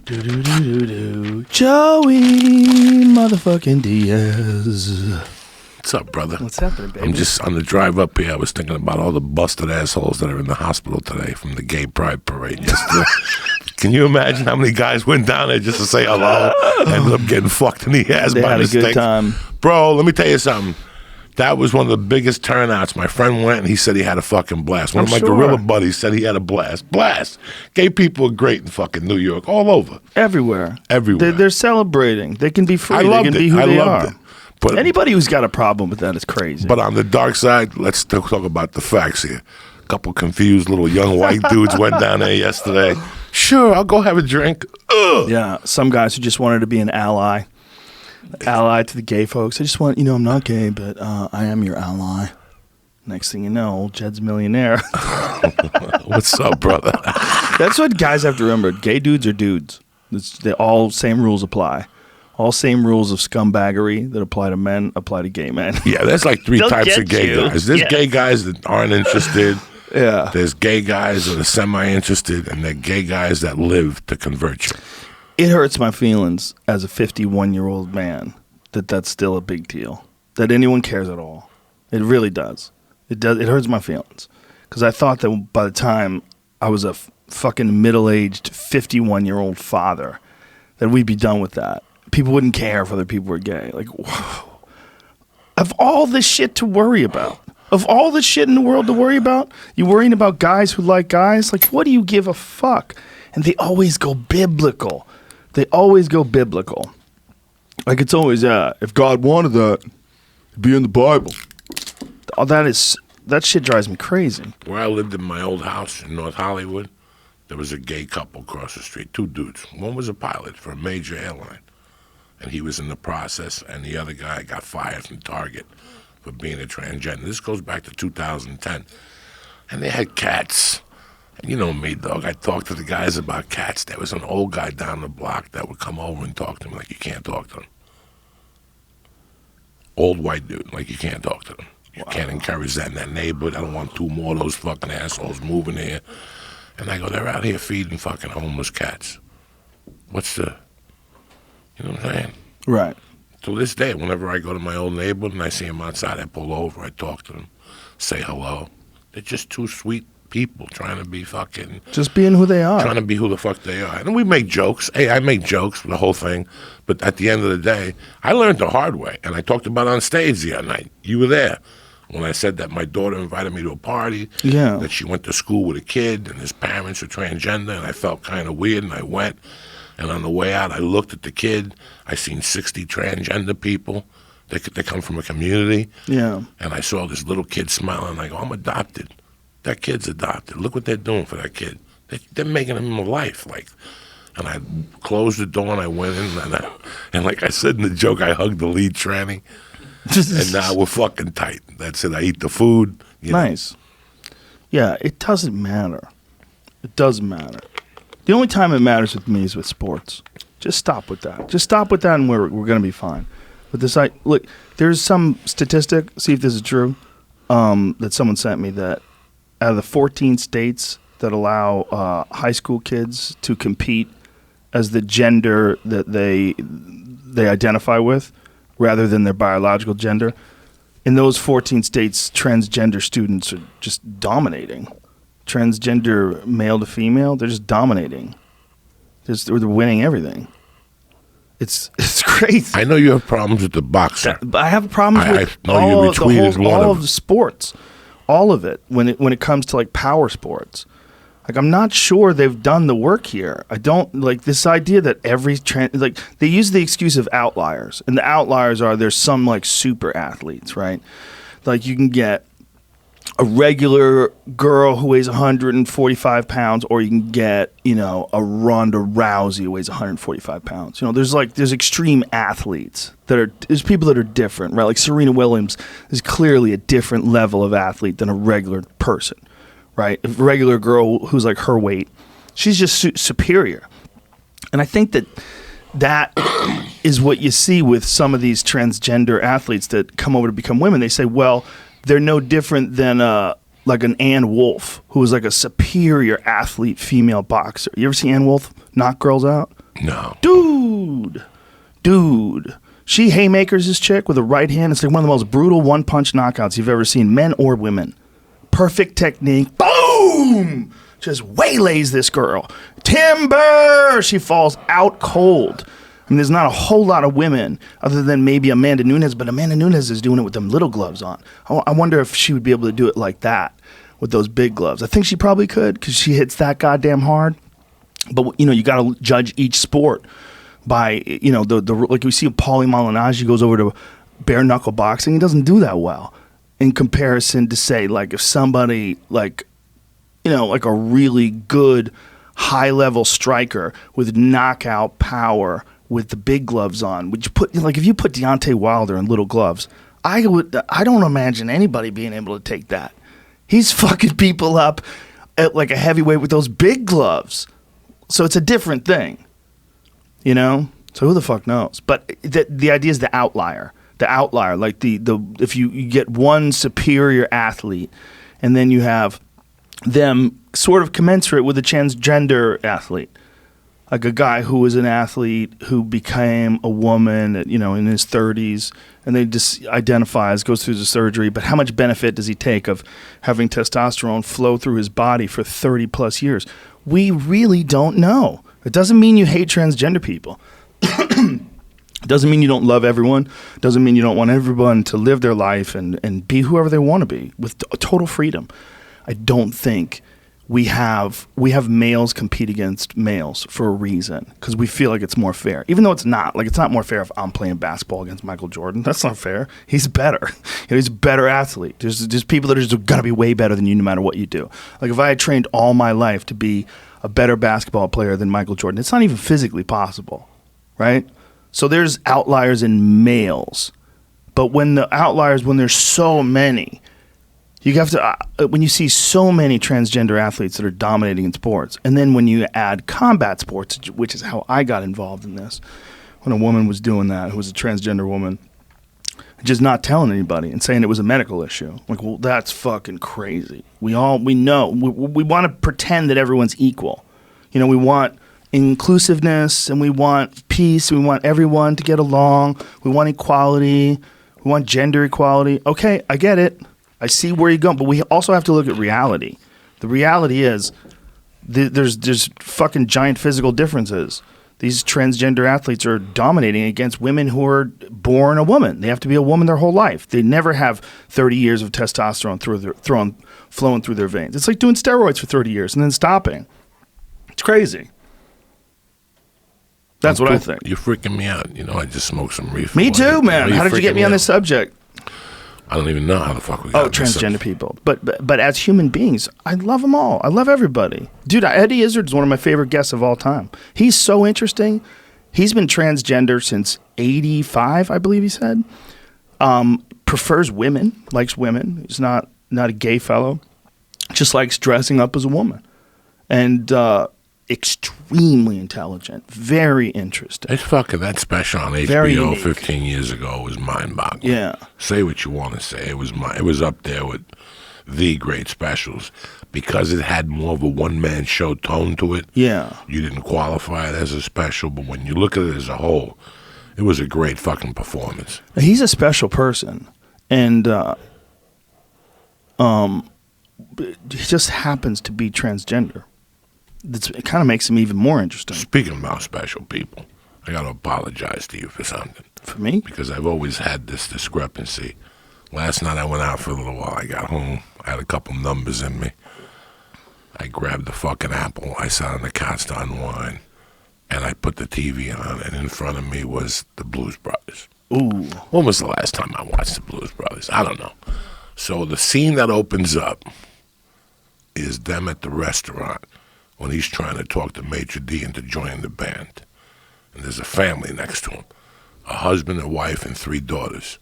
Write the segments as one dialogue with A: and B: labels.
A: Joey motherfucking Diaz.
B: What's up, brother?
A: What's happening, baby?
B: I'm just on the drive up here. I was thinking about all the busted assholes that are in the hospital today from the gay pride parade yesterday. Can you imagine how many guys went down there just to say hello? Ended up getting fucked in the ass
A: They
B: by
A: had
B: mistake.
A: a good time.
B: Bro, let me tell you something. That was one of the biggest turnouts. My friend went and he said he had a fucking blast. One of my gorilla buddies said he had a blast. Blast. Gay people are great in fucking New York, all over.
A: Everywhere.
B: Everywhere.
A: They're celebrating. They can be free.
B: I loved
A: they can
B: it.
A: be who
B: I
A: they
B: loved
A: are.
B: it. But
A: anybody who's got a problem with that is crazy.
B: But on the dark side, let's talk about the facts here. A couple confused little young white dudes went down there yesterday. Sure, I'll go have a drink. Ugh.
A: Yeah, some guys who just wanted to be an ally to the gay folks. I just want, I'm not gay, but I am your ally. Next thing you know, old Jed's a millionaire.
B: What's up, brother?
A: That's what guys have to remember. Gay dudes are dudes. They all same rules apply. All same rules of scumbaggery that apply to men apply to gay men.
B: Yeah, there's like three types of gay guys. There's gay guys that aren't interested.
A: Yeah.
B: There's gay guys that are semi-interested, and there are gay guys that live to convert you.
A: It hurts my feelings as a 51-year-old man that that's still a big deal, that anyone cares at all. It really does. It does. It hurts my feelings because I thought that by the time I was a fucking middle-aged 51-year-old father, that we'd be done with that. People wouldn't care if other people were gay. Like, whoa. Of all this shit to worry about, of all the shit in the world to worry about, you worrying about guys who like guys? Like, what do you give a fuck? And they always go biblical. They always go biblical. Like, it's always, if God wanted that, it'd be in the Bible. Oh, that shit drives me crazy.
B: Where I lived in my old house in North Hollywood, there was a gay couple across the street, two dudes. One was a pilot for a major airline, and he was in the process, and the other guy got fired from Target for being a transgender. This goes back to 2010. And they had cats. And you know me, dog. I talked to the guys about cats. There was an old guy down the block that would come over and talk to him like you can't talk to him. Old white dude, like you can't talk to them. You can't encourage that in that neighborhood. I don't want two more of those fucking assholes moving here. And I go, they're out here feeding fucking homeless cats. What's the... You know what I'm saying?
A: Right.
B: To this day, whenever I go to my old neighborhood and I see him outside, I pull over, I talk to them, say hello. They're just two sweet people trying to be fucking...
A: Just being who they are.
B: Trying to be who the fuck they are. And we make jokes. Hey, I make jokes for the whole thing. But at the end of the day, I learned the hard way. And I talked about it on stage the other night. You were there. When I said that my daughter invited me to a party, that she went to school with a kid and his parents are transgender, and I felt kind of weird, and I went. And on the way out, I looked at the kid. I seen 60 transgender people. They come from a community.
A: Yeah.
B: And I saw this little kid smiling, and I go, I'm adopted. That kid's adopted. Look what they're doing for that kid. They're making him a life. And I closed the door, and I went in, and like I said in the joke, I hugged the lead tranny. And now we're fucking tight. That's it. I eat the food.
A: Nice. Yeah, it doesn't matter. It doesn't matter. The only time it matters with me is with sports. Just stop with that. Just stop with that, and we're going to be fine. But look, there's some statistic. See if this is true. That someone sent me that out of the 14 states that allow high school kids to compete as the gender that they identify with, rather than their biological gender, in those 14 states, transgender students are just dominating. Transgender male to female, they're just dominating. They're winning everything. It's crazy.
B: I know you have problems with the boxer.
A: But I have problems with
B: all
A: of the sports, all of it. When it comes to like power sports, like I'm not sure they've done the work here. I don't like this idea that they use the excuse of outliers, and the outliers are there's some like super athletes, right? Like you can get a regular girl who weighs 145 pounds, or you can get, a Ronda Rousey who weighs 145 pounds. There's extreme athletes there's people that are different, right? Like Serena Williams is clearly a different level of athlete than a regular person, right? A regular girl who's like her weight, she's just superior. And I think that is what you see with some of these transgender athletes that come over to become women. They say, well, they're no different than like an Ann Wolfe, who was like a superior athlete, female boxer. You ever see Ann Wolfe knock girls out?
B: No.
A: Dude. She haymakers this chick with a right hand. It's like one of the most brutal one-punch knockouts you've ever seen, men or women. Perfect technique. Boom! Just waylays this girl. Timber! She falls out cold. I mean, there's not a whole lot of women other than maybe Amanda Nunes, but Amanda Nunes is doing it with them little gloves on. I wonder if she would be able to do it like that with those big gloves. I think she probably could because she hits that goddamn hard. But, you got to judge each sport by, the like we see Paulie Malignaggi goes over to bare knuckle boxing. He doesn't do that well in comparison to, say, like if somebody like a really good high level striker with knockout power with the big gloves on. Would you put, if you put Deontay Wilder in little gloves, I don't imagine anybody being able to take that. He's fucking people up at like a heavyweight with those big gloves. So it's a different thing, So who the fuck knows? But the idea is the outlier, like the if you get one superior athlete, and then you have them sort of commensurate with a transgender athlete, like a guy who was an athlete who became a woman, in his 30s, and they just identifies, goes through the surgery. But how much benefit does he take of having testosterone flow through his body for 30 plus years? We really don't know. It doesn't mean you hate transgender people. It doesn't mean you don't love everyone. It doesn't mean you don't want everyone to live their life and be whoever they want to be with total freedom. I don't think we have males compete against males for a reason, because we feel like it's more fair, even though it's not. Like, it's not more fair if I'm playing basketball against Michael Jordan. That's not fair. He's better. He's a better athlete. There's people that are just gonna be way better than you no matter what you do. Like, if I had trained all my life to be a better basketball player than Michael Jordan, it's not even physically possible, right? So there's outliers in males, but when there's so many. You have to when you see so many transgender athletes that are dominating in sports, and then when you add combat sports, which is how I got involved in this, when a woman was doing that, who was a transgender woman, just not telling anybody and saying it was a medical issue. Like, well, that's fucking crazy. We know we want to pretend that everyone's equal. We want inclusiveness, and we want peace, and we want everyone to get along. We want equality. We want gender equality. Okay, I get it. I see where you're going, but we also have to look at reality. The reality is there's fucking giant physical differences. These transgender athletes are dominating against women who are born a woman. They have to be a woman their whole life. They never have 30 years of testosterone flowing through their veins. It's like doing steroids for 30 years and then stopping. It's crazy. That's what I think.
B: You're freaking me out. I just smoked some reefer.
A: Me too, man. How did you get me on this subject?
B: I don't even know how the fuck we got
A: transgender people. But as human beings, I love them all. I love everybody. Dude, Eddie Izzard's one of my favorite guests of all time. He's so interesting. He's been transgender since 85, I believe he said. Prefers women, likes women. He's not a gay fellow. Just likes dressing up as a woman. And extremely intelligent, very interesting.
B: It's fucking that special on HBO 15 years ago was mind-boggling.
A: Yeah.
B: Say what you want to say. It was up there with the great specials because it had more of a one-man show tone to it.
A: Yeah.
B: You didn't qualify it as a special, but when you look at it as a whole, it was a great fucking performance.
A: He's a special person, and he just happens to be transgender. It kind of makes him even more interesting.
B: Speaking about special people, I got to apologize to you for something.
A: For me?
B: Because I've always had this discrepancy. Last night I went out for a little while. I got home. I had a couple numbers in me. I grabbed the fucking apple. I sat on the couch to unwind. And I put the TV on, and in front of me was the Blues Brothers.
A: Ooh.
B: When was the last time I watched the Blues Brothers? I don't know. So the scene that opens up is them at the restaurant when he's trying to talk to Major D into joining the band. And there's a family next to him, a husband, a wife, and 3 daughters.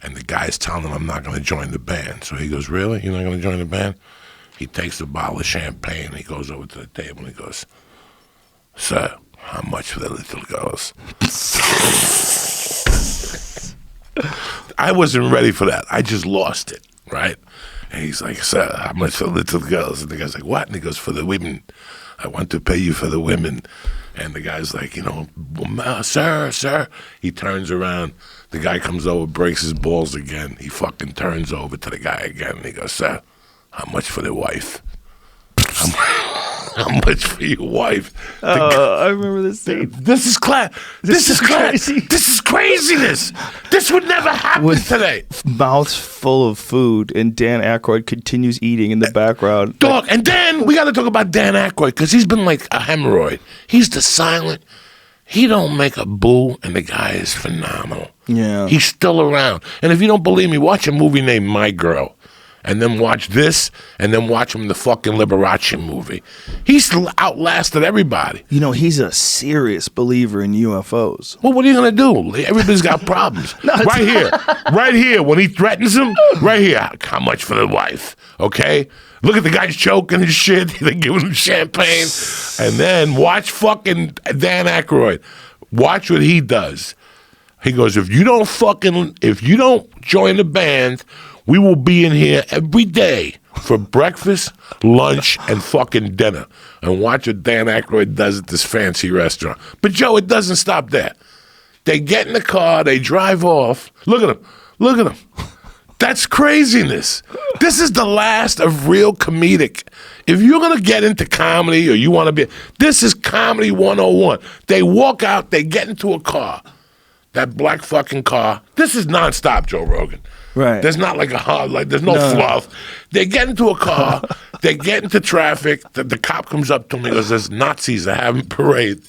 B: And the guy's telling him, I'm not going to join the band. So he goes, really? You're not going to join the band? He takes a bottle of champagne, and he goes over to the table, and he goes, sir, how much for the little girls? I wasn't ready for that. I just lost it, right? And he's like, sir, how much for little girls? And the guy's like, what? And he goes, for the women. I want to pay you for the women. And the guy's like, sir. He turns around. The guy comes over, breaks his balls again. He fucking turns over to the guy again. And he goes, sir, how much for the wife? How much for your wife?
A: I remember this scene.
B: This is crazy. This is craziness. This would never happen today.
A: Mouths full of food, and Dan Aykroyd continues eating in the background.
B: Dog, and then we got to talk about Dan Aykroyd because he's been like a hemorrhoid. He's the silent. He don't make a boo, and the guy is phenomenal.
A: Yeah.
B: He's still around. And if you don't believe me, watch a movie named My Girl. And then watch this, and then watch him in the fucking Liberace movie. He's outlasted everybody.
A: He's a serious believer in UFOs.
B: Well, what are you going to do? Everybody's got problems. Right here, when he threatens him, right here, how much for the wife, okay? Look at the guy's choking and shit. They're giving him champagne. And then watch fucking Dan Aykroyd. Watch what he does. He goes, if you don't join the band, we will be in here every day for breakfast, lunch, and fucking dinner. And watch what Dan Aykroyd does at this fancy restaurant. But, Joe, it doesn't stop there. They get in the car. They drive off. Look at them. That's craziness. This is the last of real comedic. If you're going to get into comedy or you want to be, this is comedy 101. They walk out. They get into a car. That black fucking car. This is nonstop, Joe Rogan.
A: Right.
B: There's not like there's no fluff. They get into a car, they get into traffic, the cop comes up to him, he goes, there's Nazis that having parade.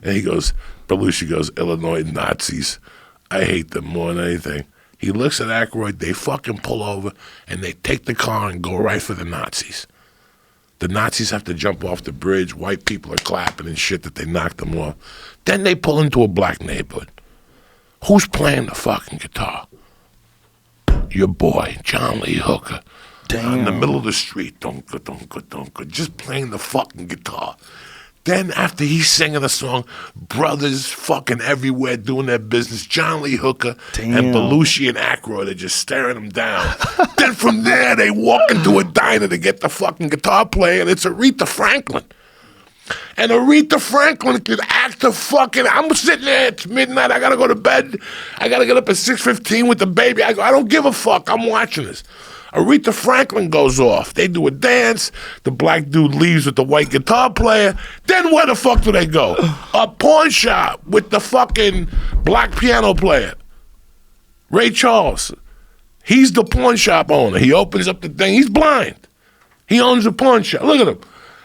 B: And he goes, Belushi goes, Illinois Nazis. I hate them more than anything. He looks at Aykroyd, they fucking pull over, and they take the car and go right for the Nazis. The Nazis have to jump off the bridge, white people are clapping and shit that they knocked them off. Then they pull into a black neighborhood. Who's playing the fucking guitar? Your boy, John Lee Hooker.
A: Damn.
B: In the middle of the street, donka, just playing the fucking guitar. Then after he's singing the song, brothers fucking everywhere doing their business. John Lee Hooker and Belushi and Aykroyd are just staring him down. Then from there, they walk into a diner to get the fucking guitar player, and it's Aretha Franklin. And Aretha Franklin could act a fucking... I'm sitting there, it's midnight, I gotta go to bed. I gotta get up at 6:15 with the baby. I don't give a fuck, I'm watching this. Aretha Franklin goes off. They do a dance. The black dude leaves with the white guitar player. Then where the fuck do they go? A pawn shop with the fucking black piano player. Ray Charles. He's the pawn shop owner. He opens up the thing. He's blind. He owns a pawn shop. Look at him.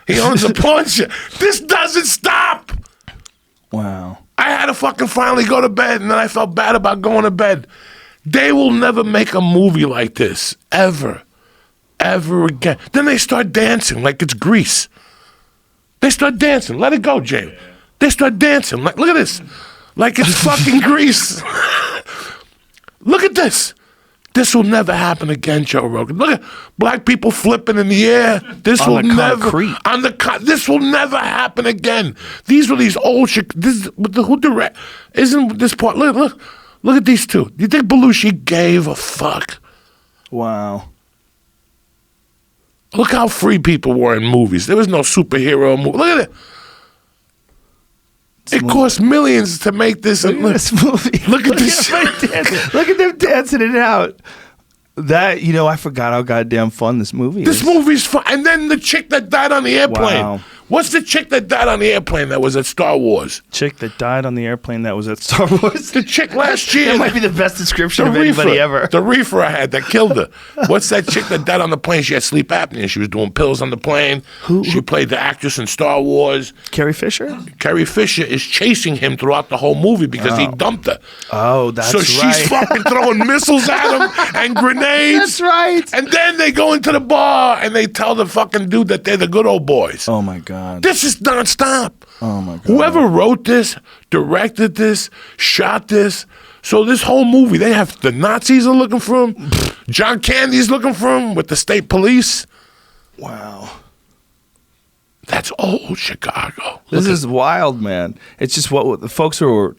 B: He owns a pawn shop. This doesn't stop.
A: Wow.
B: I had to fucking finally go to bed, and then I felt bad about going to bed. They will never make a movie like this, ever again. Then they start dancing like it's Grease. They start dancing. Let it go, James. They start dancing. Look at this. Like it's fucking Grease. Look at this. This will never happen again, Joe Rogan. Look at black people flipping in the air. This will never happen again. These were these old shit. Who direct? Isn't this part? Look at these two. Do you think Belushi gave a fuck?
A: Wow.
B: Look how free people were in movies. There was no superhero movie. Look at it. It cost millions to make this.
A: Look at this movie.
B: Look at this.
A: Look at them dancing it out. That, I forgot how goddamn fun this movie is.
B: This movie's fun. And then the chick that died on the airplane.
A: Wow.
B: What's the chick that died on the airplane that was at Star Wars?
A: Chick that died on the airplane that was at Star Wars?
B: The chick last year.
A: That might be the best description of anybody ever.
B: The reefer I had that killed her. What's that chick that died on the plane? She had sleep apnea. She was doing pills on the plane. She played the actress in Star Wars.
A: Carrie Fisher?
B: Carrie Fisher is chasing him throughout the whole movie because he dumped her.
A: Oh, that's
B: right.
A: So
B: she's fucking throwing missiles at him and grenades.
A: That's right.
B: And then they go into the bar and they tell the fucking dude that they're the good old boys.
A: Oh, my God.
B: This is nonstop.
A: Oh, my God.
B: Whoever wrote this, directed this, shot this. So this whole movie, they have the Nazis are looking for him. John Candy's looking for him with the state police.
A: Wow.
B: That's old Chicago.
A: This is wild, man. It's just what the folks who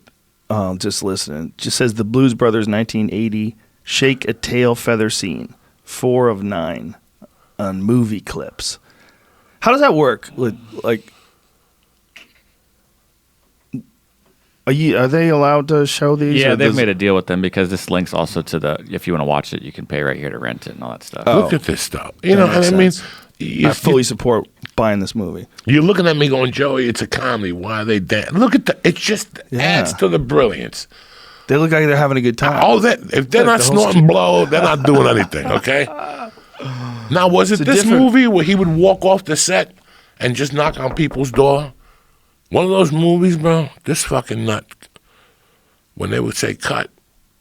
A: are just listening. Just says the Blues Brothers 1980 Shake a Tail Feather Scene. 4 of 9 on movie clips. How does that work? Like, Are they allowed to show these?
C: Yeah, they've made a deal with them because this links also to the. If you want to watch it, you can pay right here to rent it and all that stuff.
B: Look at this stuff. You know what I mean?
A: I fully support buying this movie.
B: You're looking at me going, Joey, it's a comedy. Why are they dancing? Look at it just adds to the brilliance.
A: They look like they're having a good time.
B: Oh, if they're not snorting blow, they're not doing anything, okay? Now, was it this movie where he would walk off the set and just knock on people's door? One of those movies, bro, this fucking nut. When they would say, cut,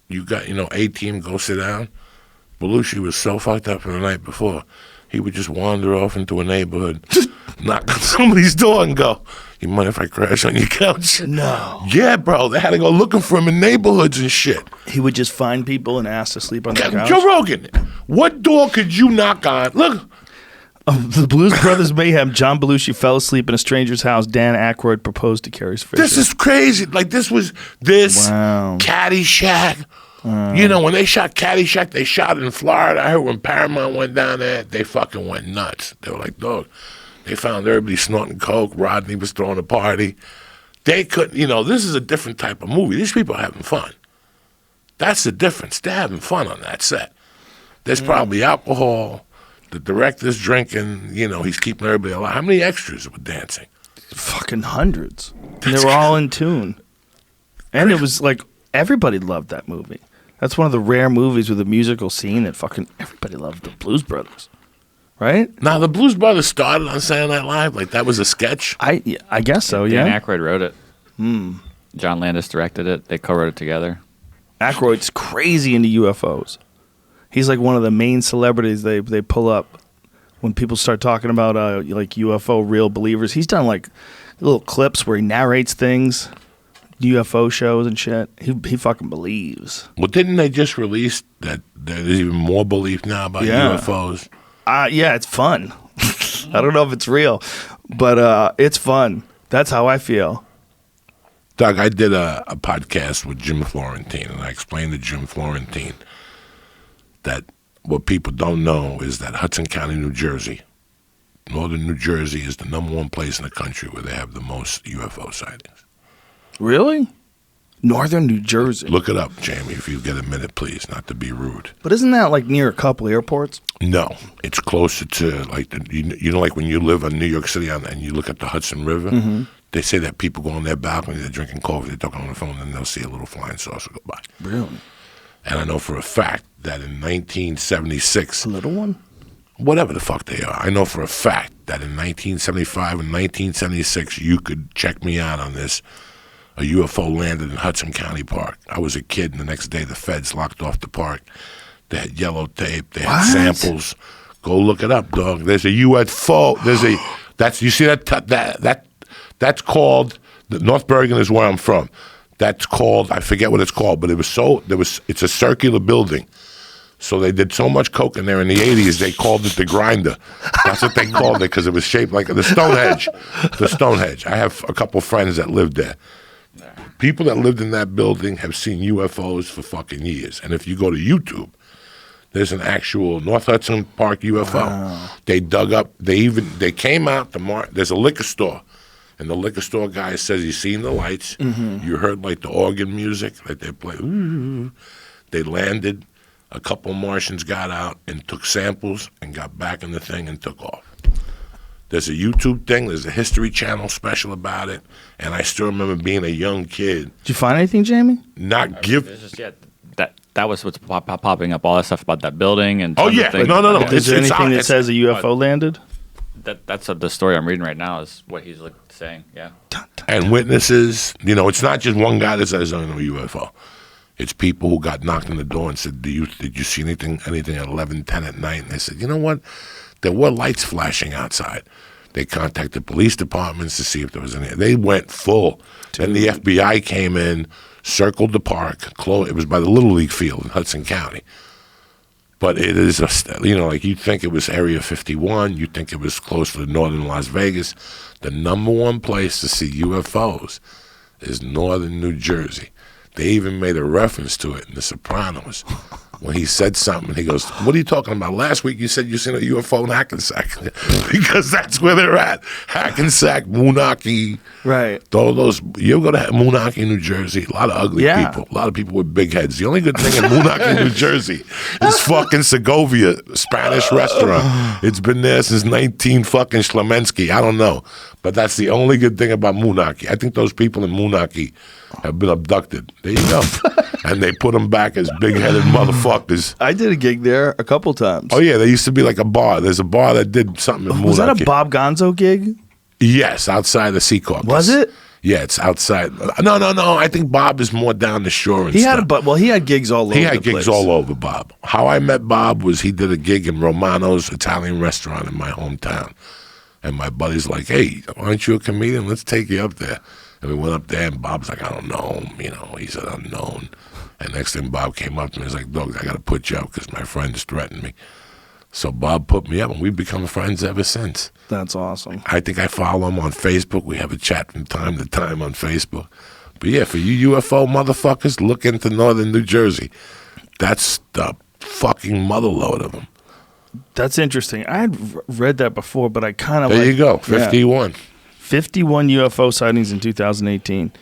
B: you got, A-team, go sit down. Belushi was so fucked up from the night before. He would just wander off into a neighborhood, knock on somebody's door and go, you mind if I crash on your couch?
A: No.
B: Yeah, bro. They had to go looking for him in neighborhoods and shit.
A: He would just find people and ask to sleep on their couch?
B: Joe Rogan, what door could you knock on? Look.
A: The Blues Brothers Mayhem, John Belushi fell asleep in a stranger's house. Dan Aykroyd proposed to Carrie Fisher.
B: This is crazy. Like, Caddyshack. When they shot Caddyshack, they shot it in Florida. I heard when Paramount went down there, they fucking went nuts. They were like, dog, they found everybody snorting coke. Rodney was throwing a party. They couldn't, this is a different type of movie. These people are having fun. That's the difference. They're having fun on that set. There's probably alcohol. The director's drinking. He's keeping everybody alive. How many extras were dancing?
A: Fucking hundreds. And they were all in tune. And it was like, everybody loved that movie. That's one of the rare movies with a musical scene that fucking everybody loved. The Blues Brothers, right?
B: Now the Blues Brothers started on Saturday Night Live, like that was a sketch.
A: I guess so.
C: Dan
A: Yeah.
C: Aykroyd wrote it. John Landis directed it. They co-wrote it together.
A: Aykroyd's crazy into UFOs. He's like one of the main celebrities they pull up when people start talking about like UFO real believers. He's done like little clips where he narrates things. UFO shows and shit. He fucking believes.
B: Well, didn't they just release that there's even more belief now about UFOs?
A: Yeah, it's fun. I don't know if it's real, but it's fun. That's how I feel.
B: Doug, I did a podcast with Jim Florentine, and I explained to Jim Florentine that what people don't know is that Hudson County, New Jersey, northern New Jersey, is the #1 place in the country where they have the most UFO sightings.
A: Really? Northern New Jersey.
B: Look it up, Jamie, if you get a minute, please, not to be rude.
A: But isn't that like near a couple airports?
B: No, it's closer to like like when you live in New York City and you look at the Hudson River. They say that people go on their balcony, they're drinking coffee, they're talking on the phone, and they'll see a little flying saucer go by.
A: Really?
B: And I know for a fact that in 1976,
A: A little one?
B: whatever the fuck they are, I know for a fact that in 1975 and 1976, you could check me out on this. A UFO landed in Hudson County Park. I was a kid, and the next day the feds locked off the park. They had yellow tape. They had samples. Go look it up, dog. There's a UFO. You see that's called, North Bergen is where I'm from. That's called, I forget what it's called, but it's a circular building. So they did so much coke in there in the 80s, they called it the grinder. That's what they called it because it was shaped like the Stonehenge. The Stonehenge. I have a couple friends that lived there. People that lived in that building have seen UFOs for fucking years. And if you go to YouTube, there's an actual North Hudson Park UFO. Wow. They dug up, they came out, there's a liquor store. And the liquor store guy says he's seen the lights. You heard like the organ music that they play. They landed. A couple Martians got out and took samples and got back in the thing and took off. There's a YouTube thing. There's a History Channel special about it. And I still remember being a young kid.
A: Did you find anything, Jamie?
C: That was what's popping up. All that stuff about that building and.
B: Oh yeah, no.
A: Is there anything that says a UFO landed?
C: That's the story I'm reading right now. Is what he's saying. Yeah.
B: And witnesses. It's not just one guy that says, "I know UFO." It's people who got knocked on the door and said, "Did you see anything at 11:10 at night?" And they said, "You know what? There were lights flashing outside." They contacted police departments to see if there was any. They went full. Then the FBI came in, circled the park. It was by the Little League field in Hudson County. But it is like you'd think it was Area 51. You'd think it was close to northern Las Vegas. The #1 place to see UFOs is northern New Jersey. They even made a reference to it in The Sopranos. when he said something. He goes, "What are you talking about? Last week you said you seen a UFO in Hackensack." Because that's where they're at. Hackensack, Moonachie.
A: Right.
B: All those. You go to Moonachie, New Jersey. A lot of ugly people. A lot of people with big heads. The only good thing in Moonachie, New Jersey is fucking Segovia, Spanish restaurant. It's been there since 19 fucking Schlemensky. I don't know. But that's the only good thing about Moonachie. I think those people in Moonachie have been abducted. There you go. And they put them back as big-headed motherfuckers.
A: I did a gig there a couple times.
B: Oh, yeah. There used to be like a bar. There's a bar that did something in Moonachie.
A: Was that a Bob Gonzo gig?
B: Yes, outside the Sea Caucus.
A: Was it?
B: Yeah, it's outside. No. I think Bob is more down the shore and
A: He
B: stuff.
A: he had gigs all over the place.
B: He had gigs all over, Bob. How I met Bob was he did a gig in Romano's Italian restaurant in my hometown. And my buddy's like, "Hey, aren't you a comedian? Let's take you up there." And we went up there, and Bob's like, "I don't know him." You know, he's an unknown. And next thing Bob came up to me, he's like, "Dog, I got to put you up because my friends threatened me." So Bob put me up, and we've become friends ever since.
A: That's awesome.
B: I think I follow him on Facebook. We have a chat from time to time on Facebook. But yeah, for you UFO motherfuckers, look into northern New Jersey. That's the fucking motherload of them.
A: That's interesting. I had read that before, but I kind of
B: There you go, 51.
A: 51 UFO sightings in 2018.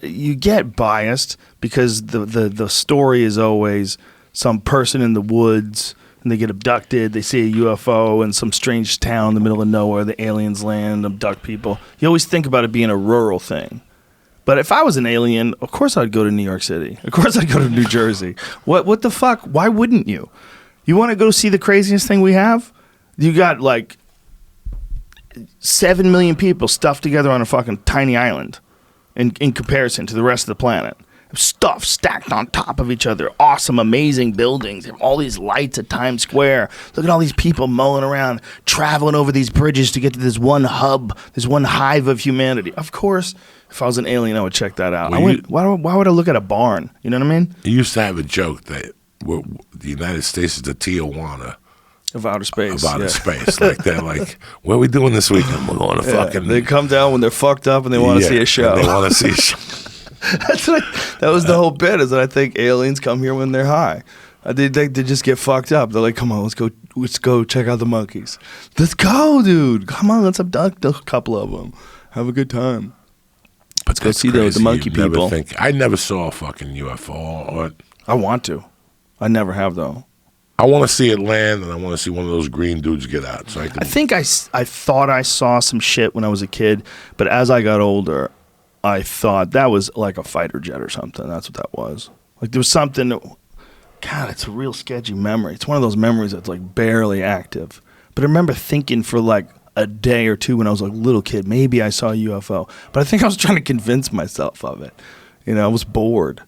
A: You get biased because the story is always some person in the woods and they get abducted. They see a UFO in some strange town in the middle of nowhere. The aliens land, abduct people. You always think about it being a rural thing. But if I was an alien, of course I'd go to New York City. Of course I'd go to New Jersey. What the fuck? Why wouldn't you? You want to go see the craziest thing we have? You got like 7 million people stuffed together on a fucking tiny island in comparison to the rest of the planet. Stuff stacked on top of each other. Awesome, amazing buildings. All these lights at Times Square. Look at all these people mulling around, traveling over these bridges to get to this one hub, this one hive of humanity. Of course, if I was an alien, I would check that out. Why would I look at a barn? You know what I mean?
B: You used to have a joke that the United States is the Tijuana
A: of outer space.
B: Of outer space. Like they're like, what are we doing this weekend? We're going to fucking...
A: They come down when they're fucked up and they want to see a show.
B: They want to see a show.
A: That was the whole bit, is that I think aliens come here when they're high. They just get fucked up. They're like, come on, let's go check out the monkeys. Let's go, dude. Come on, let's abduct a couple of them. Have a good time. Let's go see the monkey people.
B: I never saw a fucking UFO.
A: I want to. I never have, though.
B: I want to see it land, and I want to see one of those green dudes get out. So I
A: think I thought I saw some shit when I was a kid, but as I got older, I thought that was like a fighter jet or something. That's what that was. Like there was something. God, it's a real sketchy memory. It's one of those memories that's like barely active. But I remember thinking for like a day or two when I was like a little kid, maybe I saw a UFO. But I think I was trying to convince myself of it. You know, I was bored.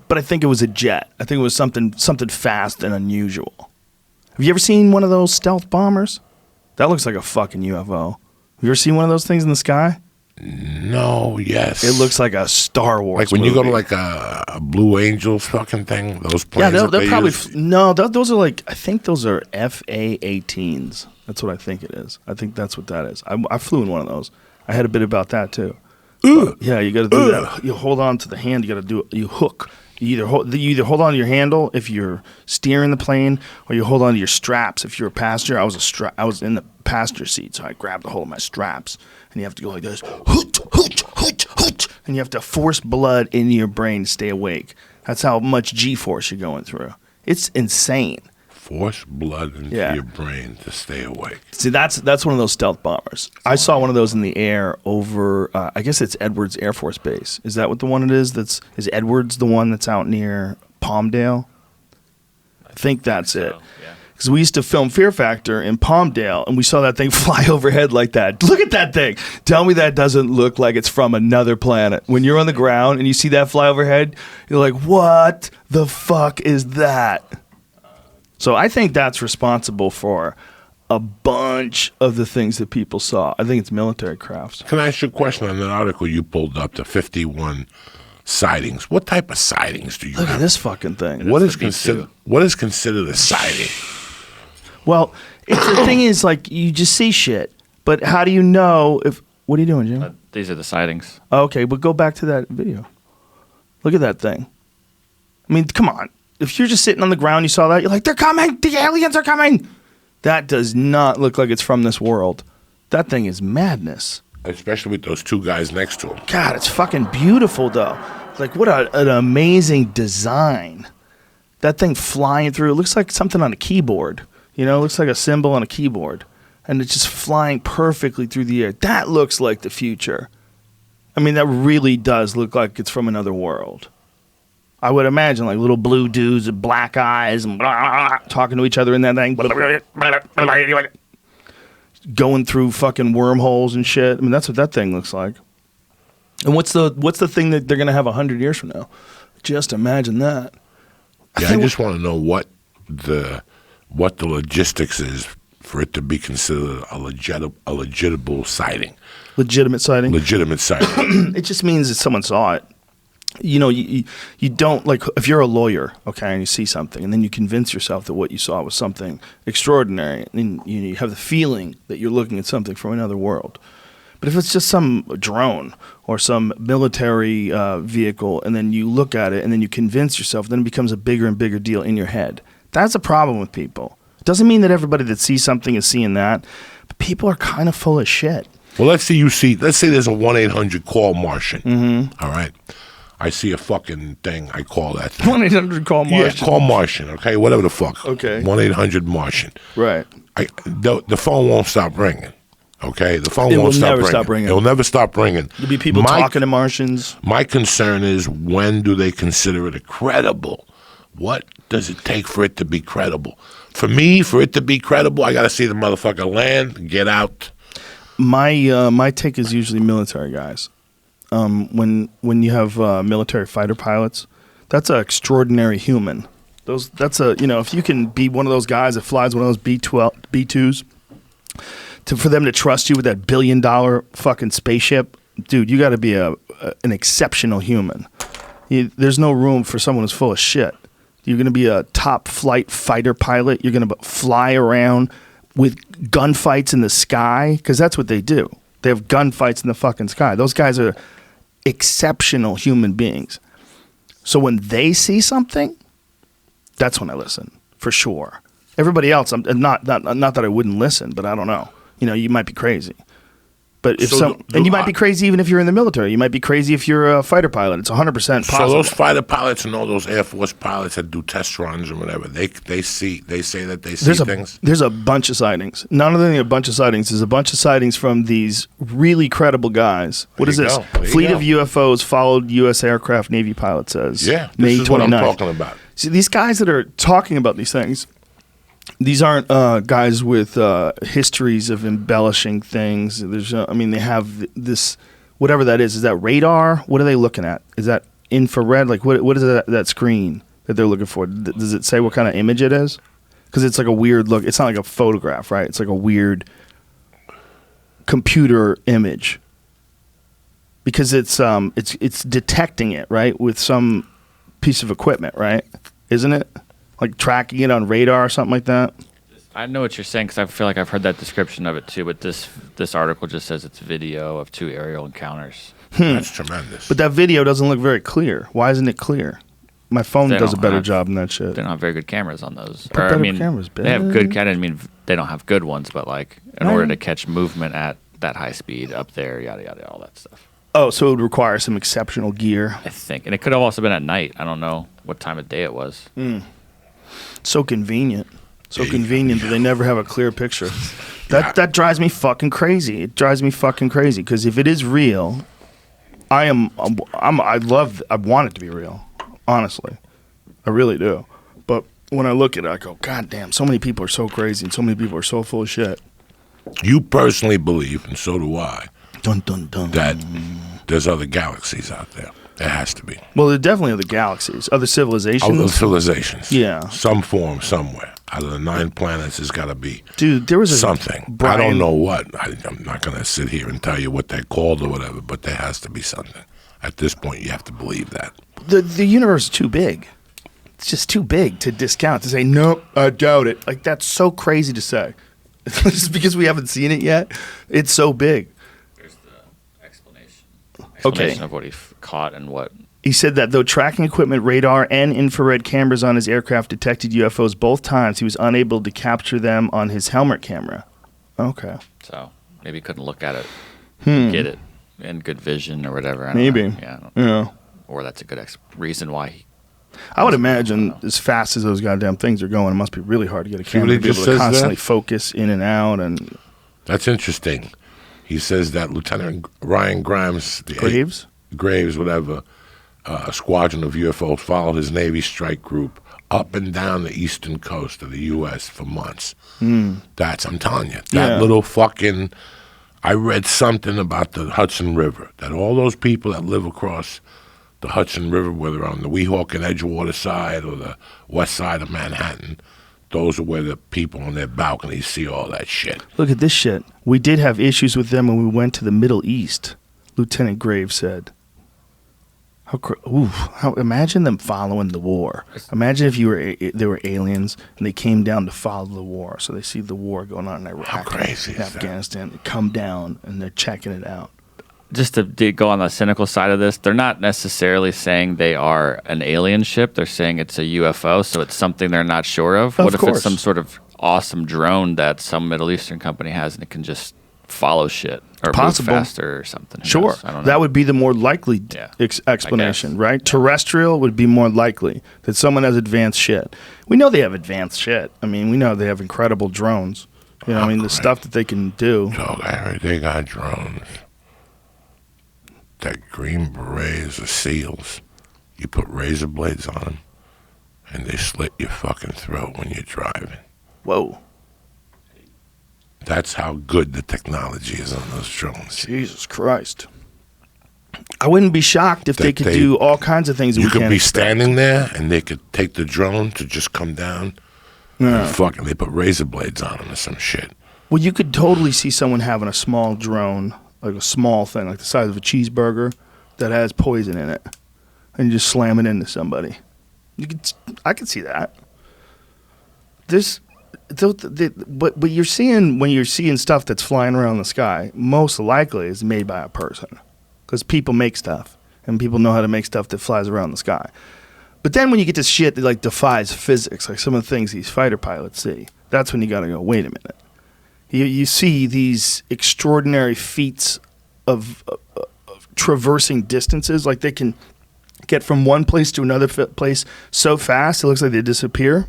A: But I think it was a jet. I think it was something fast and unusual. Have you ever seen one of those stealth bombers? That looks like a fucking UFO. Have you ever seen one of those things in the sky?
B: No, yes.
A: It looks like a Star Wars
B: Like when
A: movie.
B: you go to like a Blue Angels fucking thing, those planes.
A: Yeah, they're probably...
B: No,
A: those are like... I think those are FA-18s. That's what I think it is. I think that's what that is. I flew in one of those. I had a bit about that too. Yeah, you got to do that. You hold on to the hand. You got to do it. You hook. You either hold on to your handle if you're steering the plane, or you hold on to your straps if you're a passenger. I was in the passenger seat, so I grabbed a hold of my straps, and you have to go like this, hoot, hoot, hoot, hoot, and you have to force blood into your brain to stay awake. That's how much G-force you're going through. It's insane.
B: Force blood into your brain to stay awake.
A: See, that's one of those stealth bombers. I saw one of those in the air over, I guess it's Edwards Air Force Base. Is that what the one it is? Is Edwards the one that's out near Palmdale? I think that's it. Because we used to film Fear Factor in Palmdale, and we saw that thing fly overhead like that. Look at that thing. Tell me that doesn't look like it's from another planet. When you're on the ground and you see that fly overhead, you're like, what the fuck is that? So I think that's responsible for a bunch of the things that people saw. I think it's military crafts.
B: Can I ask you a question on that article you pulled up, the 51 sightings? What type of sightings do you have?
A: Look at this fucking thing.
B: What is considered a sighting?
A: Well, the thing is, like, you just see shit. But how do you know if... What are you doing, Jim?
C: These are the sightings.
A: Okay, but go back to that video. Look at that thing. I mean, come on. if you're just sitting on the ground, you saw that, you're like, they're coming, the aliens are coming. That does not look like it's from this world. That thing is madness.
B: Especially with those two guys next to him.
A: God, it's fucking beautiful, though. Like, what an amazing design. That thing flying through, it looks like something on a keyboard. You know, it looks like a symbol on a keyboard. And it's just flying perfectly through the air. That looks like the future. I mean, that really does look like it's from another world. I would imagine, like, little blue dudes with black eyes and talking to each other in that thing. Going through fucking wormholes and shit. I mean, that's what that thing looks like. And what's the thing that they're going to have 100 years from now? Just imagine that.
B: I just want to know what the logistics is for it to be considered a legitimate sighting.
A: Legitimate sighting?
B: Legitimate sighting.
A: It just means that someone saw it. You know, you don't, like, if you're a lawyer, okay, and you see something, and then you convince yourself that what you saw was something extraordinary, and you have the feeling that you're looking at something from another world. But if it's just some drone or some military vehicle, and then you look at it, and then you convince yourself, then it becomes a bigger and bigger deal in your head. That's a problem with people. It doesn't mean that everybody that sees something is seeing that, but people are kind of full of shit.
B: Well, let's say there's a 1-800 call Martian. Mm-hmm. All right. I see a fucking thing. I call that thing.
A: 1-800 call Martian.
B: Yeah, call Martian. Okay, whatever the fuck.
A: Okay.
B: 1-800 Martian.
A: Right.
B: The phone won't stop ringing. Okay, the phone won't stop ringing. It will never stop ringing.
A: There'll be people talking to Martians.
B: My concern is, when do they consider it credible? What does it take for it to be credible? For me, for it to be credible, I got to see the motherfucker land, get out.
A: My take is usually military guys. When you have military fighter pilots, that's an extraordinary human. If you can be one of those guys that flies one of those B-2s, for them to trust you with that $1 billion fucking spaceship, dude, you got to be an exceptional human. There's no room for someone who's full of shit. You're going to be a top flight fighter pilot. You're going to fly around with gunfights in the sky, because that's what they do. They have gunfights in the fucking sky. Those guys are exceptional human beings. So when they see something, that's when I listen, for sure. Everybody else, I'm not that I wouldn't listen, but I don't know. You know, you might be crazy. But you might be crazy even if you're in the military. You might be crazy if you're a fighter pilot. It's 100% possible.
B: So those fighter pilots and all those Air Force pilots that do test runs or whatever, they say that they see things?
A: There's a bunch of sightings. Not only a bunch of sightings, there's a bunch of sightings from these really credible guys. What is this? Fleet of UFOs followed U.S. aircraft Navy pilot says.
B: Yeah,
A: May 29th.
B: This is what I'm talking about.
A: See, these guys that are talking about these things, these aren't guys with histories of embellishing things. They have this, whatever that is. Is that radar? What are they looking at? Is that infrared? Like, what is that screen that they're looking for? Does it say what kind of image it is? Because it's like a weird look. It's not like a photograph, right? It's like a weird computer image. Because it's detecting it, right, with some piece of equipment, right? Isn't it? Like tracking it on radar or something like that?
C: I know what you're saying, because I feel like I've heard that description of it too, but this article just says it's video of 2 aerial encounters.
B: That's tremendous.
A: But that video doesn't look very clear. Why isn't it clear? My phone does a better job than that shit.
C: They don't have very good cameras on those.
A: Cameras,
C: they have good cameras. I mean, they don't have good ones, but like in order to catch movement at that high speed up there, yada, yada, all that stuff.
A: Oh, so it would require some exceptional gear.
C: I think. And it could have also been at night. I don't know what time of day it was.
A: So convenient. So convenient that they never have a clear picture. That drives me fucking crazy. It drives me fucking crazy, because if it is real, I want it to be real. Honestly. I really do. But when I look at it, I go, God damn, so many people are so crazy and so many people are so full of shit.
B: You personally believe, and so do I,
A: dun, dun, dun.
B: that there's other galaxies out there. There has to be.
A: Well, there are definitely other galaxies, other civilizations.
B: Other civilizations.
A: Yeah.
B: Some form somewhere. Out of the 9 planets, there's got to be
A: there was
B: something. I don't know what. I'm not going to sit here and tell you what they're called or whatever, but there has to be something. At this point, you have to believe that.
A: The universe is too big. It's just too big to discount, to say, nope, I doubt it. Like, that's so crazy to say. Just because we haven't seen it yet, it's so big.
C: There's the explanation of what he caught and what
A: He said that though tracking equipment, radar, and infrared cameras on his aircraft detected UFOs both times, he was unable to capture them on his helmet camera. Okay.
C: So maybe he couldn't look at it, get it in good vision or whatever. I don't
A: Maybe.
C: know. Yeah.
A: Yeah.
C: Or that's a good reason why he.
A: I would imagine as fast as those goddamn things are going, it must be really hard to get a
B: See what
A: camera
B: he
A: to be able
B: just
A: to
B: says
A: constantly
B: there?
A: focus in and out. And
B: That's interesting. He says that Lieutenant Ryan Grimes, Graves, whatever, a squadron of UFOs followed his Navy strike group up and down the eastern coast of the U.S. for months. That's, I'm telling you, that little fucking. I read something about the Hudson River, that all those people that live across the Hudson River, whether on the Weehawken and Edgewater side or the west side of Manhattan, those are where the people on their balconies see all that shit.
A: look at this shit. We did have issues with them when we went to the Middle East, Lieutenant Graves said. Imagine them following the war. Imagine if they were aliens and they came down to follow the war. So they see the war going on in Iraq,
B: How crazy is that?
A: Afghanistan. They come down and they're checking it out.
C: Just to go on the cynical side of this, they're not necessarily saying they are an alien ship. They're saying it's a UFO, so it's something they're not sure of. What if
A: course.
C: it's some sort of awesome drone that some Middle Eastern company has and it can just follow shit or
A: Possible.
C: move faster or something? Who
A: Sure.
C: knows? I don't know.
A: That would be the more likely
C: Yeah,
A: explanation,
C: I guess.
A: right? Terrestrial would be more likely that someone has advanced shit. We know they have advanced shit. I mean, we know they have incredible drones. You know, I mean, the stuff that they can do.
B: So I heard they got drones. That Green Berets or SEALs, you put razor blades on them, and they slit your fucking throat when you're driving.
A: Whoa.
B: That's how good the technology is on those drones.
A: Jesus Christ. I wouldn't be shocked if they could do all kinds of things that
B: You
A: we
B: could
A: can't
B: be
A: expect.
B: standing there, and they could take the drone to just come down, and fucking they put razor blades on them or some shit.
A: Well, you could totally see someone having a small drone, like a small thing, like the size of a cheeseburger, that has poison in it, and you just slam it into somebody. I could see that. But you're seeing, when you're seeing stuff that's flying around the sky, most likely is made by a person, because people make stuff, and people know how to make stuff that flies around the sky. But then when you get to shit that like defies physics, like some of the things these fighter pilots see, that's when you got to go, wait a minute. You see these extraordinary feats of traversing distances, like they can get from one place to another place so fast it looks like they disappear.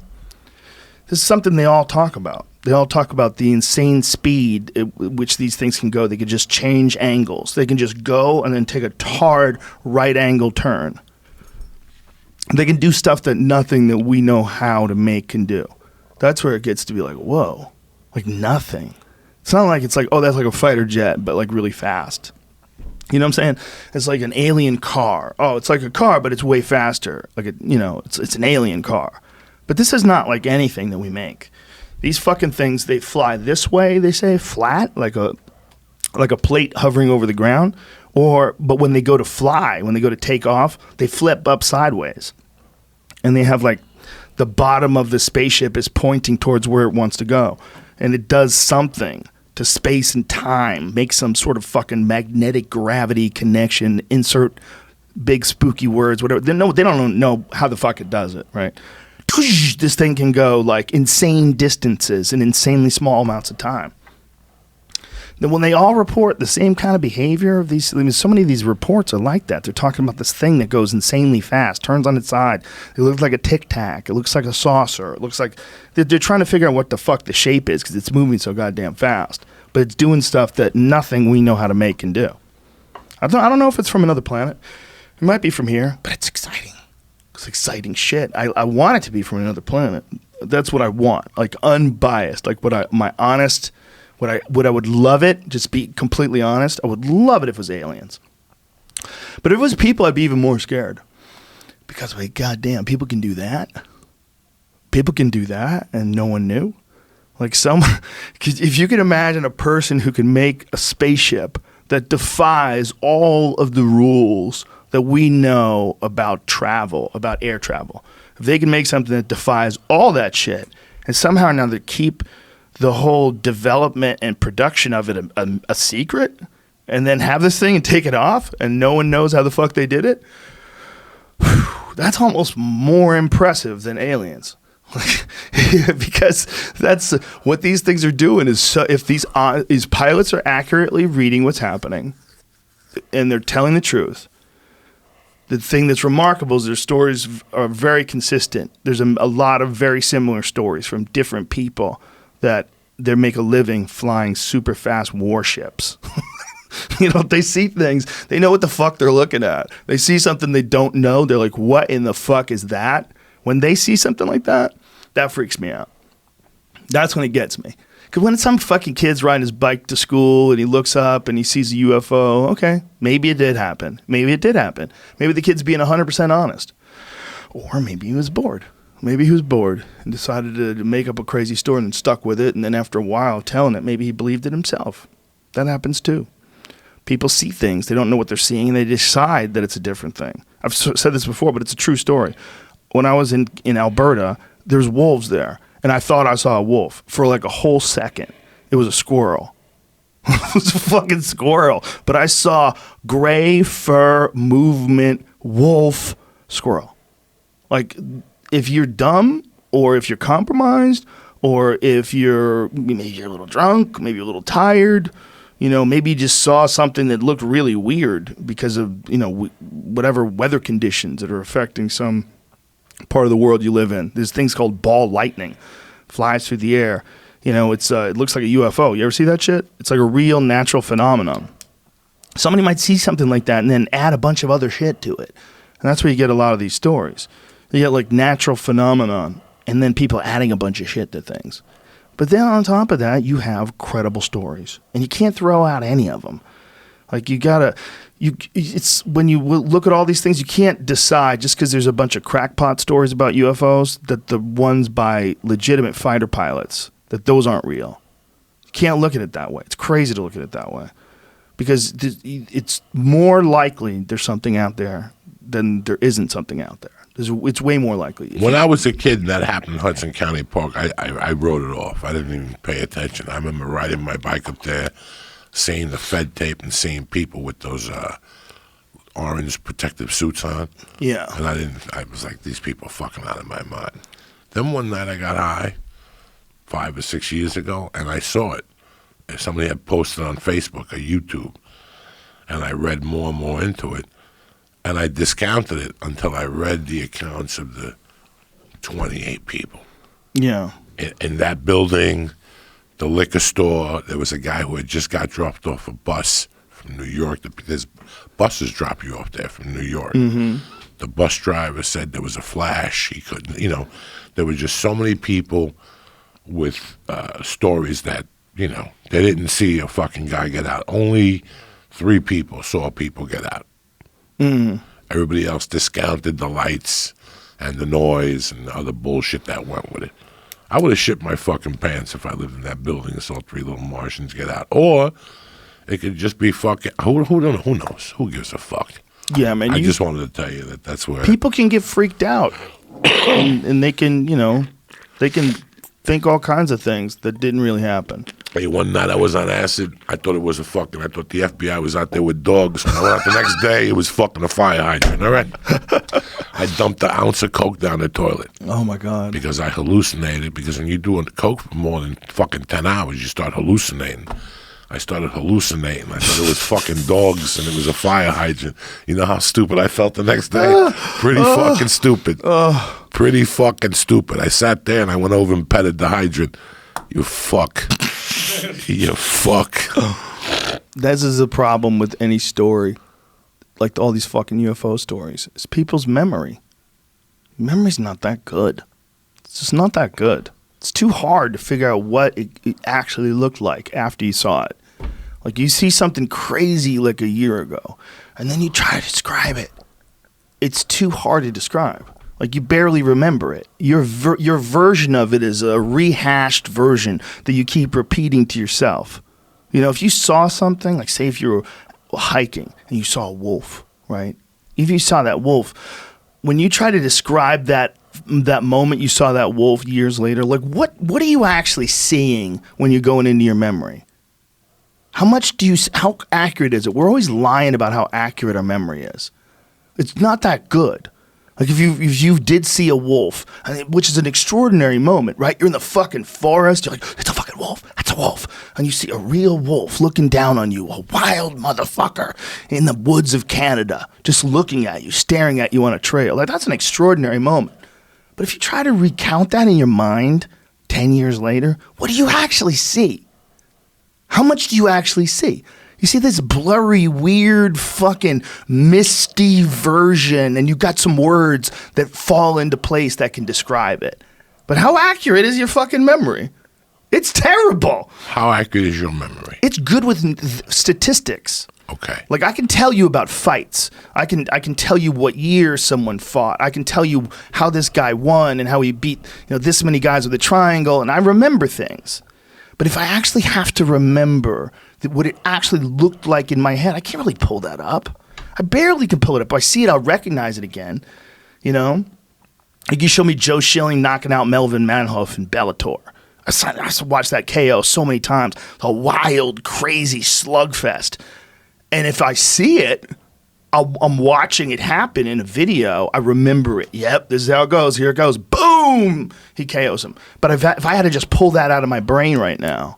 A: This is something they all talk about. They all talk about the insane speed at which these things can go. They can just change angles. They can just go and then take a hard right angle turn. They can do stuff that nothing that we know how to make can do. That's where it gets to be like, whoa, like nothing. It's not like it's like, oh, that's like a fighter jet, but like really fast. You know what I'm saying? It's like an alien car. Oh, it's like a car, but it's way faster. Like it's an alien car. But this is not like anything that we make. These fucking things, they fly this way, they say, flat, like a plate hovering over the ground. But when they go to fly, when they go to take off, they flip up sideways. And they have like the bottom of the spaceship is pointing towards where it wants to go. And it does something to space and time, make some sort of fucking magnetic gravity connection, insert big spooky words, whatever. They don't know how the fuck it does it, right? This thing can go like insane distances in insanely small amounts of time. Then when they all report the same kind of behavior of these, I mean, so many of these reports are like that. They're talking about this thing that goes insanely fast, turns on its side. It looks like a Tic Tac. It looks like a saucer. It looks like they're trying to figure out what the fuck the shape is because it's moving so goddamn fast. But it's doing stuff that nothing we know how to make can do. I don't know if it's from another planet. It might be from here, but it's exciting. It's exciting shit. I want it to be from another planet. That's what I want, like unbiased, like what I would love it. Just be completely honest. I would love it if it was aliens. But if it was people, I'd be even more scared because like, goddamn, people can do that. People can do that, and no one knew. Like if you can imagine a person who can make a spaceship that defies all of the rules that we know about travel, about air travel. If they can make something that defies all that shit and somehow or another keep the whole development and production of it a secret and then have this thing and take it off and no one knows how the fuck they did it, That's almost more impressive than aliens. Because that's what these things are doing is if these pilots are accurately reading what's happening and they're telling the truth, the thing that's remarkable is their stories are very consistent. There's a lot of very similar stories from different people that they make a living flying super fast warships. They see things. They know what the fuck they're looking at. They see something they don't know. They're like, what in the fuck is that? When they see something like that, that freaks me out. That's when it gets me. Because when some fucking kid's riding his bike to school and he looks up and he sees a UFO, okay, maybe it did happen. Maybe it did happen. Maybe the kid's being 100% honest. Or maybe he was bored. Maybe he was bored and decided to make up a crazy story and stuck with it. And then after a while telling it, maybe he believed it himself. That happens too. People see things. They don't know what they're seeing, and they decide that it's a different thing. I've said this before, but it's a true story. When I was in Alberta, there's wolves there, and I thought I saw a wolf for like a whole second. It was a squirrel. It was a fucking squirrel. But I saw gray fur movement wolf squirrel. Like, if you're dumb or if you're compromised or if maybe you're a little drunk, maybe you're a little tired, maybe you just saw something that looked really weird because of, whatever weather conditions that are affecting some part of the world you live in. There's things called ball lightning, flies through the air. It looks like a UFO. You ever see that shit? It's like a real natural phenomenon. Somebody might see something like that and then add a bunch of other shit to it. And that's where you get a lot of these stories. You get like natural phenomenon and then people adding a bunch of shit to things. But then on top of that, you have credible stories. And you can't throw out any of them. Like it's when you look at all these things, you can't decide just because there's a bunch of crackpot stories about UFOs that the ones by legitimate fighter pilots, that those aren't real. You can't look at it that way. It's crazy to look at it that way. Because it's more likely there's something out there than there isn't something out there. It's way more likely.
B: When I was a kid and that happened in Hudson County Park, I wrote it off. I didn't even pay attention. I remember riding my bike up there, seeing the Fed tape and seeing people with those orange protective suits on.
A: Yeah.
B: And I was like, these people are fucking out of my mind. Then one night I got high, 5 or 6 years ago, and I saw it. And somebody had posted on Facebook or YouTube, and I read more and more into it. And I discounted it until I read the accounts of the 28 people.
A: Yeah.
B: In that building, the liquor store, there was a guy who had just got dropped off a bus from New York. Because buses drop you off there from New York. Mm-hmm. The bus driver said there was a flash. He couldn't, there were just so many people with stories that, they didn't see a fucking guy get out. Only 3 people saw people get out. Mm. Everybody else discounted the lights and the noise and the other bullshit that went with it. I would have shit my fucking pants if I lived in that building and saw 3 little Martians get out. Or it could just be fucking who knows? Who gives a fuck?
A: Yeah, man.
B: I just wanted to tell you that's where
A: people can get freaked out, and they can they can think all kinds of things that didn't really happen.
B: Hey, one night I was on acid. I thought the FBI was out there with dogs. When I went out the next day, it was fucking a fire hydrant, all right? I dumped an ounce of Coke down the toilet.
A: Oh, my God.
B: Because I hallucinated. Because when you do Coke for more than fucking 10 hours, you start hallucinating. I started hallucinating. I thought it was fucking dogs and it was a fire hydrant. You know how stupid I felt the next day? Pretty fucking stupid. Pretty fucking stupid. I sat there and I went over and petted the hydrant. You fuck. You fuck.
A: This is a problem with any story, like all these fucking UFO stories. It's people's memory. Memory's not that good. It's just not that good. It's too hard to figure out what it actually looked like after you saw it. Like you see something crazy like a year ago, and then you try to describe it. It's too hard to describe. Like you barely remember it. Your version of it is a rehashed version that you keep repeating to yourself. If you saw something, like say if you were hiking and you saw a wolf, right? If you saw that wolf, when you try to describe that moment you saw that wolf years later, like what are you actually seeing when you're going into your memory? How accurate is it? We're always lying about how accurate our memory is. It's not that good. Like if you did see a wolf, which is an extraordinary moment, right? You're in the fucking forest. You're like, it's a fucking wolf. That's a wolf. And you see a real wolf looking down on you, a wild motherfucker in the woods of Canada, just looking at you, staring at you on a trail. Like that's an extraordinary moment. But if you try to recount that in your mind 10 years later, what do you actually see? How much do you actually see? You see this blurry, weird, fucking misty version, and you got some words that fall into place that can describe it. But how accurate is your fucking memory? It's terrible.
B: How accurate is your memory?
A: It's good with statistics.
B: Okay.
A: Like I can tell you about fights. I can tell you what year someone fought. I can tell you how this guy won and how he beat this many guys with a triangle, and I remember things. But if I actually have to remember what it actually looked like in my head, I can't really pull that up. I barely can pull it up. I see it, I'll recognize it again. Like you show me Joe Schilling knocking out Melvin Manhoef in Bellator. I watched that KO so many times. A wild, crazy slugfest. And if I see it, I'm watching it happen in a video. I remember it. Yep, this is how it goes. Here it goes. Boom! He KOs him. But if I had to just pull that out of my brain right now,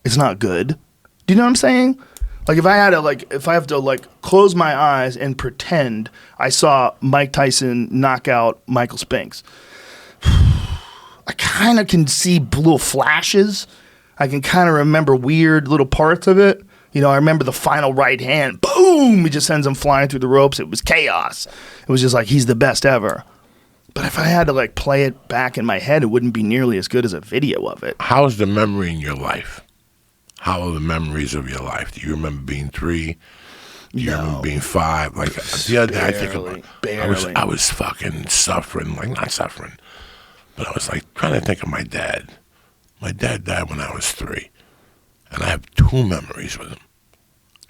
A: it's not good. Do you know what I'm saying? Like if I have to close my eyes and pretend I saw Mike Tyson knock out Michael Spinks, I kind of can see little flashes. I can kind of remember weird little parts of it. I remember the final right hand. Boom! He just sends him flying through the ropes. It was chaos. It was just like he's the best ever. But if I had to play it back in my head, it wouldn't be nearly as good as a video of it.
B: How's the memory in your life? How are the memories of your life? Do you remember being 3? Do you remember being 5? Like the other day, I think about, I was fucking suffering, not suffering, but I was trying to think of my dad. My dad died when I was 3, and I have 2 memories with him.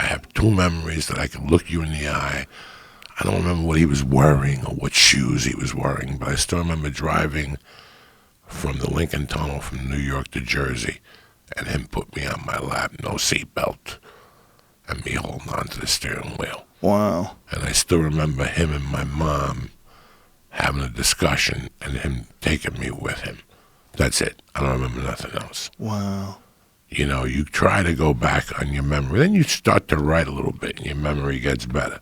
B: I have 2 memories that I can look you in the eye. I don't remember what he was wearing or what shoes he was wearing, but I still remember driving from the Lincoln Tunnel from New York to Jersey, and him put me on my lap, no seatbelt, and me holding on to the steering wheel.
A: Wow.
B: And I still remember him and my mom having a discussion and him taking me with him. That's it. I don't remember nothing else.
A: Wow.
B: You try to go back on your memory. Then you start to write a little bit and your memory gets better.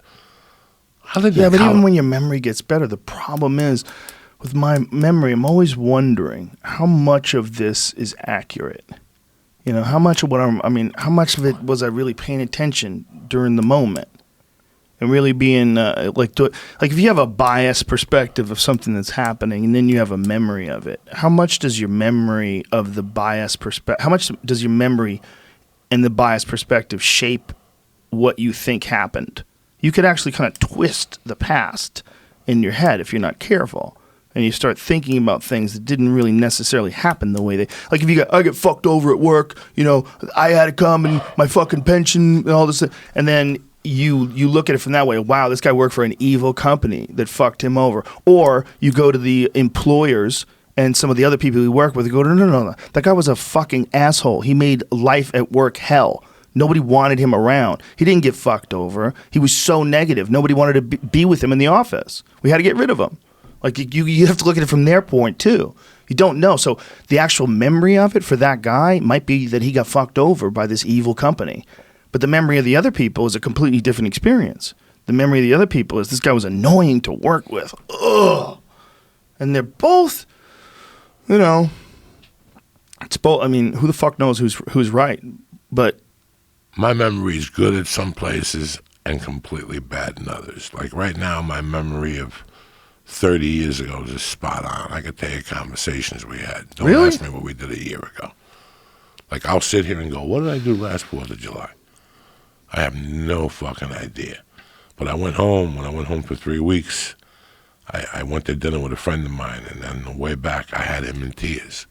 A: Even when your memory gets better, the problem is with my memory, I'm always wondering how much of this is accurate. How much of how much of it was I really paying attention during the moment? And really being if you have a biased perspective of something that's happening and then you have a memory of it, how much does your memory of the biased perspective, how much does your memory and the biased perspective shape what you think happened? You could actually kind of twist the past in your head if you're not careful. And you start thinking about things that didn't really necessarily happen the way they... Like if I get fucked over at work, I had to come and my fucking pension and all this. And then you look at it from that way. Wow, this guy worked for an evil company that fucked him over. Or you go to the employers and some of the other people we work with, you go, no. That guy was a fucking asshole. He made life at work hell. Nobody wanted him around. He didn't get fucked over. He was so negative. Nobody wanted to be with him in the office. We had to get rid of him. You have to look at it from their point, too. You don't know. So the actual memory of it for that guy might be that he got fucked over by this evil company. But the memory of the other people is a completely different experience. The memory of the other people is this guy was annoying to work with. Ugh. And they're both, it's both. Who the fuck knows who's right? But
B: my memory is good at some places and completely bad in others. Like right now, my memory of 30 years ago is just spot on. I could tell you conversations we had. Don't
A: really?
B: Ask me what we did a year ago. I'll sit here and go, what did I do last 4th of July? I have no fucking idea. But I went home. When I went home for 3 weeks, I went to dinner with a friend of mine, and on the way back, I had him in tears,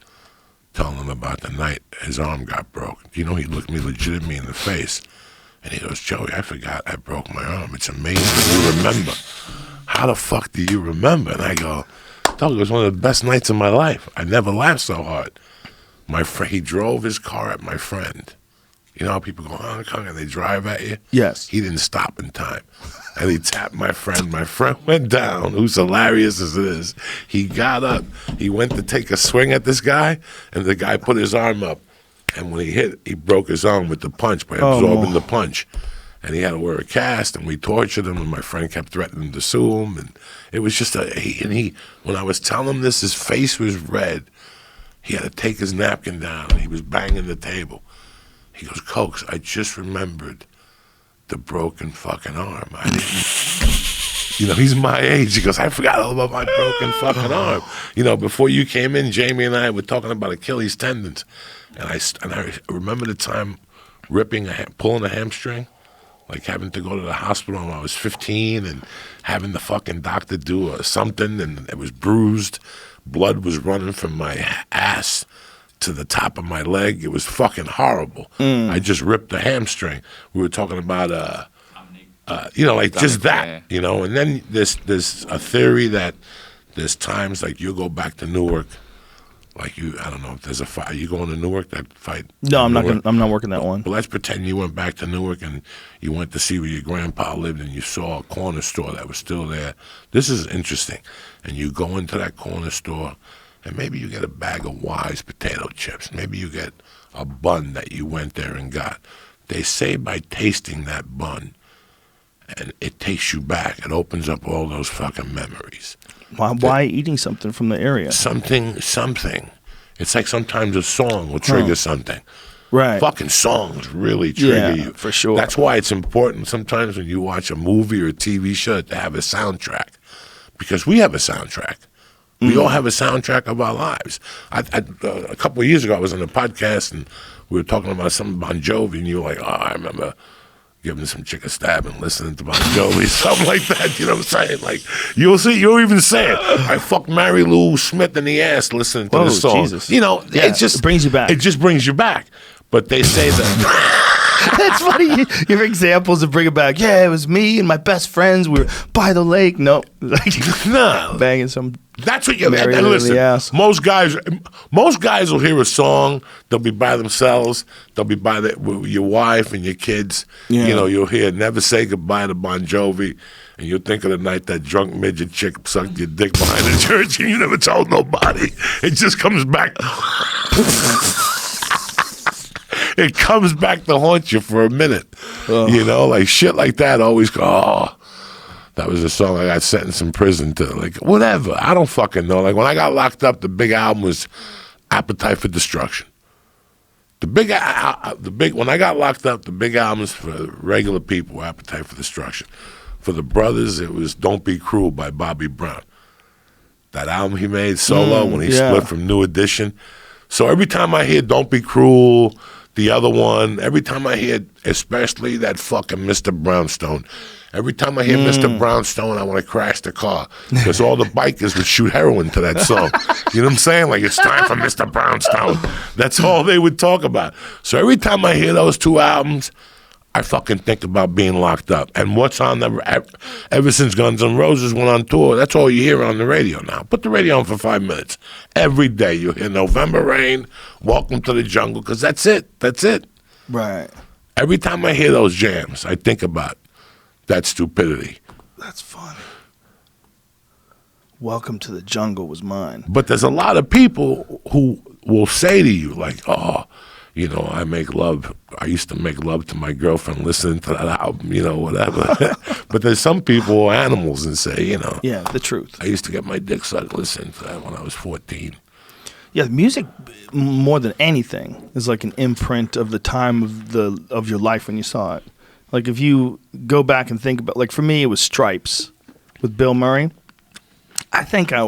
B: telling him about the night his arm got broke. He looked me legitimately in the face, and he goes, Joey, I forgot I broke my arm. It's amazing you remember. How the fuck do you remember? And I go, dog, it was one of the best nights of my life. I never laughed so hard. He drove his car at my friend. You know how people go Hong Kong and they drive at you?
A: Yes.
B: He didn't stop in time. And he tapped my friend. My friend went down, who's hilarious as it is. He got up. He went to take a swing at this guy, and the guy put his arm up. And when he hit, he broke his arm with the punch by absorbing the punch. And he had to wear a cast, and we tortured him, and my friend kept threatening to sue him. And it was just when I was telling him this, his face was red. He had to take his napkin down, and he was banging the table. He goes, Cokes, I just remembered the broken fucking arm. I didn't, he's my age. He goes, I forgot all about my broken fucking arm. Before you came in, Jamie and I were talking about Achilles tendons. And I remember the time pulling a hamstring, like having to go to the hospital when I was 15 and having the fucking doctor do something, and it was bruised. Blood was running from my ass to the top of my leg. It was fucking horrible. I just ripped the hamstring. We were talking about, just that, And then there's a theory that there's times like you go back to Newark, like I don't know if there's a fight. Are you going to Newark, that fight?
A: No, I'm not working that one.
B: But let's pretend you went back to Newark and you went to see where your grandpa lived and you saw a corner store that was still there. This is interesting. And you go into that corner store and maybe you get a bag of Wise potato chips. Maybe you get a bun that you went there and got. They say by tasting that bun, and it takes you back. It opens up all those fucking memories.
A: Why eating something from the area?
B: Something. It's like sometimes a song will trigger something.
A: Right.
B: Fucking songs really trigger you.
A: For sure.
B: That's why it's important sometimes when you watch a movie or a TV show to have a soundtrack. Because we have a soundtrack. We all have a soundtrack of our lives. A couple of years ago, I was on a podcast and we were talking about something Bon Jovi, and you were like, I remember giving some chick a stab and listening to Bon Jovi, something like that. You know what I'm saying? Like, you'll even say it. I fucked Mary Lou Smith in the ass listening to this song.
A: Jesus.
B: It
A: brings you back.
B: It just brings you back. But they say that.
A: That's funny. Your examples of bring it back. Yeah, it was me and my best friends. We were by the lake. No.
B: No.
A: Banging some.
B: That's what you. And
A: in the
B: listen,
A: ass.
B: most guys will hear a song. They'll be by themselves. They'll be by with your wife and your kids.
A: Yeah.
B: You'll hear "Never Say Goodbye to Bon Jovi," and you'll think of the night that drunk midget chick sucked your dick behind the church, and you never told nobody. It just comes back. It comes back to haunt you for a minute. Like shit like that always go, that was a song I got sentenced in prison to. Like, whatever. I don't fucking know. Like, when I got locked up, the big album was Appetite for Destruction. When I got locked up, the big albums for regular people were Appetite for Destruction. For the brothers, it was Don't Be Cruel by Bobby Brown. That album he made solo when he split from New Edition. So every time I hear Don't Be Cruel, the other one, every time I hear, especially that fucking Mr. Brownstone, every time I hear Mr. Brownstone, I want to crash the car because all the bikers would shoot heroin to that song. You know what I'm saying? Like, it's time for Mr. Brownstone. That's all they would talk about. So every time I hear those two albums, I fucking think about being locked up. And what's on ever since Guns N' Roses went on tour, that's all you hear on the radio now. Put the radio on for 5 minutes. Every day you'll hear November Rain, Welcome to the Jungle, because that's it. That's it.
A: Right.
B: Every time I hear those jams, I think about that stupidity.
A: That's funny. Welcome to the Jungle was mine.
B: But there's a lot of people who will say to you, like, I used to make love to my girlfriend listening to that album, whatever. But there's some people who are animals and say,
A: Yeah, the truth.
B: I used to get my dick sucked listening to that when I was 14.
A: Yeah, music, more than anything, is like an imprint of the time of your life when you saw it. Like, if you go back and think about, like, for me, it was Stripes with Bill Murray. I think I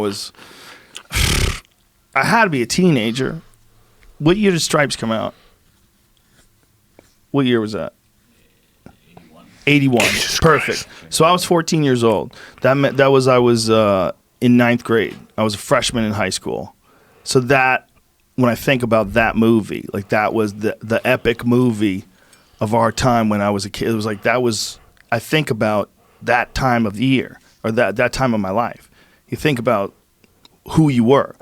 A: had to be a teenager. What year did Stripes come out? What year was that? 81. Perfect. So I was 14 years old. I was in ninth grade. I was a freshman in high school. So that, when I think about that movie, like, that was the epic movie of our time when I was a kid. It was like, I think about that time of the year, or that time of my life. You think about who you were.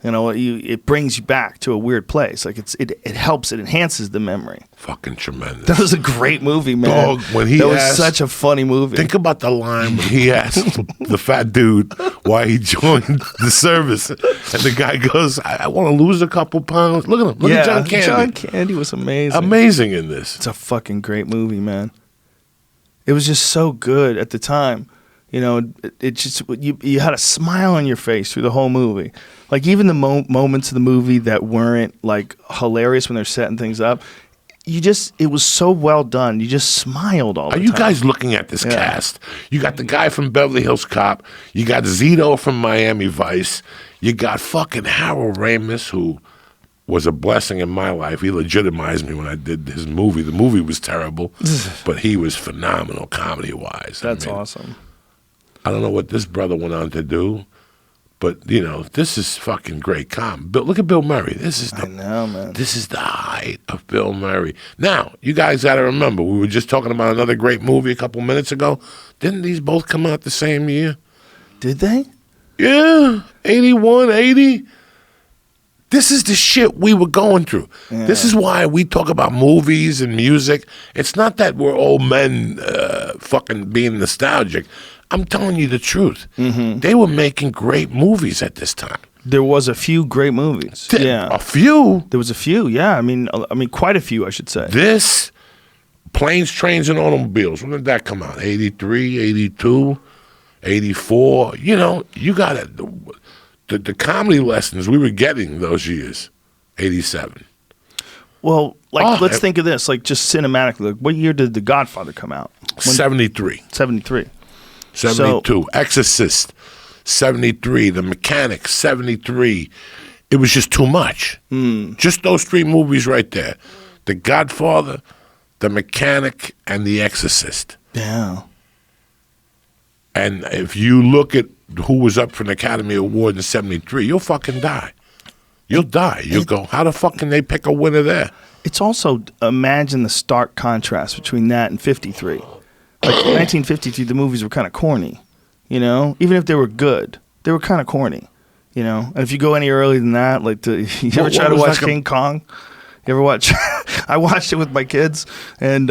A: You know, it brings you back to a weird place. Like it helps, it enhances the memory.
B: Fucking tremendous.
A: That was a great movie, man.
B: Dog, when he
A: that was
B: asked,
A: such a funny movie.
B: Think about the line when he asked the fat dude why he joined the service, and the guy goes, "I want to lose a couple pounds." Look at him. Look at John Candy.
A: John Candy was amazing.
B: Amazing in this.
A: It's a fucking great movie, man. It was just so good at the time. You know, it just you had a smile on your face through the whole movie. Like even the moments of the movie that weren't like hilarious when they're setting things up, it was so well done. You just smiled all the time.
B: Are you guys looking at this cast? You got the guy from Beverly Hills Cop. You got Zito from Miami Vice. You got fucking Harold Ramis, who was a blessing in my life. He legitimized me when I did his movie. The movie was terrible, but he was phenomenal comedy-wise.
A: That's awesome.
B: I don't know what this brother went on to do, but you know, this is fucking great But look at Bill Murray.
A: I know, man.
B: This is the height of Bill Murray. Now, you guys got to remember, we were just talking about another great movie a couple minutes ago. Didn't these both come out the same year?
A: Did they?
B: Yeah, 81, 80. This is the shit we were going through. Yeah. This is why we talk about movies and music. It's not that we're old men fucking being nostalgic. I'm telling you the truth. Mm-hmm. They were making great movies at this time.
A: There was a few great movies.
B: A few?
A: There was a few, yeah. I mean, quite a few, I should say.
B: This, Planes, Trains, and Automobiles, when did that come out? 83, 82, 84? You know, you got it. The comedy lessons we were getting those years, 87.
A: Well, let's think of this, like just cinematically. Like, what year did The Godfather come out?
B: 73.
A: 73.
B: 72. Exorcist, 73. The Mechanic, 73. It was just too much. Just those three movies right there. The Godfather, The Mechanic, and The Exorcist.
A: Yeah.
B: And if you look at who was up for an Academy Award in 73, you'll fucking die. You'll die. You'll go, how the fuck can they pick a winner there?
A: It's also, imagine the stark contrast between that and 53. Like 1953, the movies were kind of corny, you know? Even if they were good, they were kind of corny, you know? And if you go any earlier than that, like, you ever try to watch King Kong? You ever watch? I watched it with my kids, and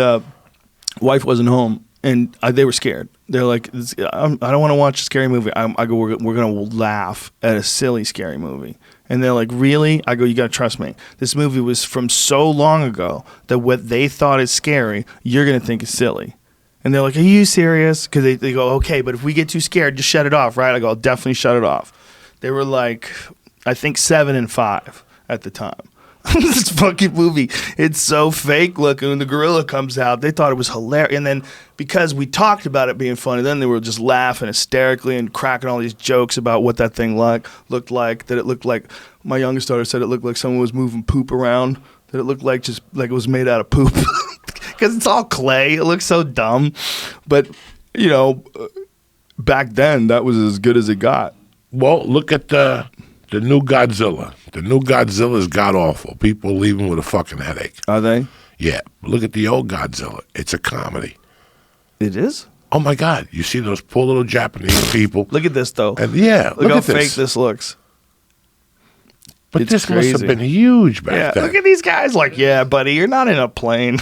A: wife wasn't home, and they were scared. They're like, I don't want to watch a scary movie. I go, we're going to laugh at a silly, scary movie. And they're like, really? I go, you got to trust me. This movie was from so long ago that what they thought is scary, you're going to think is silly. And they're like, are you serious? Because they go, okay, but if we get too scared, just shut it off, right? I go, I'll definitely shut it off. They were like, I think 7 and 5 at the time. This fucking movie, it's so fake looking. When the gorilla comes out, they thought it was hilarious. And then because we talked about it being funny, then they were just laughing hysterically and cracking all these jokes about what that thing looked like. That it looked like, my youngest daughter said it looked like someone was moving poop around. That it looked like just like it was made out of poop. Because it's all clay. It looks so dumb. But, you know, back then, that was as good as it got.
B: Well, look at the new Godzilla. The new Godzilla is god-awful. People leaving with a fucking headache.
A: Are they?
B: Yeah. Look at the old Godzilla. It's a comedy.
A: It is?
B: Oh, my God. You see those poor little Japanese people?
A: Look at this, though.
B: And yeah,
A: look how fake this looks.
B: But this must have been huge back then.
A: Look at these guys like, yeah, buddy, you're not in a plane.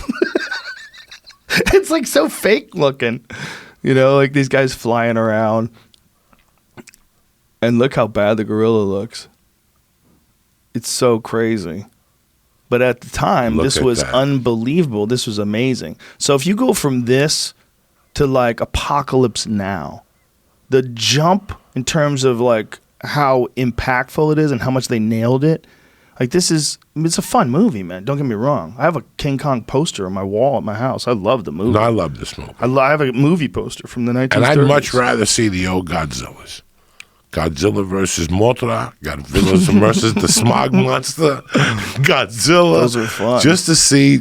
A: It's like so fake looking. You know, like these guys flying around. And look how bad the gorilla looks. It's so crazy. But at the time, this was unbelievable. This was amazing. So if you go from this to like Apocalypse Now, the jump in terms of like how impactful it is and how much they nailed it, like it's a fun movie, man. Don't get me wrong. I have a King Kong poster on my wall at my house. I love the movie.
B: No, I love this movie.
A: I have a movie poster from the 1930s.
B: And I'd much rather see the old Godzillas. Godzilla versus Mothra, Godzilla versus the Smog Monster, Godzilla.
A: Those are fun.
B: Just to see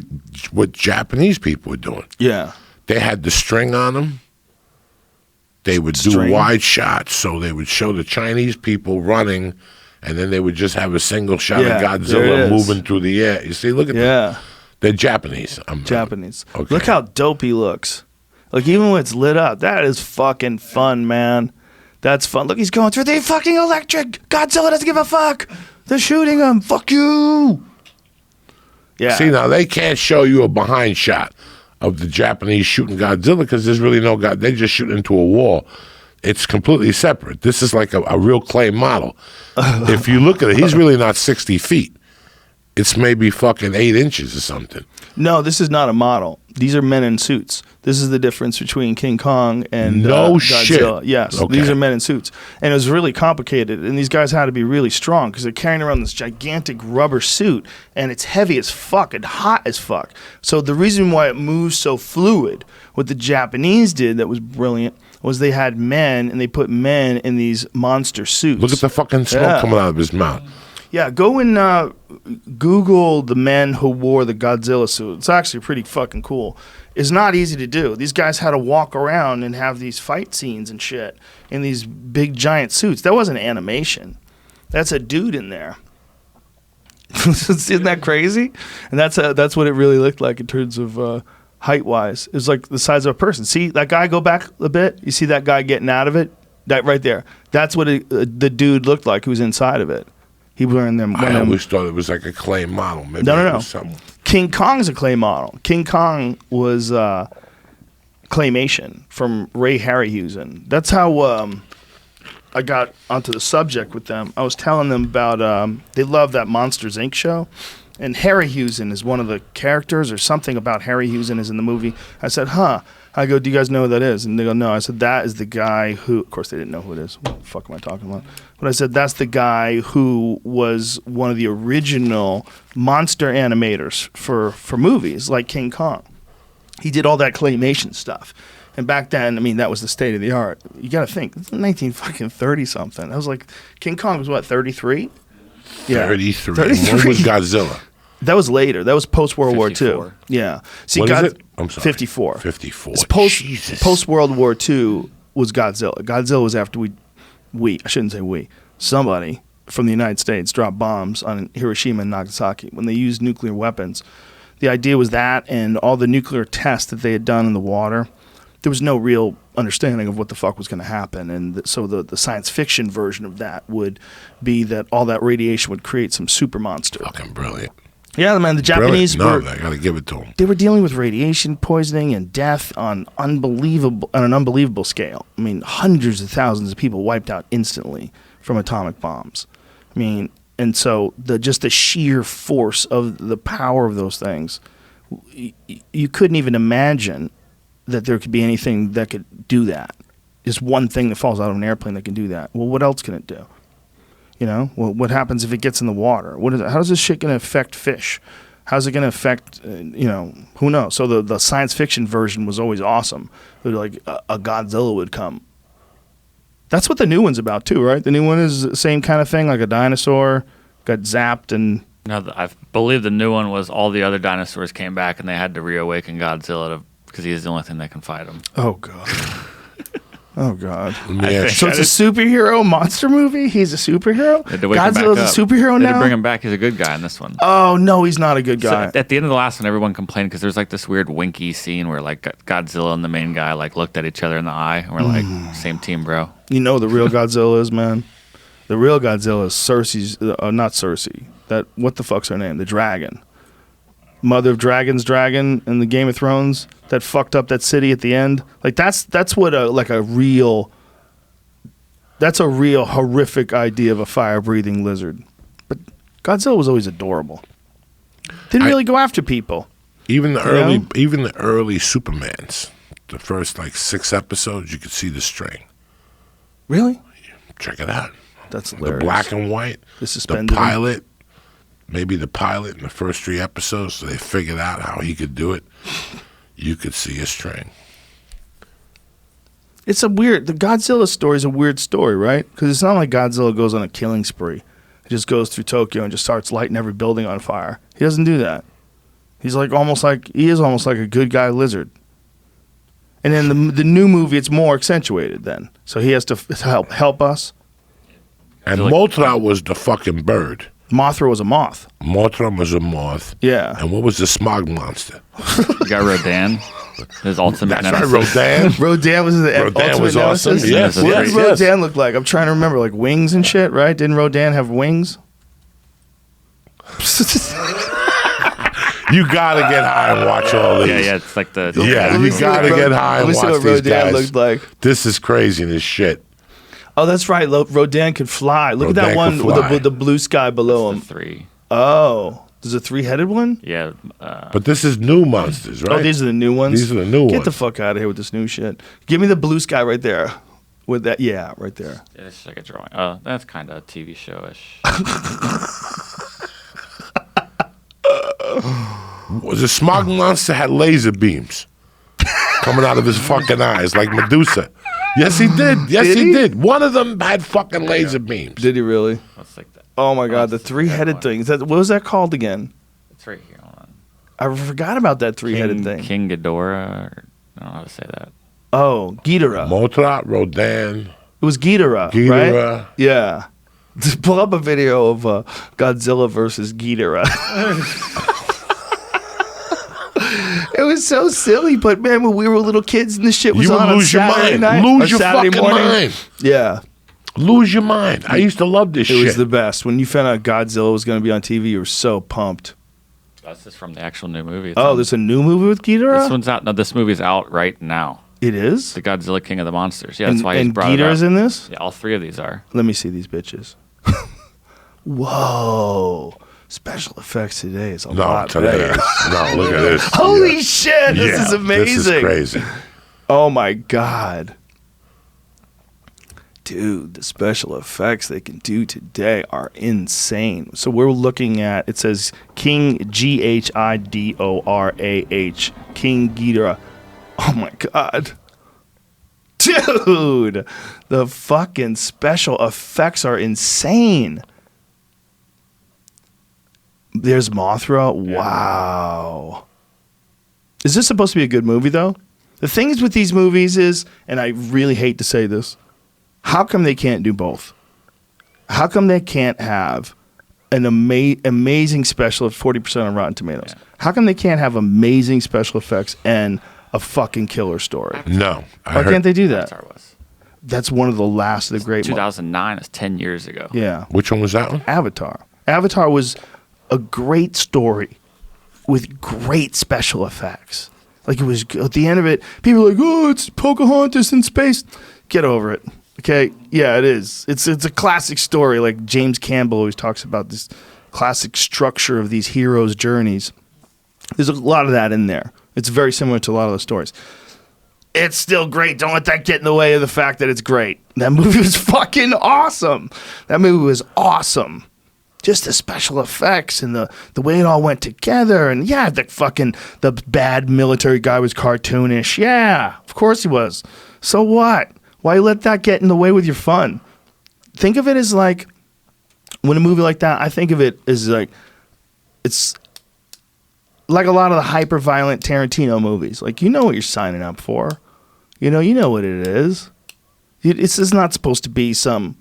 B: what Japanese people were doing.
A: Yeah.
B: They had the string on them. They would do wide shots, so they would show the Chinese people running, and then they would just have a single shot of Godzilla moving through the air. You see, look at them. They're Japanese.
A: Japanese.
B: Okay.
A: Look how dope he looks. Like, even when it's lit up, that is fucking fun, man. That's fun. Look, he's going through the fucking electric. Godzilla doesn't give a fuck. They're shooting him. Fuck you. Yeah.
B: See, now they can't show you a behind shot of the Japanese shooting Godzilla because there's really no God. They just shoot into a wall. It's completely separate. This is like a real clay model. If you look at it, he's really not 60 feet. It's maybe fucking 8 inches or something.
A: No, this is not a model. These are men in suits. This is the difference between King Kong and
B: No
A: Godzilla.
B: shit.
A: Yes,
B: Okay.
A: these are men in suits. And it was really complicated. And these guys had to be really strong because they're carrying around this gigantic rubber suit. And it's heavy as fuck and hot as fuck. So the reason why it moves so fluid, what the Japanese did that was brilliant, was they had men and they put men in these monster suits.
B: Look at the fucking smoke coming out of his mouth.
A: Yeah, go and Google the men who wore the Godzilla suit. It's actually pretty fucking cool. It's not easy to do. These guys had to walk around and have these fight scenes and shit in these big giant suits. That wasn't animation. That's a dude in there. Isn't that crazy? And that's what it really looked like in terms of height-wise. It was like the size of a person. See that guy go back a bit? You see that guy getting out of it? That right there. That's what the dude looked like who was inside of it. He was wearing them.
B: I always thought it was like a clay model. Maybe
A: No.
B: it was something.
A: King Kong's a clay model. King Kong was claymation from Ray Harryhausen. That's how I got onto the subject with them. I was telling them about they love that Monsters Inc. show. And Harryhausen is one of the characters or something about Harryhausen is in the movie. I said, huh. I go, do you guys know who that is? And they go, no. I said, that is the guy who, of course they didn't know who it is. What the fuck am I talking about? But I said, that's the guy who was one of the original monster animators for movies like King Kong. He did all that claymation stuff. And back then, I mean, that was the state of the art. You got to think, it's 1930 something. I was like, King Kong was what, 33? Yeah.
B: 33.
A: 33.
B: When was Godzilla?
A: That was later. That was post World War II.
C: 54.
A: Yeah. See,
B: What is it? I'm sorry.
A: 54.
B: 54.
A: It's
B: Jesus.
A: post World War II was Godzilla. Godzilla was after I shouldn't say we. Somebody from the United States dropped bombs on Hiroshima and Nagasaki when they used nuclear weapons. The idea was that, and all the nuclear tests that they had done in the water, there was no real understanding of what the fuck was going to happen. And so the science fiction version of that would be that all that radiation would create some super monster.
B: Fucking brilliant.
A: Yeah, man, the Japanese
B: Brilliant.
A: were...
B: No, I got to give it to them.
A: They were dealing with radiation poisoning and death on an unbelievable scale. I mean, hundreds of thousands of people wiped out instantly from atomic bombs. I mean, and so just the sheer force of the power of those things, you couldn't even imagine that there could be anything that could do that. Just one thing that falls out of an airplane that can do that. Well, what else can it do? You know, well, what happens if it gets in the water? How's this shit going to affect fish? How's it going to affect, who knows? So the science fiction version was always awesome. It was like a Godzilla would come. That's what the new one's about too, right? The new one is the same kind of thing, like a dinosaur got zapped and...
C: No, I believe the new one was all the other dinosaurs came back and they had to reawaken Godzilla because he's the only thing that can fight him.
A: Oh, God. Oh, God.
B: Yeah,
A: So it's a superhero monster movie? He's a superhero? Godzilla's a superhero
C: They had to
A: now?
C: bring him back. He's a good guy in this one.
A: Oh, no, he's not a good guy.
C: So at the end of the last one, everyone complained because there's like this weird winky scene where like Godzilla and the main guy like looked at each other in the eye and we're like, same team, bro.
A: You know the real Godzilla is, man? The real Godzilla is Cersei's... not Cersei. What the fuck's her name? The dragon. Mother of Dragon's dragon in the Game of Thrones that fucked up that city at the end. Like that's what a real horrific idea of a fire-breathing lizard. But Godzilla was always adorable. Didn't really go after people.
B: Even the early Supermans, the first like 6 episodes, you could see the string.
A: Really?
B: Check it out.
A: That's hilarious.
B: The black and white.
A: The
B: pilot. Maybe the pilot in the first 3 episodes, so they figured out how he could do it. You could see a string.
A: The Godzilla story is a weird story, right? Because it's not like Godzilla goes on a killing spree. He just goes through Tokyo and just starts lighting every building on fire. He doesn't do that. He's almost like a good guy lizard. And then the new movie, it's more accentuated then. So he has to help us.
B: And Mothra was the fucking bird.
A: Mothra was a moth.
B: Mothra was a moth.
A: Yeah.
B: And what was the smog monster?
C: You got Rodan, his ultimate
B: That's right,
C: nemesis.
B: Rodan.
A: Rodan was the ultimate
B: was awesome.
A: nemesis?
B: Yes,
A: What
B: yes,
A: did
B: yes.
A: Rodan look like? I'm trying to remember, like wings and shit, right? Didn't Rodan have wings?
B: You gotta get high and watch all these.
C: Yeah, it's like the
B: Yeah, you gotta get high and
A: Let me see
B: watch
A: what
B: these
A: Rodan
B: guys.
A: looked like.
B: This is crazy, this shit.
A: Oh, that's right. Rodan could fly. Look at
B: Rodan
A: that one
B: could
A: with
B: fly.
A: the blue sky below
C: the
A: him.
C: 3.
A: Oh, there's a 3-headed one?
C: Yeah.
B: But this is new monsters, right?
A: Oh, these are the new ones?
B: These are the new
A: Get
B: ones.
A: the fuck out of here with this new shit. Give me the blue sky right there. With that, yeah, right there.
C: Yeah, it's like a drawing. Oh, that's kind of TV show-ish.
B: Was a smog monster had laser beams coming out of his fucking eyes like Medusa. Yes, he did. Yes,
A: Did
B: he
A: he?
B: did. One of them had fucking laser beams.
A: Did he really?
C: What's like that?
A: Oh my God, the
C: it's a
A: 3-headed
C: one.
A: thing. What was that called again?
C: It's right here. Hold on.
A: I forgot about that 3-headed thing.
C: King Ghidorah. Or, I don't know how to say that.
A: Oh, Ghidorah.
B: Mothra, Rodan,
A: It was Ghidorah,
B: Ghidorah.
A: right? Yeah. Just pull up a video of Godzilla versus Ghidorah. It was so silly, but man, when we were little kids and the shit was
B: You would
A: on
B: lose your
A: Saturday
B: mind.
A: night,
B: Lose
A: or
B: your
A: Saturday
B: fucking
A: morning.
B: mind.
A: Yeah,
B: Lose your mind. I used to love this
A: it
B: shit.
A: was the best. When you found out Godzilla was going to be on TV, you were so pumped.
C: That's just from the actual new movie. It's
A: Oh,
C: on-
A: there's a new movie with Ghidorah?
C: This one's out. No, this movie's out right now.
A: It is?
C: The Godzilla King of the Monsters. Yeah, that's
A: And,
C: why he's
A: and
C: brought it
A: Ghidorah's
C: up.
A: in this?
C: Yeah, all 3 of these are.
A: Let me see these bitches. Whoa. Special effects today is a
B: No,
A: lot
B: today
A: better.
B: is. No, look at this.
A: Holy
B: Yeah.
A: shit, this
B: Yeah,
A: is amazing.
B: This is crazy.
A: Oh my God. Dude, the special effects they can do today are insane. So we're looking at, it says King Ghidorah, King Ghidorah. Oh my God. Dude, the fucking special effects are insane. There's Mothra. Wow. Is this supposed to be a good movie, though? The things with these movies is, and I really hate to say this, how come they can't do both? How come they can't have an amazing special of 40% on Rotten Tomatoes?
C: Yeah.
A: How come they can't have amazing special effects and a fucking killer story?
B: No.
A: Why can't they do that?
C: Avatar was.
A: That's one of the last of the great
C: 2009. It's 10 years ago.
A: Yeah.
B: Which one was that one?
A: Avatar. Avatar was a great story with great special effects. Like, it was, at the end of it, people were like, oh, it's Pocahontas in space. Get over it. Okay? Yeah, it is. It's a classic story. Like, James Campbell always talks about this classic structure of these heroes' journeys. There's a lot of that in there. It's very similar to a lot of the stories. It's still great. Don't let that get in the way of the fact that it's great. That movie was fucking awesome. That movie was awesome. Just the special effects and the way it all went together. And yeah, the bad military guy was cartoonish. Yeah, of course he was. So what? Why let that get in the way with your fun? Think of it as like, when a movie like that, I think of it as like, it's like a lot of the hyper-violent Tarantino movies. Like, you know what you're signing up for. You know what it is. It's just not supposed to be some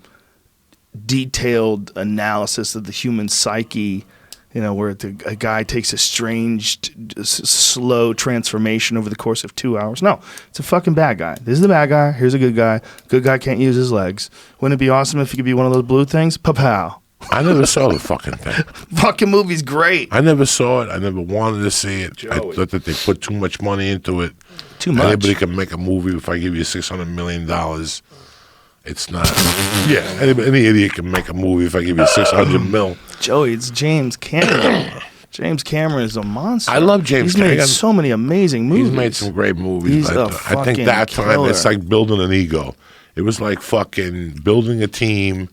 A: detailed analysis of the human psyche, where a guy takes a strange, slow transformation over the course of 2 hours. No, it's a fucking bad guy. This is the bad guy. Here's a good guy. Good guy can't use his legs. Wouldn't it be awesome if he could be one of those blue things? Pa-pow.
B: I never saw the fucking thing.
A: Fucking movie's great.
B: I never saw it. I never wanted to see it. I
A: Joey.
B: thought that they put too much money into it.
A: Too much.
B: Anybody can make a movie if I give you $600 million. It's not. Yeah, any idiot can make a movie if I give you $600 million.
A: Joey, it's James Cameron. James Cameron is a monster.
B: I love James
A: He's made
B: Cameron.
A: so many amazing movies.
B: He's made some great movies.
A: He's
B: but
A: a
B: I think
A: fucking
B: that time
A: killer.
B: it's like building an ego. It was like fucking building a team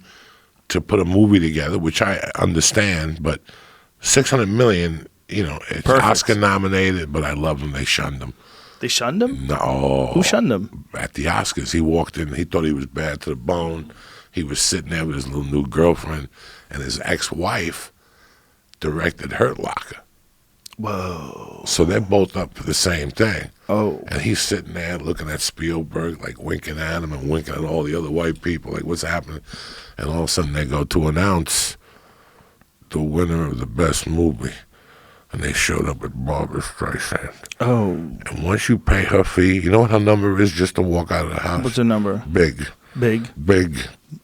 B: to put a movie together, which I understand, but $600 million, it's
A: Perfect.
B: Oscar nominated, but I love him. They shunned him.
A: They shunned him?
B: No.
A: Who shunned him?
B: At the Oscars, he walked in. He thought he was bad to the bone. He was sitting there with his little new girlfriend, and his ex-wife directed Hurt Locker.
A: Whoa.
B: So they're both up for the same thing.
A: Oh.
B: And he's sitting there looking at Spielberg, like winking at him and winking at all the other white people, like, what's happening? And all of a sudden they go to announce the winner of the best movie. And they showed up with Barbara Streisand.
A: Oh.
B: And once you pay her fee, you know what her number is just to walk out of the house?
A: What's her number?
B: Big.
A: Big.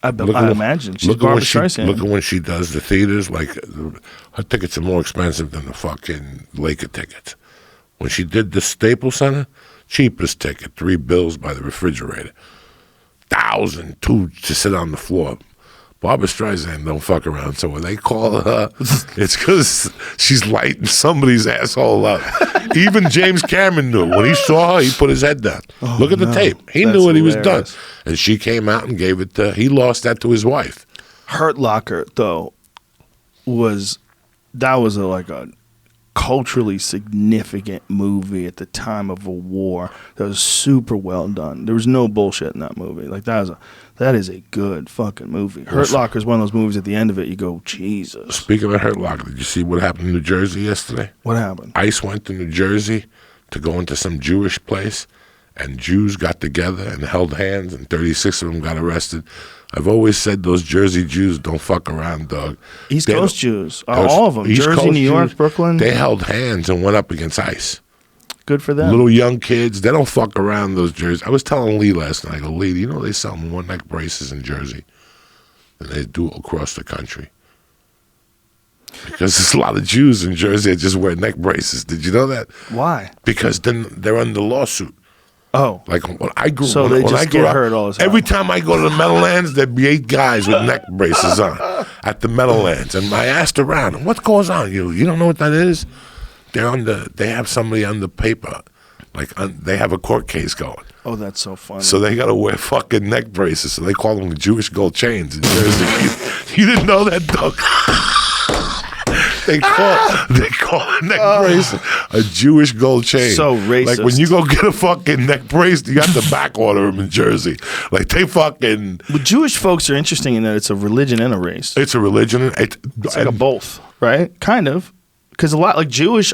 A: I imagine. She's Barbra Streisand.
B: Look at when she does the theaters. Like, her tickets are more expensive than the fucking Laker tickets. When she did the Staples Center, cheapest ticket, $3 by the refrigerator. 1,000, $2 to sit on the floor. Barbra Streisand don't fuck around, so when they call her, it's because she's lighting somebody's asshole up. Even James Cameron knew. When he saw her, he put his head down. Look at the tape. He knew what he was done. And she came out and gave it he lost that to his wife.
A: Hurt Locker, though, was like a culturally significant movie at the time of a war that was super well done. There was no bullshit in that movie. Like, that is a good fucking movie. Hurt Locker is one of those movies at the end of it, you go, Jesus.
B: Speaking of Hurt Locker, did you see what happened in New Jersey yesterday?
A: What happened?
B: ICE went to New Jersey to go into some Jewish place, and Jews got together and held hands, and 36 of them got arrested. I've always said those Jersey Jews don't fuck around, dog.
A: East Coast Jews. All of them. Jersey, New York, Brooklyn.
B: They held hands and went up against ICE.
A: Good for them.
B: Little young kids, they don't fuck around, those Jerseys. I was telling Lee last night, I go, Lee, you know they sell one-neck braces in Jersey? And they do across the country. Because there's a lot of Jews in Jersey that just wear neck braces. Did you know that?
A: Why?
B: Because then they're under lawsuit.
A: Oh.
B: Like when I grew
A: so they just get hurt all the time.
B: Every time I go to the Meadowlands, there'd be 8 guys with neck braces on at the Meadowlands. And I asked around, what goes on? You don't know what that is? They have somebody under paper. They have a court case going.
A: Oh, that's so funny.
B: So they got to wear fucking neck braces. So they call them the Jewish gold chains in Jersey. You didn't know that, dog? They call a neck brace a Jewish gold chain.
A: So racist.
B: Like when you go get a fucking neck brace, you have to back order them in Jersey. Like they fucking.
A: But Jewish folks are interesting in that it's a religion and a race.
B: It's a religion.
A: It's like a both, right? Kind of, because a lot like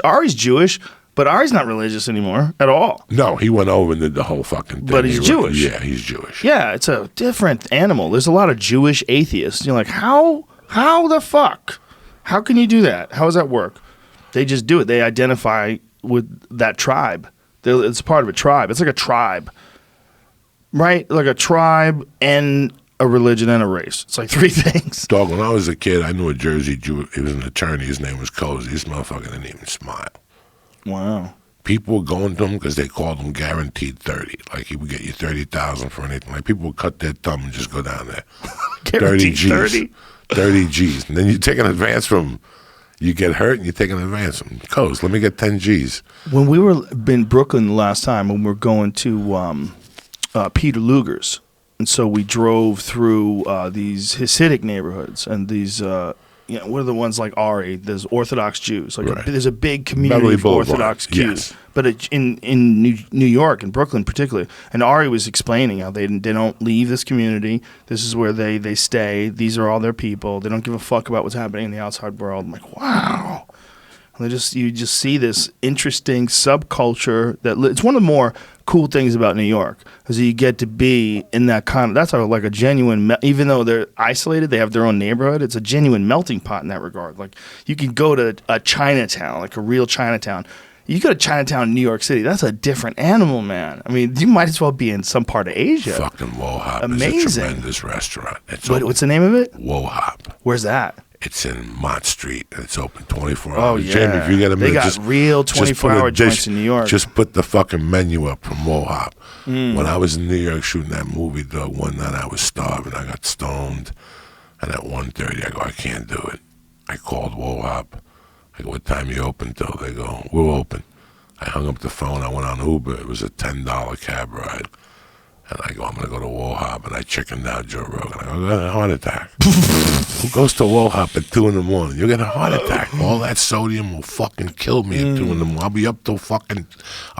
A: Ari's Jewish, but Ari's not religious anymore at all.
B: No, he went over and did the whole fucking thing.
A: But he's Jewish.
B: Yeah, he's Jewish.
A: Yeah, it's a different animal. There's a lot of Jewish atheists. You're like, how the fuck? How can you do that? How does that work? They just do it. They identify with that tribe. It's part of a tribe. It's like a tribe, right? Like a tribe and a religion and a race. It's like 3 things.
B: Dog, when I was a kid, I knew a Jersey Jew. He was an attorney. His name was Cozy. This motherfucker didn't even smile.
A: Wow.
B: People were going to him because they called him guaranteed 30. Like he would get you 30,000 for anything. Like people would cut their thumb and just go down there. 30 G's. 30 G's. And then you take an advance from, you get hurt and you take an advance from Coz. Let me get 10 G's.
A: When we were in Brooklyn last time, when we were going to Peter Luger's, and so we drove through these Hasidic neighborhoods and these, what are the ones like Ari? There's Orthodox Jews. Like there's a big community of Orthodox Jews. But in New York and Brooklyn particularly, and Ari was explaining how they don't leave this community. This is where they stay. These are all their people. They don't give a fuck about what's happening in the outside world. I'm like, wow. And you just see this interesting subculture it's one of the more cool things about New York is you get to be in that that's like a genuine, even though they're isolated, they have their own neighborhood. It's a genuine melting pot in that regard. Like you can go to a Chinatown, like a real Chinatown. You go to Chinatown in New York City, that's a different animal, man. I mean, you might as well be in some part of Asia.
B: Fucking Wohop is a tremendous restaurant.
A: What's the name of it?
B: Wohop.
A: Where's that?
B: It's in Mott Street, and it's open 24 hours.
A: Oh, yeah.
B: Jamie, if you get a minute,
A: they got real 24-hour joints in New York.
B: Just put the fucking menu up from Wohop. When I was in New York shooting that movie, dog, one night I was starving. I got stoned, and at 1:30, I go, I can't do it. I called Wohop. I go, what time you open till? They go, we're open. I hung up the phone. I went on Uber. It was a $10 cab ride. And I go, I'm going to go to Wohop. And I chickened out Joe Rogan. I go, I got a heart attack. Who goes to Wohop at 2 in the morning? You'll get a heart attack. All that sodium will fucking kill me at 2 in the morning. I'll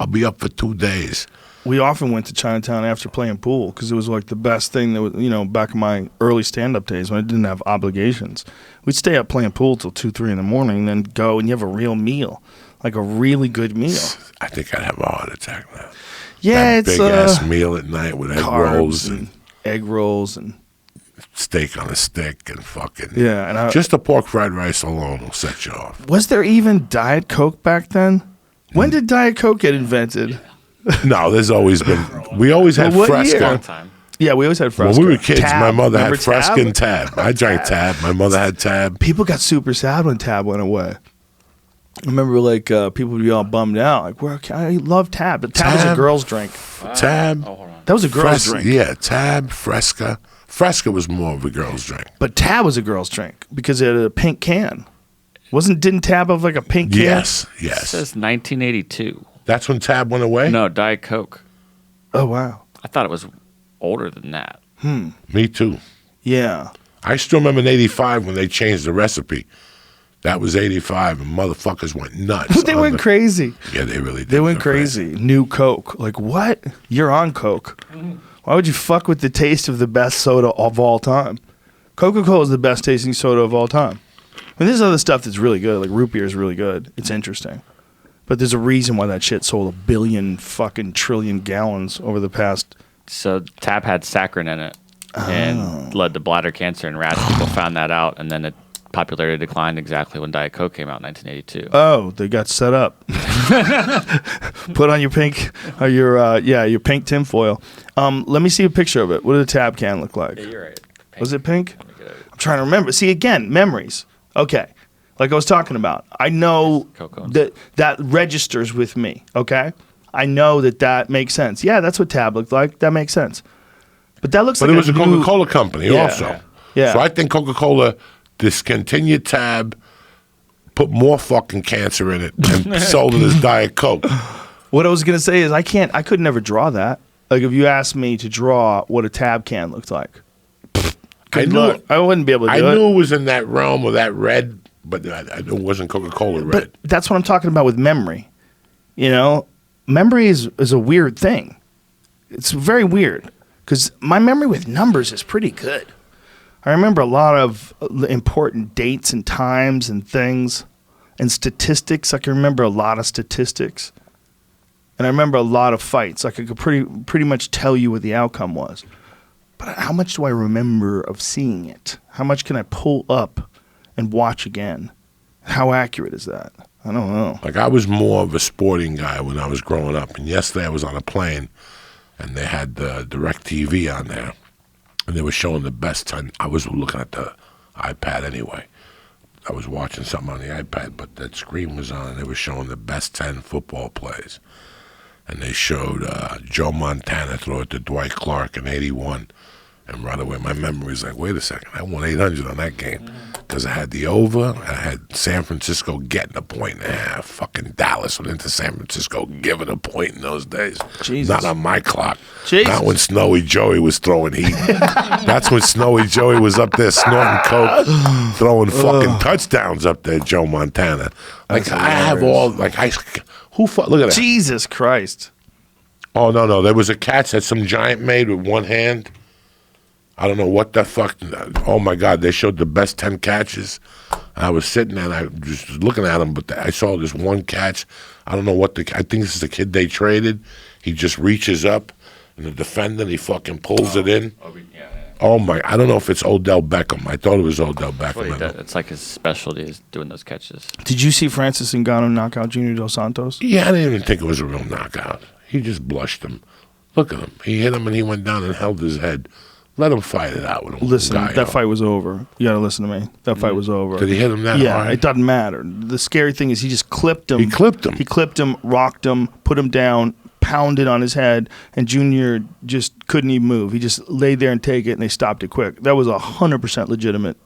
B: be up for 2 days.
A: We often went to Chinatown after playing pool because it was like the best thing that was, back in my early stand-up days when I didn't have obligations. We'd stay up playing pool till 2, 3 in the morning and then go and you have a real meal, like a really good meal.
B: I think I'd have a heart attack now.
A: Yeah,
B: it's a big-ass meal at night with
A: egg rolls and
B: steak on a stick and fucking...
A: Yeah. And
B: just the pork fried rice alone will set you off.
A: Was there even Diet Coke back then? When did Diet Coke get invented?
B: No, there's always been... We always had Fresca.
C: Long time.
A: Yeah, we always had Fresca.
B: When we were kids,
A: Tab.
B: my mother
A: Remember
B: had Fresca
A: Tab?
B: and Tab. I drank Tab. My mother had Tab.
A: People got super sad when Tab went away. I remember, like, people would be all bummed out. Like, well, I love Tab. But Tab was a girl's drink.
B: Tab.
C: Oh, hold on.
A: That was a girl's drink.
B: Yeah, Tab, Fresca. Fresca was more of a girl's drink.
A: But Tab was a girl's drink because it had a pink can. Didn't Tab have like a pink can?
B: Yes,
C: It
B: yes.
C: says 1982.
B: That's when Tab went away?
C: No, Diet Coke.
A: Oh, wow.
C: I thought it was older than that.
B: Me too.
A: Yeah.
B: I still remember in 85 when they changed the recipe. That was 85 and motherfuckers went nuts.
A: They went crazy.
B: Yeah, they really did.
A: They went crazy. New Coke. Like, what? You're on Coke. Why would you fuck with the taste of the best soda of all time? Coca-Cola is the best tasting soda of all time. I mean, there's other stuff that's really good. Like root beer is really good. It's interesting. But there's a reason why that shit sold 1 billion fucking trillion gallons over the past.
C: So Tab had saccharin in it and led to bladder cancer in rats. People found that out, and then it popularity declined exactly when Diet Coke came out in 1982.
A: Oh, they got set up. Put on your pink, your pink tinfoil. Let me see a picture of it. What did the Tab can look like?
C: Yeah, you're right. Pink.
A: Was it pink? I'm trying to remember. See, again, memories. Okay. Like I was talking about. I know that registers with me, okay? I know that makes sense. Yeah, that's what Tab looked like. That makes sense. But that looks like
B: it was a Coca-Cola company also.
A: Yeah.
B: So I think Coca-Cola discontinued Tab, put more fucking cancer in it, and sold it as Diet Coke.
A: What I was going to say is I could never draw that. Like if you asked me to draw what a Tab can looked like. I wouldn't be able to do it.
B: I knew it was in that realm of that red, but it wasn't Coca-Cola red.
A: But that's what I'm talking about with memory. You know, memory is a weird thing. It's very weird because my memory with numbers is pretty good. I remember a lot of important dates and times and things and statistics. I can remember a lot of statistics. And I remember a lot of fights. Like I could pretty much tell you what the outcome was. But how much do I remember of seeing it? How much can I pull up and watch again? How accurate is that? I don't know.
B: Like I was more of a sporting guy when I was growing up. And yesterday I was on a plane and they had the DirecTV on there. And they were showing the best 10. I was looking at the iPad anyway. I was watching something on the iPad, but that screen was on and they were showing the best 10 football plays. And they showed Joe Montana throw it to Dwight Clark in 81. And right away, my memory was like, wait a second, I won 800 on that game. Because I had the over, I had San Francisco getting a point and a half. Fucking Dallas went into San Francisco giving a point in those days.
A: Jesus.
B: Not on my clock.
A: Jesus.
B: Not when Snowy Joey was throwing heat. That's when Snowy Joey was up there snorting coke, throwing fucking touchdowns up there, Joe Montana. Like, I have all, like, look at that.
A: Jesus Christ.
B: Oh, no. There was a catch that some giant made with one hand. I don't know what the fuck. Oh, my God. They showed the best 10 catches. I was sitting there and I was just looking at them, but I saw this one catch. I don't know what I think this is the kid they traded. He just reaches up and the defender, he fucking pulls it in. Oh, my. I don't know if it's Odell Beckham. I thought it was Odell Beckham.
C: It's like his specialty is doing those catches.
A: Did you see Francis Ngannou knock out Junior Dos Santos?
B: Yeah, I didn't even think it was a real knockout. He just blushed him. Look at him. He hit him and he went down and held his head. Let him fight it out with him.
A: Listen, that fight was over. You got to listen to me. That fight was over.
B: Did he hit him that hard?
A: Yeah, it doesn't matter. The scary thing is he just clipped him.
B: He clipped him.
A: He clipped him, rocked him, put him down, pounded on his head, and Junior just couldn't even move. He just laid there and take it, and they stopped it quick. That was 100% legitimate.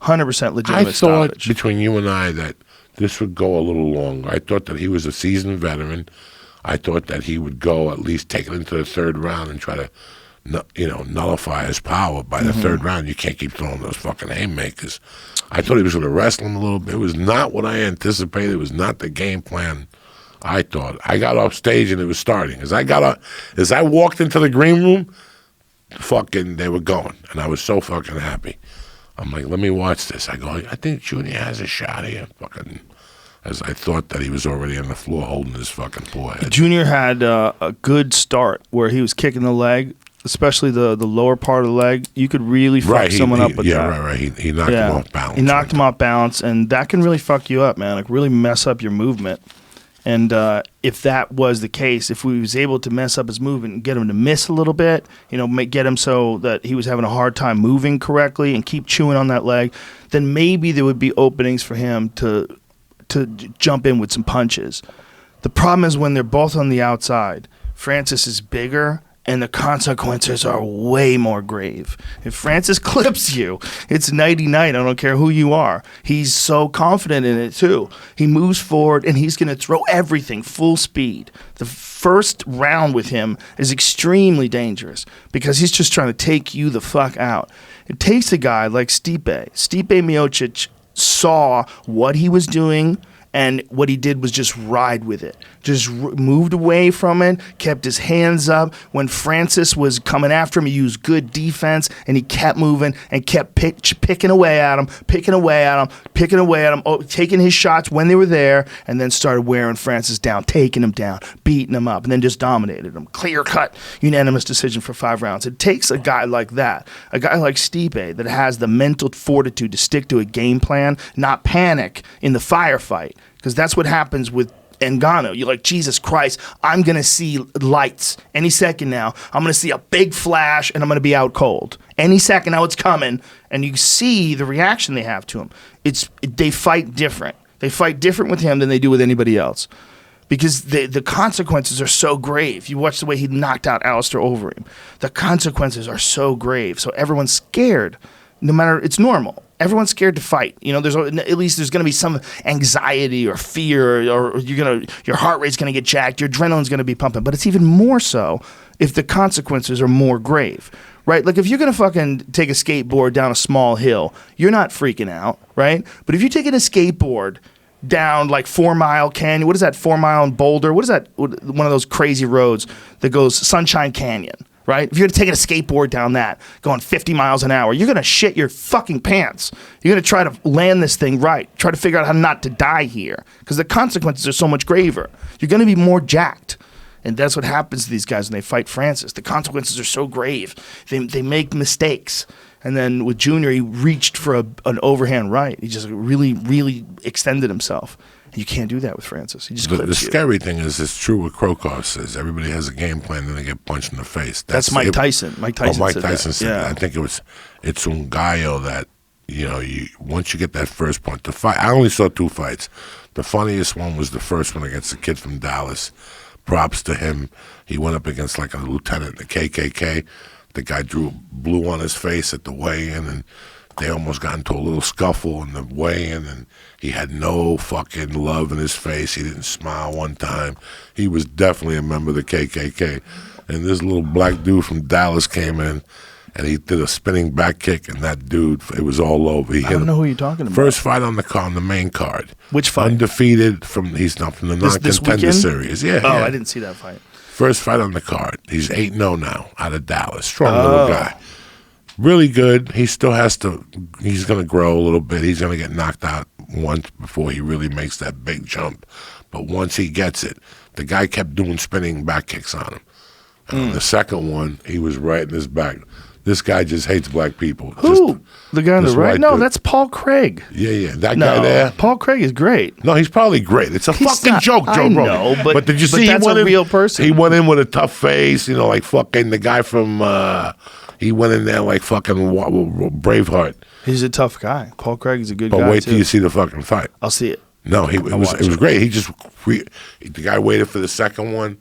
A: 100% legitimate
B: I thought
A: stoppage.
B: between you and I that this would go a little longer. I thought that he was a seasoned veteran. I thought that he would go at least take it into the third round and try to nullify his power by the third round. You can't keep throwing those fucking haymakers. I thought he was going to wrestle him a little bit. It was not what I anticipated. It was not the game plan I thought. I got off stage and it was starting. As I walked into the green room, they were going. And I was so fucking happy. I'm like, let me watch this. I go, I think Junior has a shot here. Fucking, as I thought that he was already on the floor holding his fucking poor head.
A: Junior had a good start where he was kicking the leg, especially the lower part of the leg. You could really fuck someone up with that.
B: Yeah, right. He knocked him off balance.
A: He knocked him off balance, and that can really fuck you up, man. Like really mess up your movement. And if that was the case, if we was able to mess up his movement and get him to miss a little bit, get him so that he was having a hard time moving correctly and keep chewing on that leg, then maybe there would be openings for him to jump in with some punches. The problem is when they're both on the outside, Francis is bigger and the consequences are way more grave. If Francis clips you, it's nighty-night. I don't care who you are. He's so confident in it, too. He moves forward, and he's going to throw everything full speed. The first round with him is extremely dangerous because he's just trying to take you the fuck out. It takes a guy like Stipe. Stipe Miocic saw what he was doing, and what he did was just ride with it. Just moved away from it, kept his hands up. When Francis was coming after him, he used good defense, and he kept moving and kept picking away at him, taking his shots when they were there, and then started wearing Francis down, taking him down, beating him up, and then just dominated him. Clear-cut, unanimous decision for 5 rounds. It takes a guy like that, a guy like Stipe that has the mental fortitude to stick to a game plan, not panic in the firefight. Because that's what happens with Ngannou. You're like, Jesus Christ, I'm going to see lights any second now. I'm going to see a big flash, and I'm going to be out cold. Any second now it's coming, and you see the reaction they have to him. They fight different. They fight different with him than they do with anybody else. Because the consequences are so grave. You watch the way he knocked out Alistair Overeem. The consequences are so grave. So everyone's scared. No matter, it's normal. Everyone's scared to fight. There's at least there's going to be some anxiety or fear, or your heart rate's going to get jacked, your adrenaline's going to be pumping. But it's even more so if the consequences are more grave, right? Like if you're going to fucking take a skateboard down a small hill, you're not freaking out, right? But if you're taking a skateboard down like 4 Mile Canyon, what is that? 4 Mile in Boulder? What is that? One of those crazy roads that goes Sunshine Canyon. Right? If you're taking a skateboard down that, going 50 miles an hour, you're going to shit your fucking pants. You're going to try to land this thing right. Try to figure out how not to die here. Because the consequences are so much graver. You're going to be more jacked. And that's what happens to these guys when they fight Francis. The consequences are so grave. They make mistakes. And then with Junior, he reached for an overhand right. He just really, really extended himself. You can't do that with Francis. He just
B: the scary thing is, it's true what Krokov says. Everybody has a game plan, and they get punched in the face.
A: That's Mike Tyson. Mike Tyson
B: said that. I think it's un gallo that once you get that first point, the fight. I only saw 2 fights. The funniest one was the first one against the kid from Dallas. Props to him. He went up against like a lieutenant in the KKK. The guy drew blue on his face at the weigh-in, and they almost got into a little scuffle in the weigh-in, and he had no fucking love in his face. He didn't smile one time. He was definitely a member of the KKK. And this little black dude from Dallas came in, and he did a spinning back kick, and that dude, it was all over.
A: I don't know who you're talking about.
B: First fight on the main card.
A: Which fight?
B: Undefeated he's not from the non-contender series. Yeah.
A: Oh,
B: yeah.
A: I didn't see that fight.
B: First fight on the card. He's 8-0 now out of Dallas. Strong little guy. Really good. He still has to, he's going to grow a little bit. He's going to get knocked out once before he really makes that big jump. But once he gets it, the guy kept doing spinning back kicks on him. And on the second one, he was right in his back. This guy just hates black people.
A: Who? The guy on the right? No, that's Paul Craig.
B: Yeah. That guy there.
A: Paul Craig is great.
B: No, he's probably great. It's a fucking joke, Joe Rogan.
A: I know, but
B: did you see
A: that's a real person.
B: He went in with a tough face, like fucking the guy from... he went in there like fucking Braveheart.
A: He's a tough guy. Paul Craig is a good guy,
B: But wait till you see the fucking fight.
A: I'll see it.
B: No, it was great. He just... the guy waited for the second one,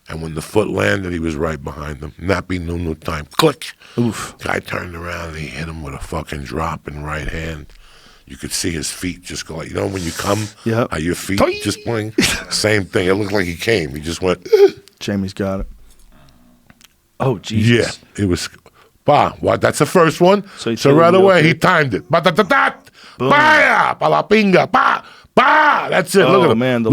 B: and when the foot landed, he was right behind him. Nappy no time. Click.
A: Oof.
B: Guy turned around, and he hit him with a fucking drop in right hand. You could see his feet just go like, when you come, how your feet just bling? Same thing. It looked like he came. He just went...
A: Jamie's got it. Oh, Jesus.
B: Yeah, it was... that's the first one. So right away, he timed it. Baya, palapinga, pa. That's it. Look at him.
A: Man, the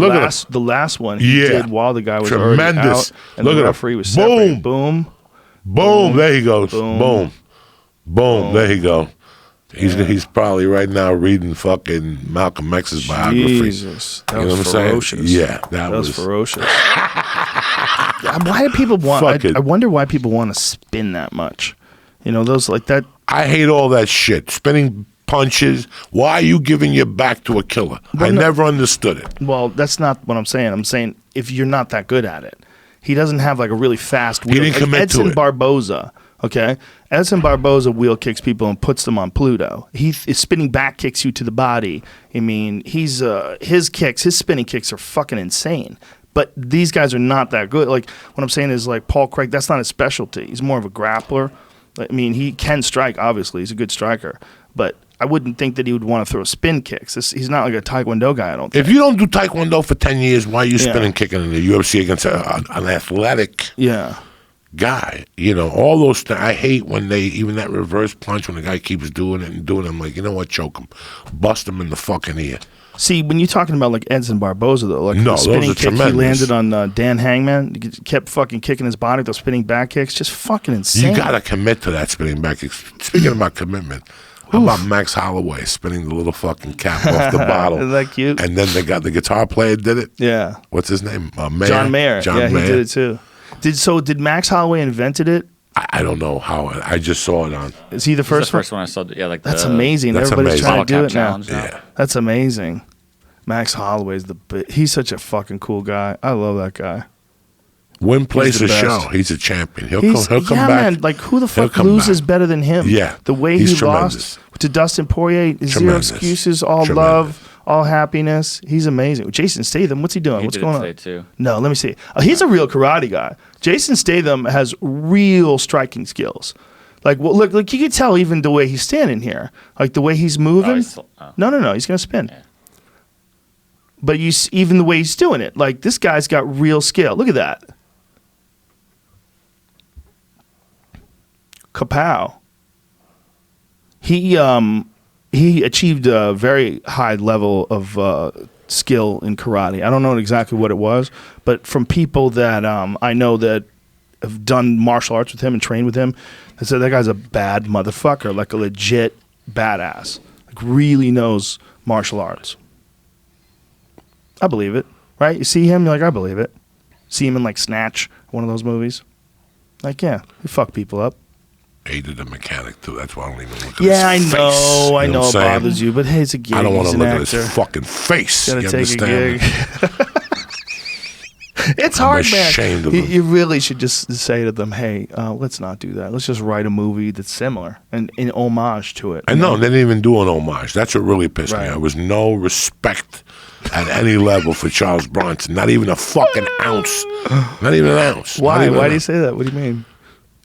A: last one he did while the guy was
B: tremendous.
A: Already out, and
B: Look
A: the
B: at
A: referee was separated.
B: Boom. There he goes. Boom. There he go. He's probably right now reading fucking Malcolm X's biography.
A: Jesus, that was ferocious.
B: Yeah, that was
A: ferocious. Why do people want? I wonder why people want to spin that much. Those like that.
B: I hate all that shit. Spinning punches. Why are you giving your back to a killer? I never understood it.
A: Well, that's not what I'm saying. I'm saying if you're not that good at it, he doesn't have like a really fast wheel.
B: He didn't commit to
A: Edson
B: it.
A: Barboza, okay? Edson Barboza wheel kicks people and puts them on Pluto. He spinning back kicks you to the body. I mean, his spinning kicks are fucking insane. But these guys are not that good. Like, what I'm saying is, like, Paul Craig, that's not his specialty. He's more of a grappler. I mean, he can strike, obviously. He's a good striker. But I wouldn't think that he would want to throw spin kicks. He's not like a Taekwondo guy, I don't think.
B: If you don't do Taekwondo for 10 years, why are you spinning kicking in the UFC against an athletic guy? You know, all those things. I hate when even that reverse punch, when the guy keeps doing it and doing it, I'm like, you know what, choke him. Bust him in the fucking ear.
A: See, when you're talking about like Edson Barboza, though, like
B: no,
A: the spinning
B: those are
A: kick
B: tremendous.
A: he landed on Dan Hangman, he kept fucking kicking his body, those spinning back kicks, just fucking insane.
B: You got to commit to that spinning back kick. Speaking about commitment, how about Max Holloway spinning the little fucking cap off the bottle?
A: Isn't that cute?
B: And then the guitar player did it?
A: Yeah.
B: What's his name? Mayer?
A: John Mayer.
B: John
A: yeah,
B: Mayer.
A: he did it too. Did Max Holloway invented it?
B: I don't know how. I just saw it on.
A: Is he the
C: This is the
A: first one?
C: first one I saw. Yeah, like
A: That's
C: the,
A: amazing.
B: That's
A: Everybody's
B: amazing.
A: trying to do it now.
C: Challenge now.
B: Yeah.
A: That's amazing. Max Holloway's he's such a fucking cool guy. I love that guy.
B: Win plays
A: the
B: a show.
A: best.
B: He's a champion. He'll
A: He's,
B: come
A: yeah,
B: back.
A: man. Like, who the
B: He'll
A: fuck
B: come
A: loses
B: back.
A: better than him?
B: Yeah.
A: The way
B: He's
A: he
B: tremendous.
A: lost to Dustin Poirier, zero
B: Tremendous.
A: excuses, all
B: Tremendous.
A: love, all happiness. He's amazing. Jason Statham, what's he doing?
C: He
A: What's
C: did
A: going
C: it
A: on?
C: today too.
A: No, let me see. He's a real karate guy. Jason Statham has real striking skills. Like, well, look, you can tell even the way he's standing here, like the way he's moving.
C: Oh.
A: No, he's gonna spin.
C: Yeah.
A: But even the way he's doing it, like this guy's got real skill. Look at that. Kapow. He achieved a very high level of skill in karate. I don't know exactly what it was, but from people that I know that have done martial arts with him and trained with him, they said that guy's a bad motherfucker, like a legit badass. Like really knows martial arts. I believe it, right? You see him, you're like, I believe it. See him in like Snatch, one of those movies. Like, yeah, he fuck people up.
B: He did the mechanic too. That's why I don't even look at
A: Yeah,
B: his face.
A: I know
B: what
A: it
B: I'm saying?
A: bothers you, but hey, it's a gig.
B: I don't want
A: He's
B: to
A: an
B: look at
A: actor.
B: his fucking face.
A: Gotta
B: You
A: take
B: understand?
A: a gig. It's
B: I'm
A: hard, man.
B: ashamed of
A: You,
B: him.
A: you really should just say to them, hey, let's not do that. Let's just write a movie that's similar and in homage to it.
B: I know, they didn't even do an homage. That's what really pissed me.
A: Right.
B: There was no respect at any level for Charles Bronson. Not even a fucking ounce. Not even an ounce. Not
A: Why?
B: even
A: Why
B: an
A: do you
B: ounce.
A: say that? What do you mean?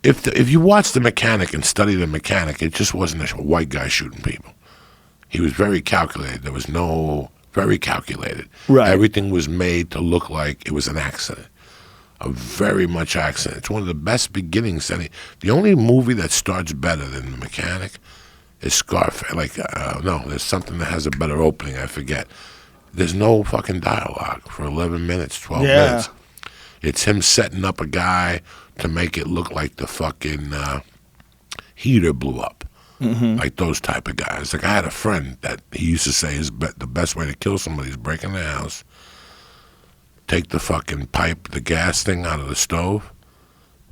B: If you watch The Mechanic and study The Mechanic, it just wasn't a white guy shooting people. He was very calculated. There was no very calculated.
A: Right.
B: Everything was made to look like it was an accident. A very much accident. It's one of the best beginnings. The only movie that starts better than The Mechanic is Scarface. No, there's something that has a better opening. I forget. There's no fucking dialogue for 11 minutes, 12 minutes. It's him setting up a guy to make it look like the fucking heater blew up. Mm-hmm. Like those type of guys. Like I had a friend that he used to say the best way to kill somebody is break in the house, take the fucking pipe, the gas thing out of the stove,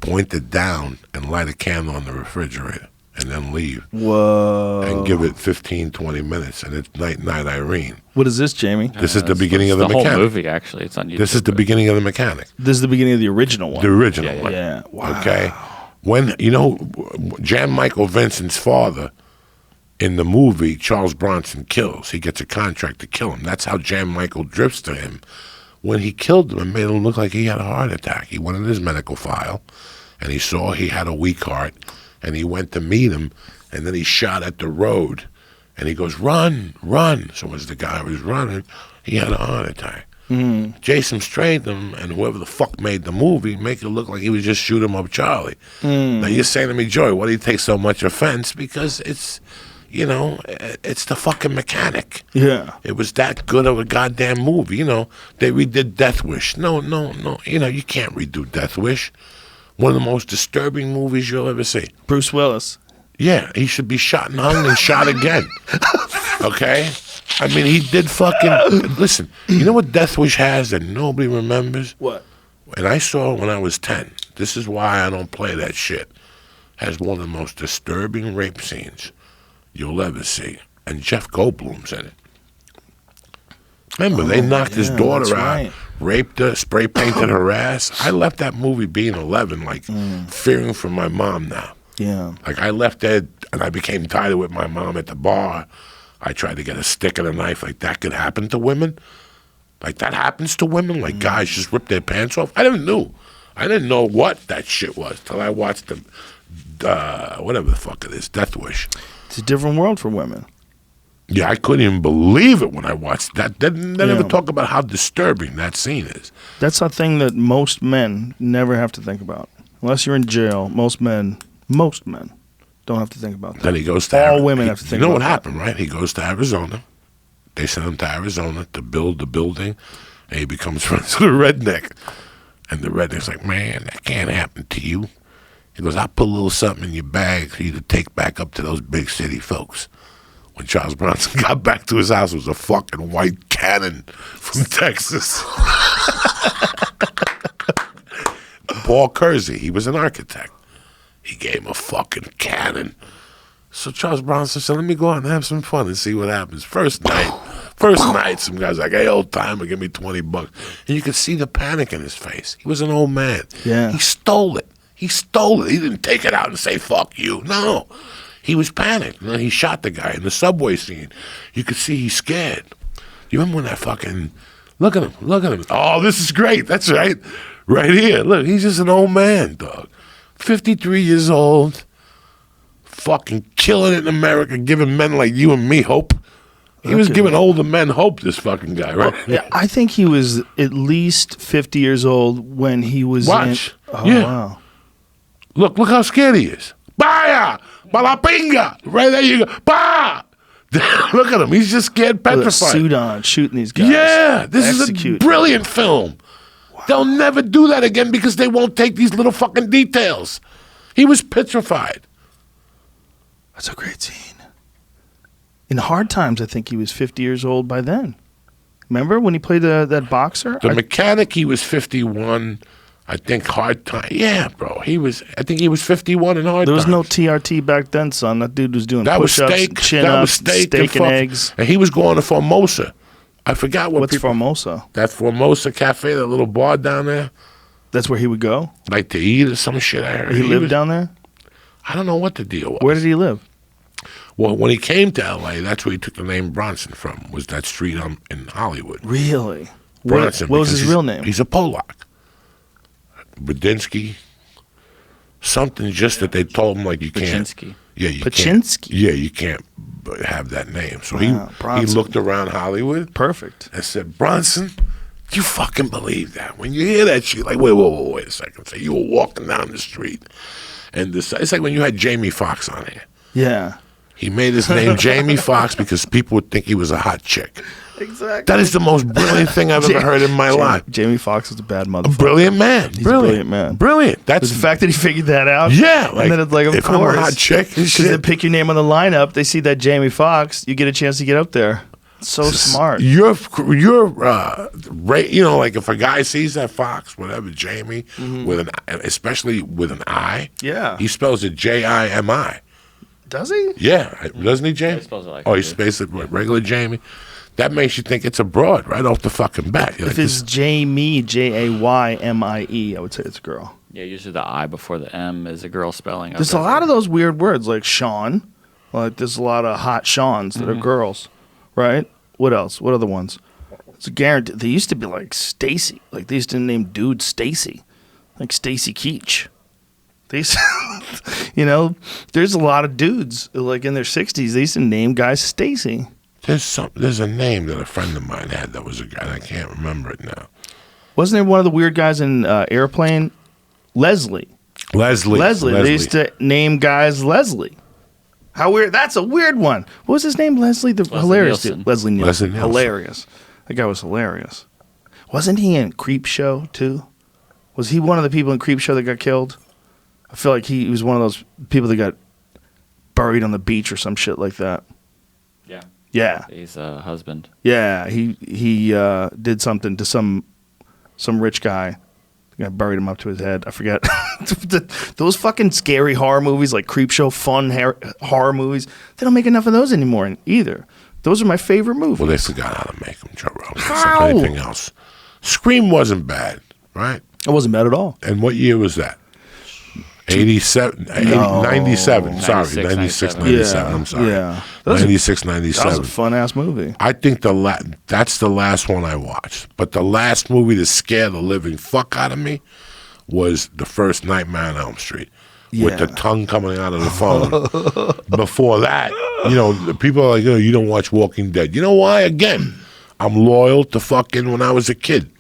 B: point it down, and light a candle on the refrigerator, and then leave.
A: Whoa.
B: And give it 15, 20 minutes, and it's Night Night Irene.
A: What is this, Jamie?
B: This is the beginning of The
C: whole
B: Mechanic.
C: movie, actually. It's on YouTube.
B: This is the beginning of The Mechanic.
A: This is the beginning of the original one.
B: The original one.
A: Yeah. Wow.
B: Okay. When, Jan Michael Vincent's father in the movie Charles Bronson kills, he gets a contract to kill him. That's how Jan Michael drifts to him. When he killed him, it made him look like he had a heart attack. He went in his medical file, and he saw he had a weak heart, and he went to meet him, and then he shot at the road, and he goes, run, run. So as the guy was running, he had a heart attack. Mm. Jason Statham and whoever the fuck made the movie make it look like he was just shoot 'em up Charlie. Now you're saying to me, Joey, why do you take so much offense? Because it's, it's the fucking Mechanic.
A: Yeah.
B: It was that good of a goddamn movie. They redid Death Wish. No. You can't redo Death Wish. One of the most disturbing movies you'll ever see.
A: Bruce Willis.
B: Yeah, he should be shot and hung and shot again. Okay? I mean, he did fucking... Listen, you know what Death Wish has that nobody remembers?
A: What?
B: And I saw it when I was 10. This is why I don't play that shit. Has one of the most disturbing rape scenes you'll ever see. and Jeff Goldblum's in it. Remember, they knocked his daughter out,
A: right.
B: raped her, spray painted her ass. I left that movie being 11, like fearing for my mom now.
A: Yeah.
B: Like I left there and I became tired with my mom at the bar. I tried to get a stick and a knife. Like that could happen to women. Like that happens to women. Like guys just rip their pants off. I didn't know what that shit was till I watched the whatever the fuck it is, Death Wish.
A: It's a different world for women.
B: Yeah, I couldn't even believe it when I watched that. They never talk about how disturbing that scene is.
A: That's a thing that most men never have to think about. Unless you're in jail, most men don't have to think about that.
B: Then he goes to
A: all women have to think about that.
B: You know what happened, right? He goes to Arizona. They send him to Arizona to build the building, and he becomes friends with a redneck. And the redneck's like, man, that can't happen to you. He goes, I'll put a little something in your bag for you to take back up to those big city folks. When Charles Bronson got back to his house, it was a fucking white cannon from Texas. Paul Kersey, he was an architect. He gave him a fucking cannon. So Charles Bronson said, let me go out and have some fun and see what happens. First night, some guy's like, hey, old timer, give me $20. And you could see the panic in his face. He was an old man.
A: Yeah.
B: He stole it. He didn't take it out and say, fuck you. No. He was panicked. And then he shot the guy in the subway scene. You could see he's scared. You remember when that fucking... Look at him. Oh, this is great. That's right. Right here. Look, he's just an old man, dog. 53 years old. Fucking killing it in America, giving men like you and me hope. He was giving older men hope, this fucking guy, right?
A: Yeah, I think he was at least 50 years old when he was
B: Watch.
A: Wow.
B: Look how scared he is. Baya! Balapinga! Right there you go. Bah! Look at him. He's just scared,
A: With a
B: petrified.
A: suit on, shooting these guys.
B: Yeah, this is a brilliant film. Wow. They'll never do that again because they won't take these little fucking details. He was petrified.
A: That's a great scene. In Hard Times, I think he was 50 years old by then. Remember when he played that boxer?
B: The mechanic, he was 51. I think Hard Time. Yeah, bro. I think he was 51 in Hard Times.
A: There was no TRT back then, son. That dude was doing push-ups, chin-ups, steak and eggs.
B: And he was going to Formosa. I forgot
A: What's Formosa?
B: That Formosa Cafe, that little bar down there.
A: That's where he would go?
B: Like to eat or some shit. I heard.
A: He lived down there?
B: I don't know what the deal was.
A: Where did he live?
B: Well, when he came to L.A., that's where he took the name Bronson from, was that street in Hollywood.
A: Really?
B: Bronson.
A: What was his real name?
B: He's a Polak. Brudzinski. Something just that they told him, like, you can't.
C: Paczynski.
B: Yeah, you
A: Paczynski?
B: can't. Yeah, you can't have that name. So he
A: Bronson.
B: looked around Hollywood.
A: Perfect.
B: And said, Bronson, you fucking believe that? When you hear that shit, like, wait a second. So you were walking down the street. And it's like when you had Jamie Foxx on here.
A: Yeah.
B: He made his name Jamie Foxx because people would think he was a hot chick.
A: Exactly.
B: That is the most brilliant thing I've ever heard in my life.
A: Jamie Foxx is a bad motherfucker.
B: A brilliant man.
A: He's a brilliant man.
B: Brilliant. That's
A: the fact that he figured that out.
B: Yeah.
A: And then it's like, of
B: if
A: course.
B: I'm a hot chick,
A: Because they pick your name on the lineup, they see that Jamie Foxx, you get a chance to get up there. So smart.
B: You're like if a guy sees that Fox, whatever, Jamie, especially with an I,
A: Yeah.
B: he spells it Jimi.
A: Does he?
B: Yeah, doesn't he, Jamie?
C: He spells it like
B: he
C: that,
B: spells it like regular Jamie. That makes you think it's a broad right off the fucking bat.
A: If it's Jamie, Jaymie, I would say it's a girl.
C: Yeah, usually the I before the M is a girl spelling.
A: There's a lot of those weird words like Sean. Like there's a lot of hot Seans that are girls, right? What else? What other ones? It's a guarantee. They used to be like Stacy. Like they used to name dudes Stacy, like Stacy Keach. They, there's a lot of dudes like in their 60s. They used to name guys Stacy.
B: There's a name that a friend of mine had that was a guy. I can't remember it now.
A: Wasn't there one of the weird guys in Airplane? Leslie. They used to name guys Leslie. How weird. That's a weird one. What was his name? Leslie? Hilarious dude. Leslie Nielsen. Hilarious. That guy was hilarious. Wasn't he in Creep Show, too? Was he one of the people in Creep Show that got killed? I feel like he was one of those people that got buried on the beach or some shit like that.
C: Yeah.
A: Yeah.
C: He's a husband.
A: Yeah. He did something to some rich guy The guy buried him up to his head. I forget. Those fucking scary horror movies, like Creepshow, fun horror movies, they don't make enough of those anymore either. Those are my favorite movies.
B: Well, they forgot how to make them, Joe Rogan. It's
A: How?
B: like anything else. Scream wasn't bad, right?
A: It wasn't bad at all.
B: And what year was that? 87, 97. Sorry, 96, 97. I'm sorry.
A: Yeah.
B: 96, 97.
A: That was a fun-ass movie.
B: I think that's the last one I watched. But the last movie to scare the living fuck out of me was the first Nightmare on Elm Street. With the tongue coming out of the phone. Before that, people are like, you don't watch Walking Dead. You know why? Again, I'm loyal to fucking when I was a kid.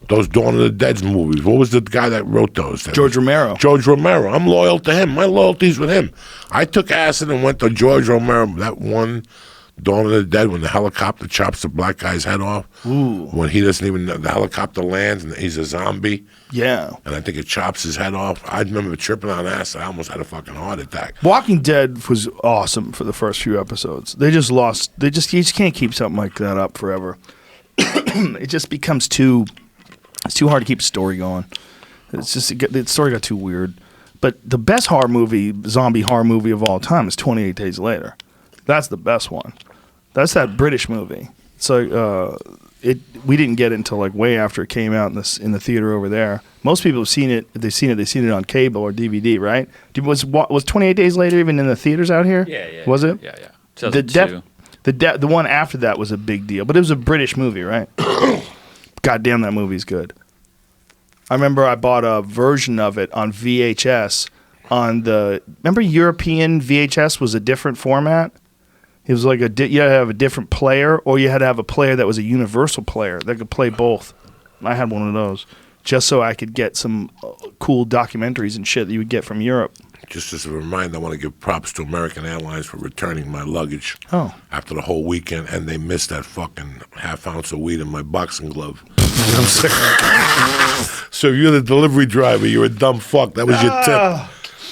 B: Those Dawn of the Dead movies. What was the guy that wrote those?
A: George Romero.
B: George Romero. I'm loyal to him. My loyalty's with him. I took acid and went to George Romero. That one, Dawn of the Dead, when the helicopter chops the black guy's head off.
A: Ooh.
B: When he doesn't even know, the helicopter lands and he's a zombie.
A: Yeah.
B: And I think it chops his head off. I remember tripping on acid. I almost had a fucking heart attack.
A: Walking Dead was awesome for the first few episodes. You just can't keep something like that up forever. It just becomes it's too hard to keep a story going. The story got too weird. But the best zombie horror movie of all time is 28 Days Later. That's the best one. That's that British movie. So we didn't get it until like way after it came out in the theater over there. Most people have seen it. If they've seen it on cable or DVD, right? Was 28 Days Later even in the theaters out here?
C: Yeah.
A: Was it?
C: Yeah. 2002.
A: The one after that was a big deal, but it was a British movie, right? God damn, that movie's good. I remember I bought a version of it on VHS. Remember European VHS was a different format? It was like you had to have a different player, or you had to have a player that was a universal player that could play both. I had one of those just so I could get some cool documentaries and shit that you would get from Europe.
B: Just as a reminder, I want to give props to American Airlines for returning my luggage after the whole weekend, and they missed that fucking half ounce of weed in my boxing glove. You know what I'm saying? So if you're the delivery driver, you're a dumb fuck. That was your tip.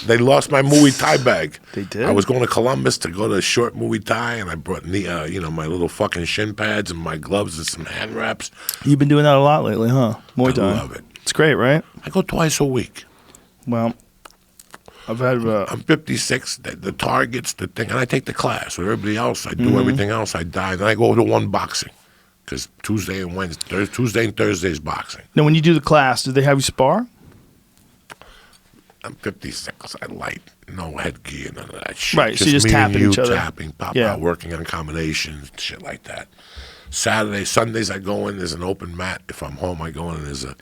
B: They lost my Muay Thai bag.
A: They did?
B: I was going to Columbus to go to a short Muay Thai, and I brought my little fucking shin pads and my gloves and some hand wraps.
A: You've been doing that a lot lately, huh? Muay Thai.
B: I love it.
A: It's great, right?
B: I go twice a week.
A: Well, I've had...
B: I'm 56, the targets, the thing, and I take the class. With everybody else, I do everything else. I dive, and I go to one boxing. Because Tuesday and Thursday is boxing.
A: Now, when you do the class, do they have you spar?
B: I'm 56. I like no headgear, none of that shit.
A: Right, so you just
B: me
A: tapping
B: and
A: each other.
B: Tapping, pop out, working on combinations, shit like that. Sundays I go in, there's an open mat. If I'm home, I go in and there's a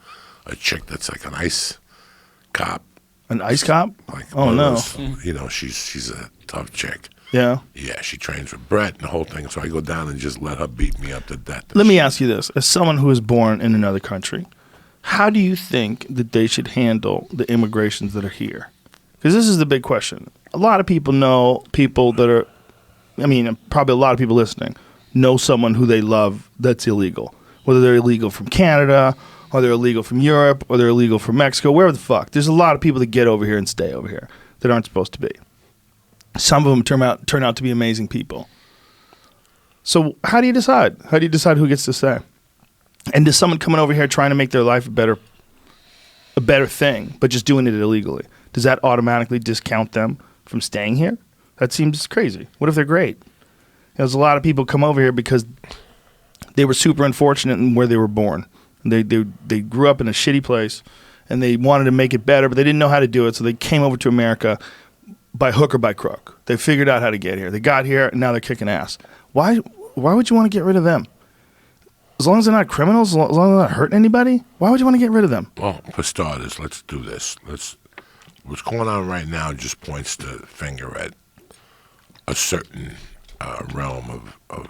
B: chick that's like an ice cop.
A: An ice cop?
B: Like
A: oh, no.
B: Those, she's a tough chick.
A: Yeah?
B: Yeah, she trains with Brett and the whole thing, so I go down and just let her beat me up to death.
A: Let me ask you this. As someone who was born in another country, how do you think that they should handle the immigrations that are here? Because this is the big question. A lot of people know people that are, probably a lot of people listening, know someone who they love that's illegal. Whether they're illegal from Canada, or they're illegal from Europe, or they're illegal from Mexico, wherever the fuck. There's a lot of people that get over here and stay over here that aren't supposed to be. Some of them turn out to be amazing people. So how do you decide? How do you decide who gets to stay? And does someone coming over here trying to make their life a better thing, but just doing it illegally, does that automatically discount them from staying here? That seems crazy. What if they're great? There's a lot of people come over here because they were super unfortunate in where they were born. They grew up in a shitty place, and they wanted to make it better, but they didn't know how to do it, so they came over to America by hook or by crook. They figured out how to get here. They got here, and now they're kicking ass. Why would you want to get rid of them? As long as they're not criminals, as long as they're not hurting anybody, why would you want to get rid of them?
B: Well, for starters, let's do this. What's going on right now just points the finger at a certain realm of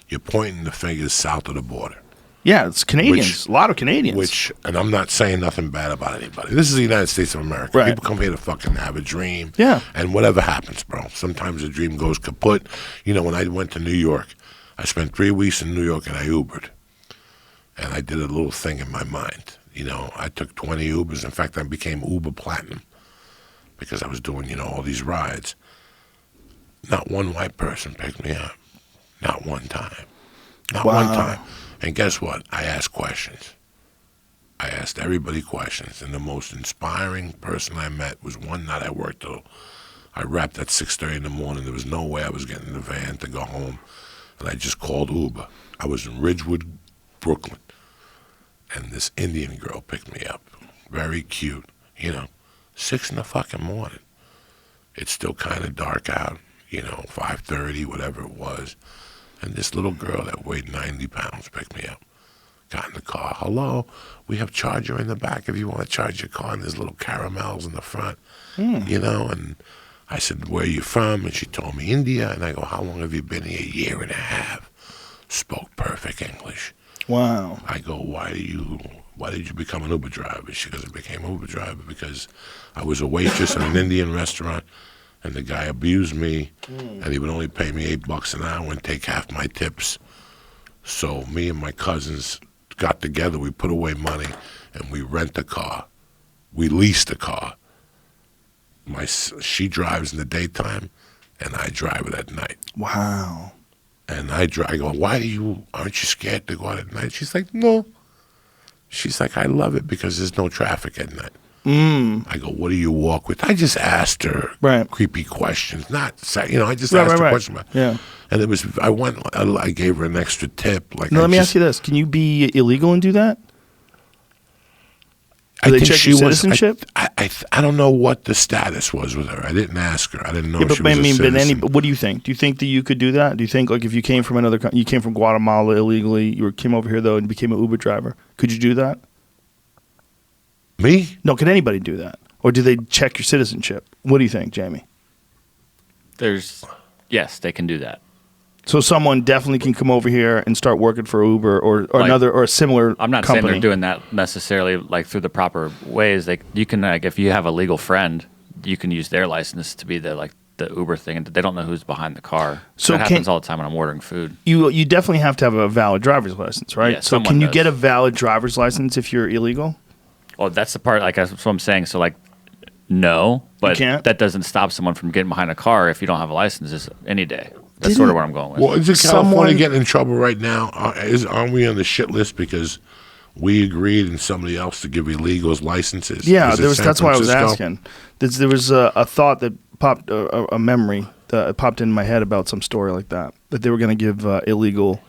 B: you're pointing the fingers south of the border.
A: Yeah, it's Canadians. A lot of Canadians.
B: And I'm not saying nothing bad about anybody. This is the United States of America.
A: Right.
B: People come here to fucking have a dream.
A: Yeah.
B: And whatever happens, bro. Sometimes the dream goes kaput. When I went to New York, I spent 3 weeks in New York and I Ubered. And I did a little thing in my mind. I took 20 Ubers. In fact, I became Uber Platinum because I was doing, all these rides. Not one white person picked me up. Not one time. Not one time. And guess what? I asked questions. I asked everybody questions, and the most inspiring person I met was one night I worked till I wrapped at 6:30 in the morning. There was no way I was getting in the van to go home, and I just called Uber. I was in Ridgewood, Brooklyn, and this Indian girl picked me up. Very cute, 6 in the fucking morning. It's still kind of dark out, 5:30, whatever it was. And this little girl that weighed 90 pounds picked me up. Got in the car. Hello, we have charger in the back if you want to charge your car, and there's little caramels in the front, and I said, where are you from? And she told me India, and I go, how long have you been here? 1.5 years. Spoke perfect English.
A: Wow.
B: I go, why did you become an Uber driver? She goes, I became an Uber driver because I was a waitress in an Indian restaurant, and the guy abused me, and he would only pay me $8 an hour and take half my tips. So me and my cousins got together, we put away money, and we rent a car. We leased a car. She drives in the daytime, and I drive it at night.
A: Wow.
B: And I go, aren't you scared to go out at night? She's like, no. She's like, I love it because there's no traffic at night. I go, what do you walk with? I just asked her creepy questions. I just asked her questions.
A: Yeah.
B: And it was, I gave her an extra tip.
A: Let me ask you this. Can you be illegal and do that? Do they check your citizenship?
B: I don't know what the status was with her. I didn't ask her. I didn't know if she was a citizen.
A: What do you think? Do you think that you could do that? Do you think, like, if you came from another country, you came from Guatemala illegally, came over here, though, and became an Uber driver, could you do that?
B: Me?
A: No, can anybody do that? Or do they check your citizenship? What do you think, Jamie?
C: Yes, they can do that.
A: So someone definitely can come over here and start working for Uber or another or a similar
C: I'm not
A: company.
C: saying they're doing that necessarily like through the proper ways. You can, like, if you have a legal friend, you can use their license to be the Uber thing, and they don't know who's behind the car. So that happens all the time when I'm ordering food.
A: You definitely have to have a valid driver's license, right?
C: Yeah,
A: so can you get a valid driver's license if you're illegal?
C: Well, that's the part. That's what I'm saying. So no, but that doesn't stop someone from getting behind a car if you don't have a license any day. That's sort of where I'm going with.
B: Well, is California getting in trouble right now? Aren't we on the shit list because we agreed and somebody else to give illegals licenses?
A: Yeah, that's why I was asking. There was a thought that popped, a memory that popped in my head about some story like that they were going to give illegal